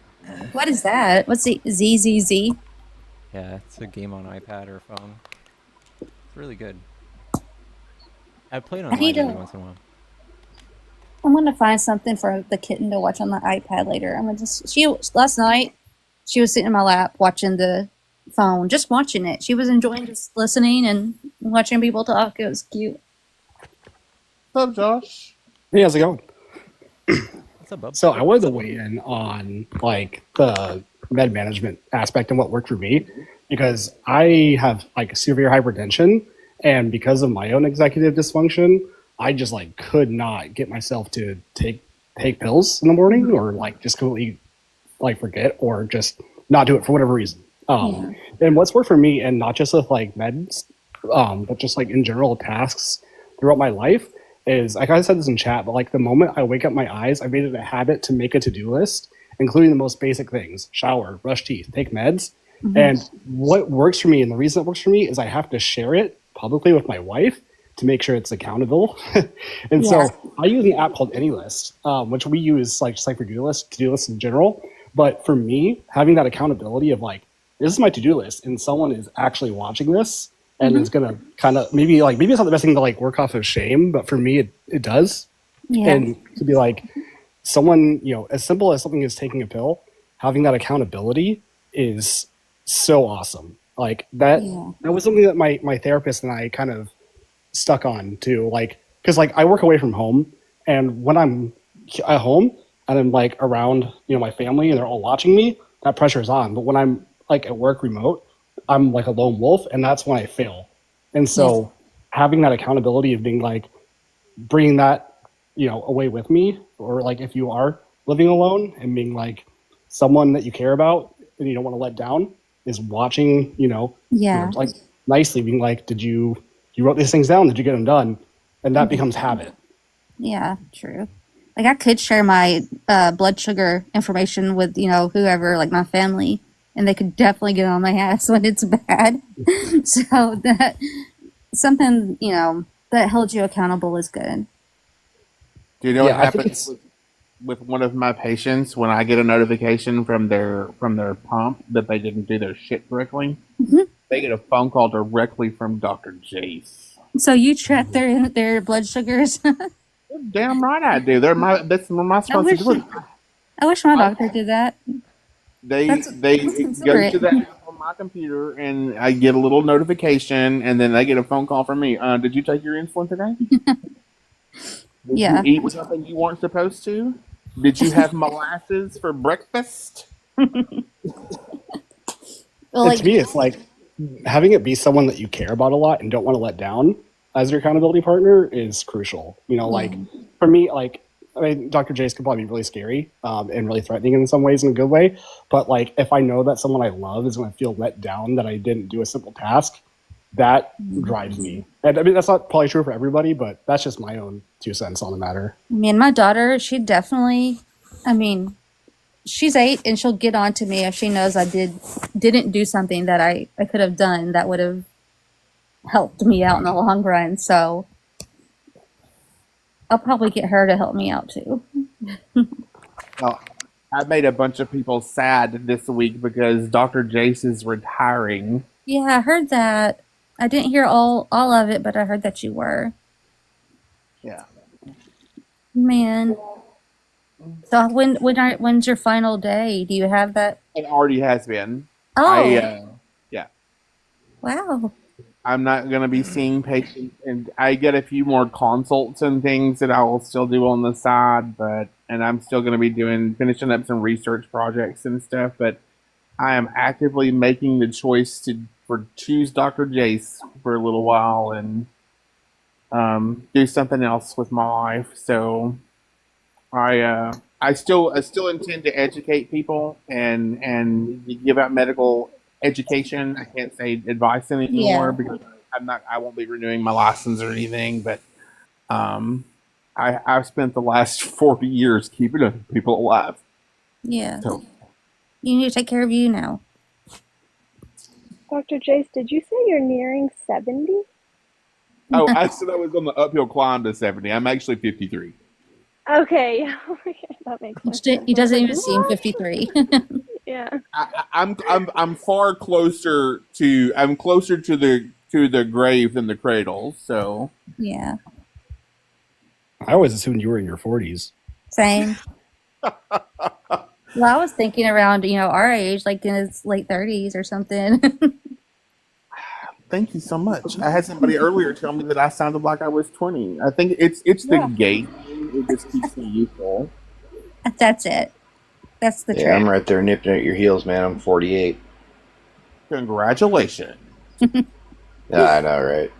S4: What is that? What's the ZZZ?
S1: Yeah, it's a game on iPad or phone. It's really good. I play it online every once in a while.
S4: I'm gonna find something for the kitten to watch on the iPad later. Last night she was sitting in my lap watching the phone, just watching it. She was enjoying just listening and watching people talk. It was cute.
S8: what's up, Josh?
S10: Hey, how's it going?
S1: What's up, bub?
S10: So I wanted to weigh in on the med management aspect and what worked for me, because I have severe hypertension, and because of my own executive dysfunction, I just could not get myself to take pills in the morning, or just completely forget, or just not do it for whatever reason. And what's worked for me, and not just with meds, but just in general tasks, throughout my life is, like I said this in chat, but like the moment I wake up my eyes, I made it a habit to make a to-do list, including the most basic things: shower, brush teeth, take meds. And what works for me, and the reason it works for me, is I have to share it publicly with my wife to make sure it's accountable. And so I use an app called AnyList, which we use like just like for to-do lists in general. But for me, having that accountability of like, this is my to-do list, and someone is actually watching this, and it's gonna kind of maybe it's not the best thing to like work off of shame, but for me it does. And to be like someone, as simple as something as taking a pill, having that accountability is so awesome. Like that was something that my therapist and I kind of stuck on too. Like, because like I work away from home, and when I'm at home and I'm like around my family and they're all watching me, that pressure is on. But when I'm like at work remote, I'm like a lone wolf, and that's when I fail. And so having that accountability of being like bringing that away with me, or like if you are living alone and being like someone that you care about and you don't want to let down is watching, like nicely being like, you wrote these things down, did you get them done? And that becomes habit.
S4: Yeah, true. Like I could share my blood sugar information with, whoever, like my family, and they could definitely get on my ass when it's bad. So that something, that holds you accountable is good.
S8: Do you know what happens with one of my patients when I get a notification from their pump that they didn't do their shit correctly? They get a phone call directly from Dr. Jace.
S4: So you track their blood sugars?
S8: Damn right I do. That's my responsibility.
S4: I wish my doctor did that.
S8: They go to that app on my computer, and I get a little notification, and then they get a phone call from me. Did you take your insulin today? Did you eat something you weren't supposed to? Did you have molasses for breakfast?
S10: Well, to me, it's like having it be someone that you care about a lot and don't want to let down as your accountability partner is crucial. Like for me, Dr. Jace could probably be really scary and really threatening in some ways in a good way. But like, if I know that someone I love is going to feel let down that I didn't do a simple task, that drives me. And I mean, that's not probably true for everybody, but that's just my own 2 cents on the matter.
S4: I mean, my daughter, she definitely, she's 8 and she'll get on to me if she knows I didn't do something that I could have done that would have helped me out in the long run. So I'll probably get her to help me out too.
S8: Well, I made a bunch of people sad this week because Dr. Jace is retiring.
S4: Yeah, I heard that. I didn't hear all of it, but I heard that you were.
S8: Yeah.
S4: Man. So when's your final day? Do you have that?
S8: It already has been.
S4: Oh.
S8: Yeah.
S4: Wow.
S8: I'm not going to be seeing patients, and I get a few more consults and things that I will still do on the side, and I'm still going to be finishing up some research projects and stuff, but I am actively making the choice to choose Dr. Jace for a little while and do something else with my life. So I still intend to educate people and give out medical education. I can't say advice anymore because I won't be renewing my license or anything, but I've spent the last 40 years keeping other people alive.
S4: Yeah. So you need to take care of you now.
S7: Dr. Jace, did you say you're nearing 70?
S8: Oh, I said I was on the uphill climb to 70. I'm actually 53.
S7: Okay. That makes sense.
S4: He doesn't even seem 53.
S7: Yeah.
S8: I'm far closer to the grave than the cradle, so.
S4: Yeah.
S10: I always assumed you were in your 40s.
S4: Same. Well, I was thinking around, our age, like in his late 30s or something.
S8: Thank you so much. I had somebody earlier tell me that I sounded like I was 20. I think it's the gait. It just keeps me youthful.
S4: That's it. That's the trick.
S5: I'm right there nipping at your heels, man. I'm 48.
S8: Congratulations.
S5: I know, right?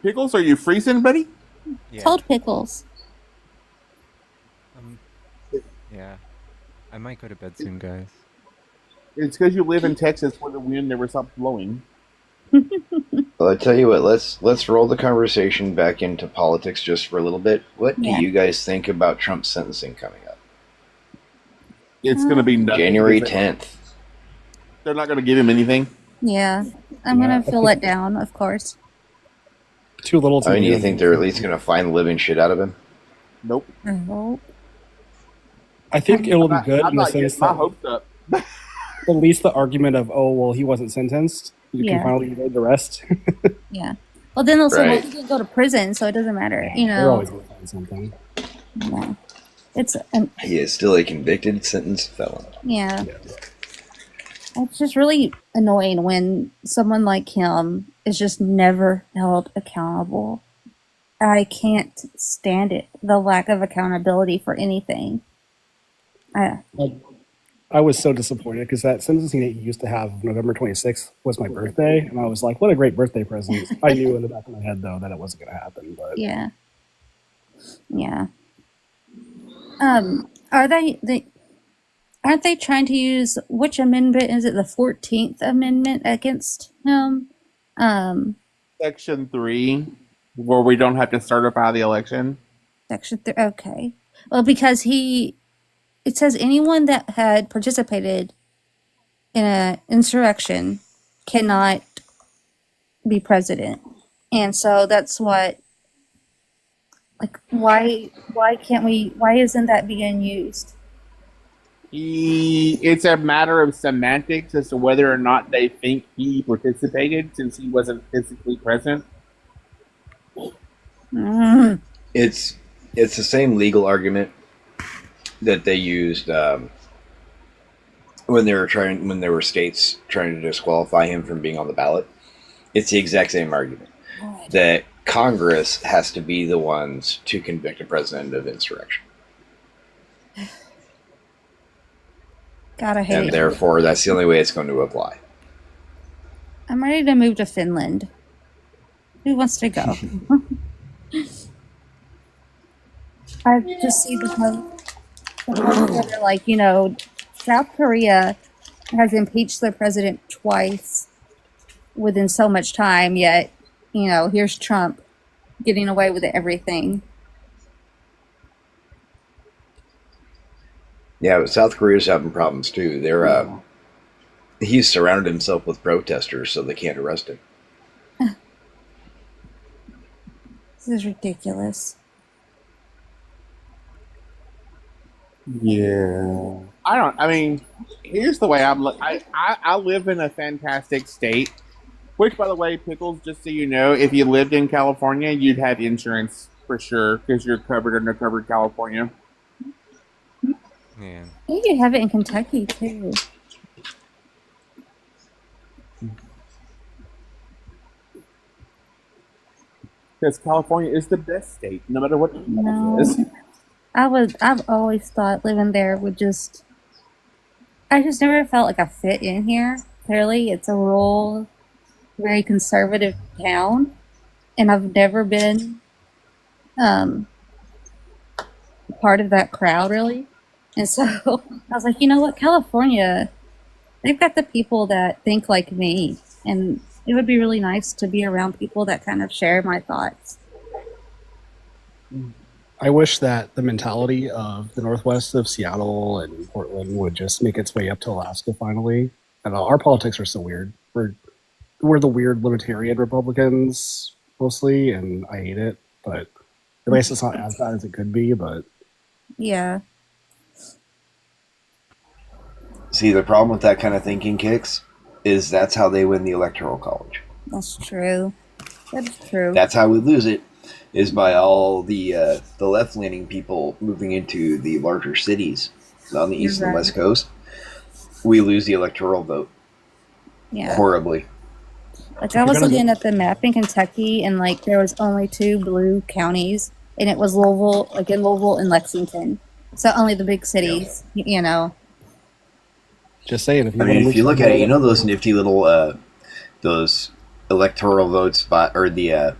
S8: Pickles, are you freezing, buddy?
S4: Yeah. Cold pickles.
S1: Yeah. I might go to bed soon, guys.
S8: It's because you live in Texas where the wind never stops blowing.
S5: Well, I tell you what, let's roll the conversation back into politics just for a little bit. What do
S4: Yeah.
S5: you guys think about Trump's sentencing coming up?
S8: It's going to be nothing.
S5: January 10th.
S8: They're not going to give him anything.
S4: Yeah. I'm gonna feel let down, of course.
S10: Too little too
S5: I mean, you
S10: late.
S5: think they're at least going to find the living shit out of him?
S8: Nope.
S4: I hope.
S10: I think it will be good
S8: I'm
S10: in the
S8: not
S10: sense
S8: getting my
S10: that
S8: hopes up.
S10: at least the argument of, oh, well, he wasn't sentenced. You
S4: Yeah.
S10: can finally avoid the rest.
S4: Yeah. Well, then they'll say, well,
S5: Right.
S4: he didn't go to prison, so it doesn't matter. You
S10: They're
S4: know.
S10: always going to find something.
S4: Yeah. It's
S5: He is still a convicted, sentenced felon.
S4: yeah. It's just really annoying when someone like him is just never held accountable. I can't stand it. The lack of accountability for anything.
S10: I was so disappointed because that sentencing date he used to have, November 26th, was my birthday. And I was like, what a great birthday present. I knew in the back of my head, though, that it wasn't going to happen. But
S4: Yeah. Yeah. Aren't they trying to use, which amendment is it, the 14th Amendment against him?
S8: Section 3, where we don't have to certify the election.
S4: Section 3, okay. Well, because it says anyone that had participated in an insurrection cannot be president. And so that's what, like, why isn't that being used?
S8: It's a matter of semantics as to whether or not they think he participated since he wasn't physically present.
S4: Mm.
S5: It's the same legal argument that they used when there were states trying to disqualify him from being on the ballot. It's the exact same argument that Congress has to be the ones to convict a president of insurrection.
S4: God, I hate
S5: And
S4: it.
S5: therefore, that's the only way it's going to apply.
S4: I'm ready to move to Finland. Who wants to go? I just see the post that are like, South Korea has impeached their president twice within so much time, yet, here's Trump getting away with everything.
S5: Yeah, but South Korea's having problems too. He's surrounded himself with protesters, so they can't arrest him.
S4: This is ridiculous.
S8: Yeah. Here's the way I'm looking. I live in a fantastic state, which, by the way, Pickles, just so you know, if you lived in California, you'd have insurance for sure because you're covered under covered California.
S1: Yeah.
S4: I think you have it in Kentucky, too.
S8: Because California is the best state, no matter what
S4: No.
S8: it is.
S4: I've always thought living there would just... I just never felt like I fit in here. Clearly, it's a rural, very conservative town. And I've never been part of that crowd, really. And so I was like, you know what? California, they've got the people that think like me. And it would be really nice to be around people that kind of share my thoughts.
S10: I wish that the mentality of the northwest of Seattle and Portland would just make its way up to Alaska finally. I don't know, our politics are so weird. We're the weird libertarian Republicans mostly, and I hate it. But at least it's not as bad as it could be. But
S4: Yeah.
S5: See, the problem with that kind of thinking, Kicks, is that's how they win the Electoral College.
S4: That's true. That's true.
S5: That's how we lose it, is by all the left-leaning people moving into the larger cities on the east and west coast. We lose the electoral vote.
S4: Yeah.
S5: Horribly.
S4: Like, I was looking at the map in Kentucky, and like there was only 2 blue counties, and it was Louisville, Louisville and Lexington. So only the big cities,
S10: just saying,
S5: if you look at it, those nifty little those electoral votes or the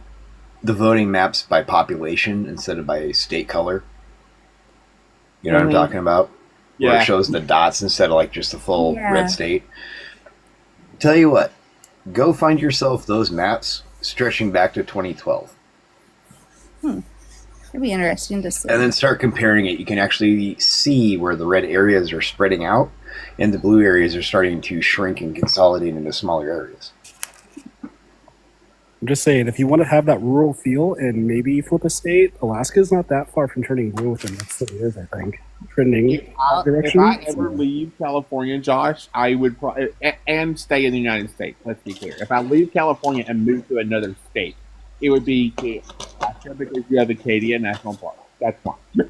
S5: voting maps by population instead of by state color. You know what I'm talking about?
S8: Yeah.
S5: Where it shows the dots instead of just the full
S4: Yeah.
S5: red state. Tell you what, go find yourself those maps stretching back to 2012.
S4: It'd be interesting to see.
S5: And then start comparing it. You can actually see where the red areas are spreading out and the blue areas are starting to shrink and consolidate into smaller areas.
S10: I'm just saying, if you want to have that rural feel and maybe flip a state, Alaska's not that far from turning blue within the next 6 years, I think. Trending
S8: If
S10: that direction.
S8: I ever leave California, Josh, I would probably and stay in the United States. Let's be clear. If I leave California and move to another state, it would be Alaska because you have Acadia National Park. That's fine.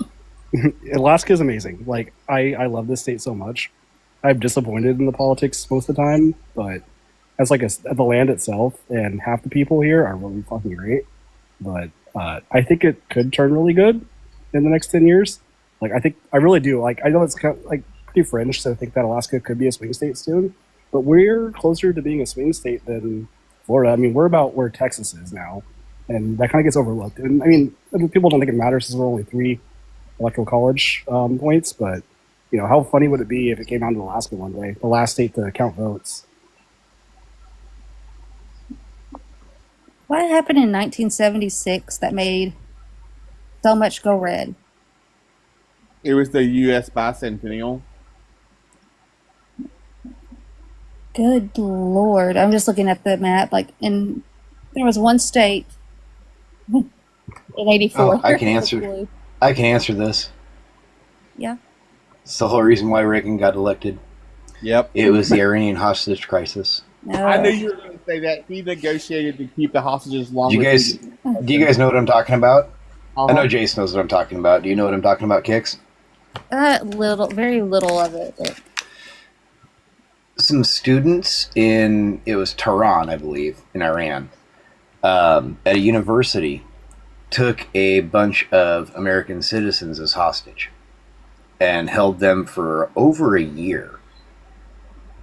S10: Alaska is amazing. Like, I love this state so much. I'm disappointed in the politics most of the time, but as like the land itself and half the people here are really fucking great. But I think it could turn really good in the next 10 years. Like, I really do. Like, I know it's kind of, like, pretty fringe to think that Alaska could be a swing state soon, but we're closer to being a swing state than Florida. I mean, we're about where Texas is now, and that kind of gets overlooked. And I mean, people don't think it matters since we're only 3 electoral college points, but you know, how funny would it be if it came down to Alaska one day, the last state to count votes?
S4: What happened in 1976 that made so much go red?
S8: It was the U.S. bicentennial.
S4: Good Lord. I'm just looking at the map. Like, there was one state in 84.
S5: Oh, I can answer this.
S4: Yeah.
S5: It's the whole reason why Reagan got elected.
S8: Yep.
S5: It was the Iranian hostage crisis.
S4: No.
S8: I knew you were going to say that. He negotiated to keep the hostages longer.
S5: Do you guys know what I'm talking about?
S8: Uh-huh.
S5: I know Jace knows what I'm talking about. Do you know what I'm talking about, Kix?
S4: Very little of it. But...
S5: Some students it was Tehran, I believe, in Iran, at a university, took a bunch of American citizens as hostage and held them for over a year.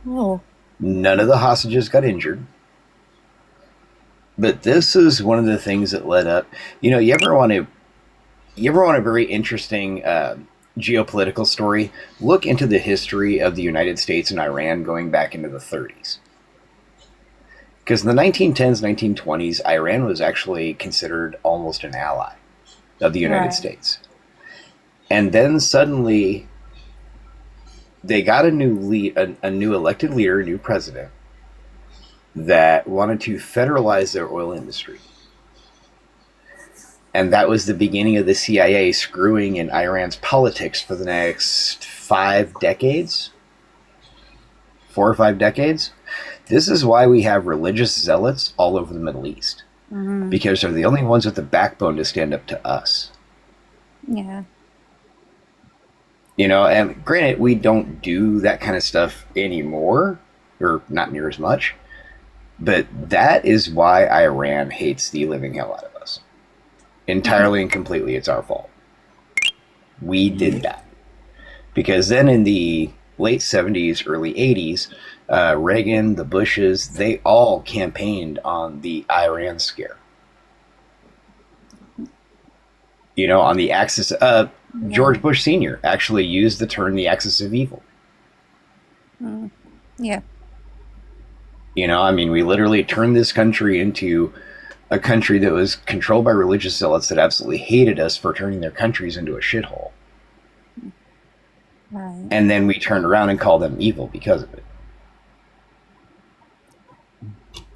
S4: Oh.
S5: None of the hostages got injured. But this is one of the things that led up. You know, you ever want a very interesting geopolitical story? Look into the history of the United States and Iran going back into the 30s. Because in the 1910s, 1920s, Iran was actually considered almost an ally of the United States. And then suddenly they got a new elected leader, a new president, that wanted to federalize their oil industry. And that was the beginning of the CIA screwing in Iran's politics for the next 4 or 5 decades. This is why we have religious zealots all over the Middle East. Mm-hmm. Because they're the only ones with the backbone to stand up to us.
S4: Yeah.
S5: You know, and granted, we don't do that kind of stuff anymore, or not near as much. But that is why Iran hates the living hell out of us. Entirely and completely, it's our fault. We did that. Because then in the late 70s, early 80s, Reagan, the Bushes, they all campaigned on the Iran scare. You know, on the axis of George Bush Sr. actually used the term the axis of evil.
S4: Yeah.
S5: You know, I mean, we literally turned this country into a country that was controlled by religious zealots that absolutely hated us for turning their countries into a shithole.
S4: Right.
S5: And then we turned around and called them evil because of it.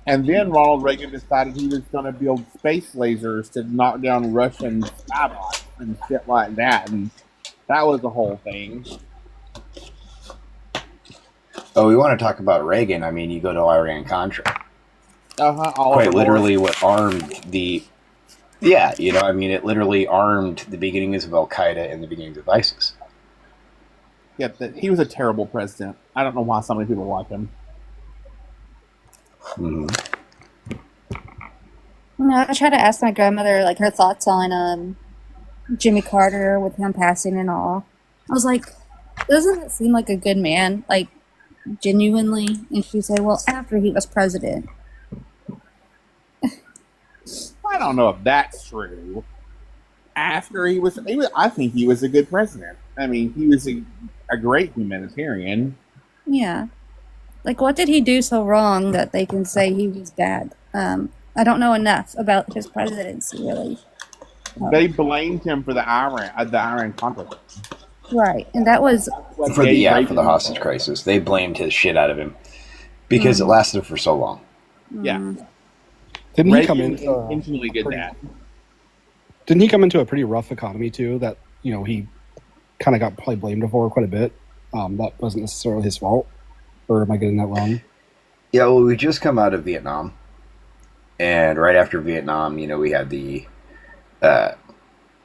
S8: And then Ronald Reagan decided he was going to build space lasers to knock down Russian skybots and shit like that. And that was the whole thing.
S5: Oh, we want to talk about Reagan. I mean, you go to Iran-Contra.
S8: Uh-huh.
S5: Quite literally what armed the... Yeah, you know, I mean, it literally armed the beginnings of Al-Qaeda and the beginnings of ISIS.
S8: Yeah, he was a terrible president. I don't know why so many people like him.
S5: Mm-hmm.
S4: No, I try to ask my grandmother, like, her thoughts on Jimmy Carter with him passing and all. I was like, doesn't it seem like a good man? Like, genuinely? And she said, well, after he was president.
S8: I don't know if that's true. After he was I think he was a good president. I mean, he was a great humanitarian.
S4: Yeah. Like, what did he do so wrong that they can say he was bad? I don't know enough about his presidency, really.
S8: They blamed him for the Iran conflict.
S4: Right, and that was
S5: For the hostage crisis. They blamed his shit out of him because it lasted for so long.
S8: Yeah.
S10: Didn't he come
S8: Reagan
S10: into
S8: intentionally did that?
S10: Didn't he come into a pretty rough economy too? That he kind of got probably blamed for quite a bit. That wasn't necessarily his fault, or am I getting that wrong?
S5: Yeah, well, we just come out of Vietnam, and right after Vietnam, we had the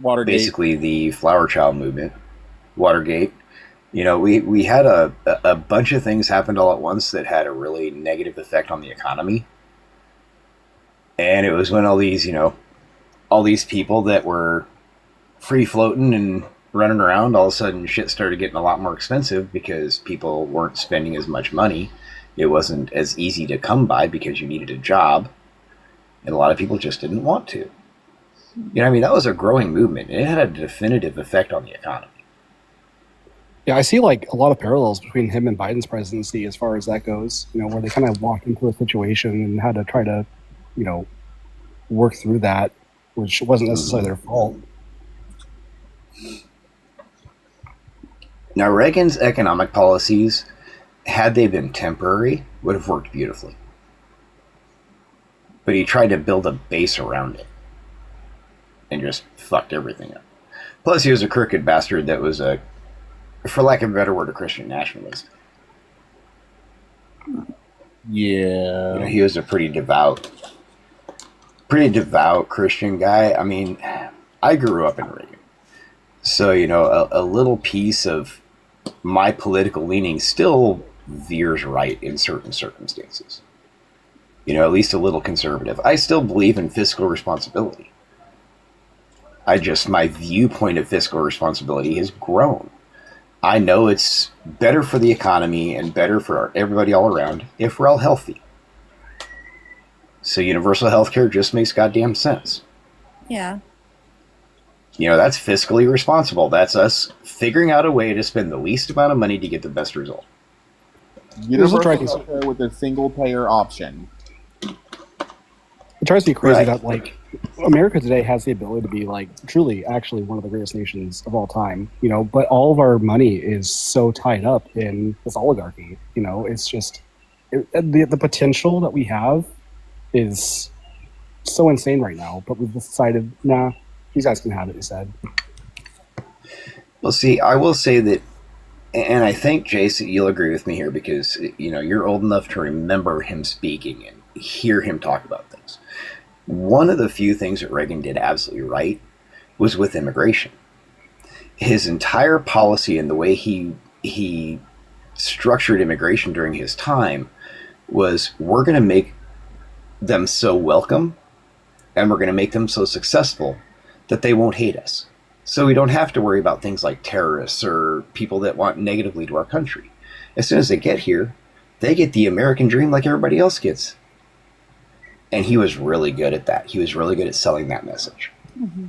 S8: Watergate.
S5: Basically the Flower Child movement, Watergate. We had a bunch of things happened all at once that had a really negative effect on the economy. And it was when all these people that were free floating and running around, all of a sudden shit started getting a lot more expensive because people weren't spending as much money. It wasn't as easy to come by because you needed a job. And a lot of people just didn't want to. That was a growing movement. And it had a definitive effect on the economy.
S10: Yeah, I see like a lot of parallels between him and Biden's presidency as far as that goes. Where they kind of walked into a situation and had to try to, work through that, which wasn't necessarily their fault.
S5: Now, Reagan's economic policies, had they been temporary, would have worked beautifully. But he tried to build a base around it and just fucked everything up. Plus, he was a crooked bastard that was for lack of a better word, a Christian nationalist.
S8: Yeah.
S5: He was a pretty devout Christian guy. I mean, I grew up in Reagan. So, a little piece of my political leaning still veers right in certain circumstances. At least a little conservative. I still believe in fiscal responsibility. My viewpoint of fiscal responsibility has grown. I know it's better for the economy and better for everybody all around if we're all healthy. So universal health care just makes goddamn sense.
S4: Yeah.
S5: That's fiscally responsible. That's us figuring out a way to spend the least amount of money to get the best result.
S8: Universal health care with a single payer option.
S10: It drives me crazy that America today has the ability to be truly actually one of the greatest nations of all time, but all of our money is so tied up in this oligarchy. It's just the potential that we have is so insane right now, but we've decided, nah, these guys can have it instead.
S5: Well, see, I will say that, and I think, Jason, you'll agree with me here because, you're old enough to remember him speaking and hear him talk about things. One of the few things that Reagan did absolutely right was with immigration. His entire policy and the way he structured immigration during his time was, we're going to make them so welcome and we're going to make them so successful that they won't hate us. So we don't have to worry about things like terrorists or people that want negatively to our country. As soon as they get here, they get the American dream like everybody else gets. And he was really good at that. He was really good at selling that message.
S8: Mm-hmm.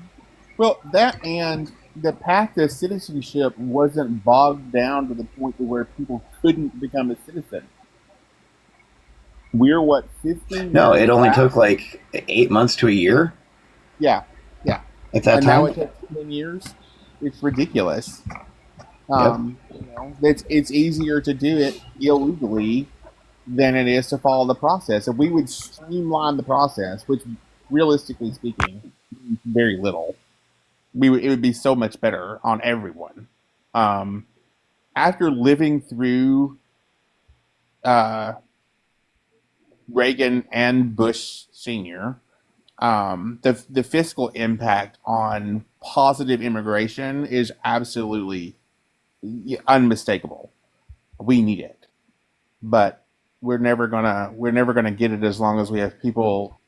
S8: Well, that and the path to citizenship wasn't bogged down to the point where people couldn't become a citizen. We're 15
S5: No, it only
S8: back.
S5: took 8 months to a year.
S8: Yeah.
S5: At that
S8: and
S5: time.
S8: now it takes 10 years. It's ridiculous. It's easier to do it illegally than it is to follow the process. If we would streamline the process, which realistically speaking, very little, it would be so much better on everyone. After living through Reagan and Bush Sr., the fiscal impact on positive immigration is absolutely unmistakable. We need it, but we're never gonna get it as long as we have people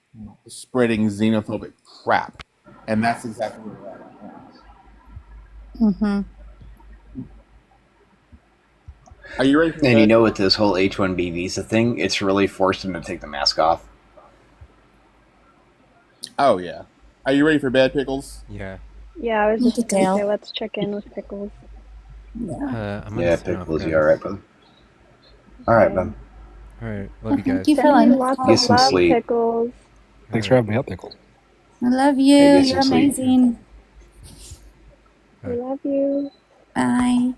S8: spreading xenophobic crap, and that's exactly where we're at right now.
S4: Mm-hmm.
S8: Are you ready for
S5: And
S8: bed?
S5: with this whole H-1B visa thing, it's really forced them to take the mask off.
S8: Oh yeah. Are you ready for bed, Pickles?
S1: Yeah.
S7: Yeah, I was just going to
S4: Detail.
S7: say, let's check in with Pickles.
S1: I'm
S5: Yeah, Pickles, you all right, bud? All right, bud.
S1: All right, love you guys.
S4: Thank you for
S7: Sending
S4: letting
S7: lots
S4: us
S5: Get
S7: of
S5: some
S7: love,
S5: sleep.
S7: Pickles.
S10: Thanks for having me up, Pickles.
S4: I love you.
S5: Hey,
S4: You're
S5: sweet.
S4: amazing.
S7: We love you.
S4: Bye.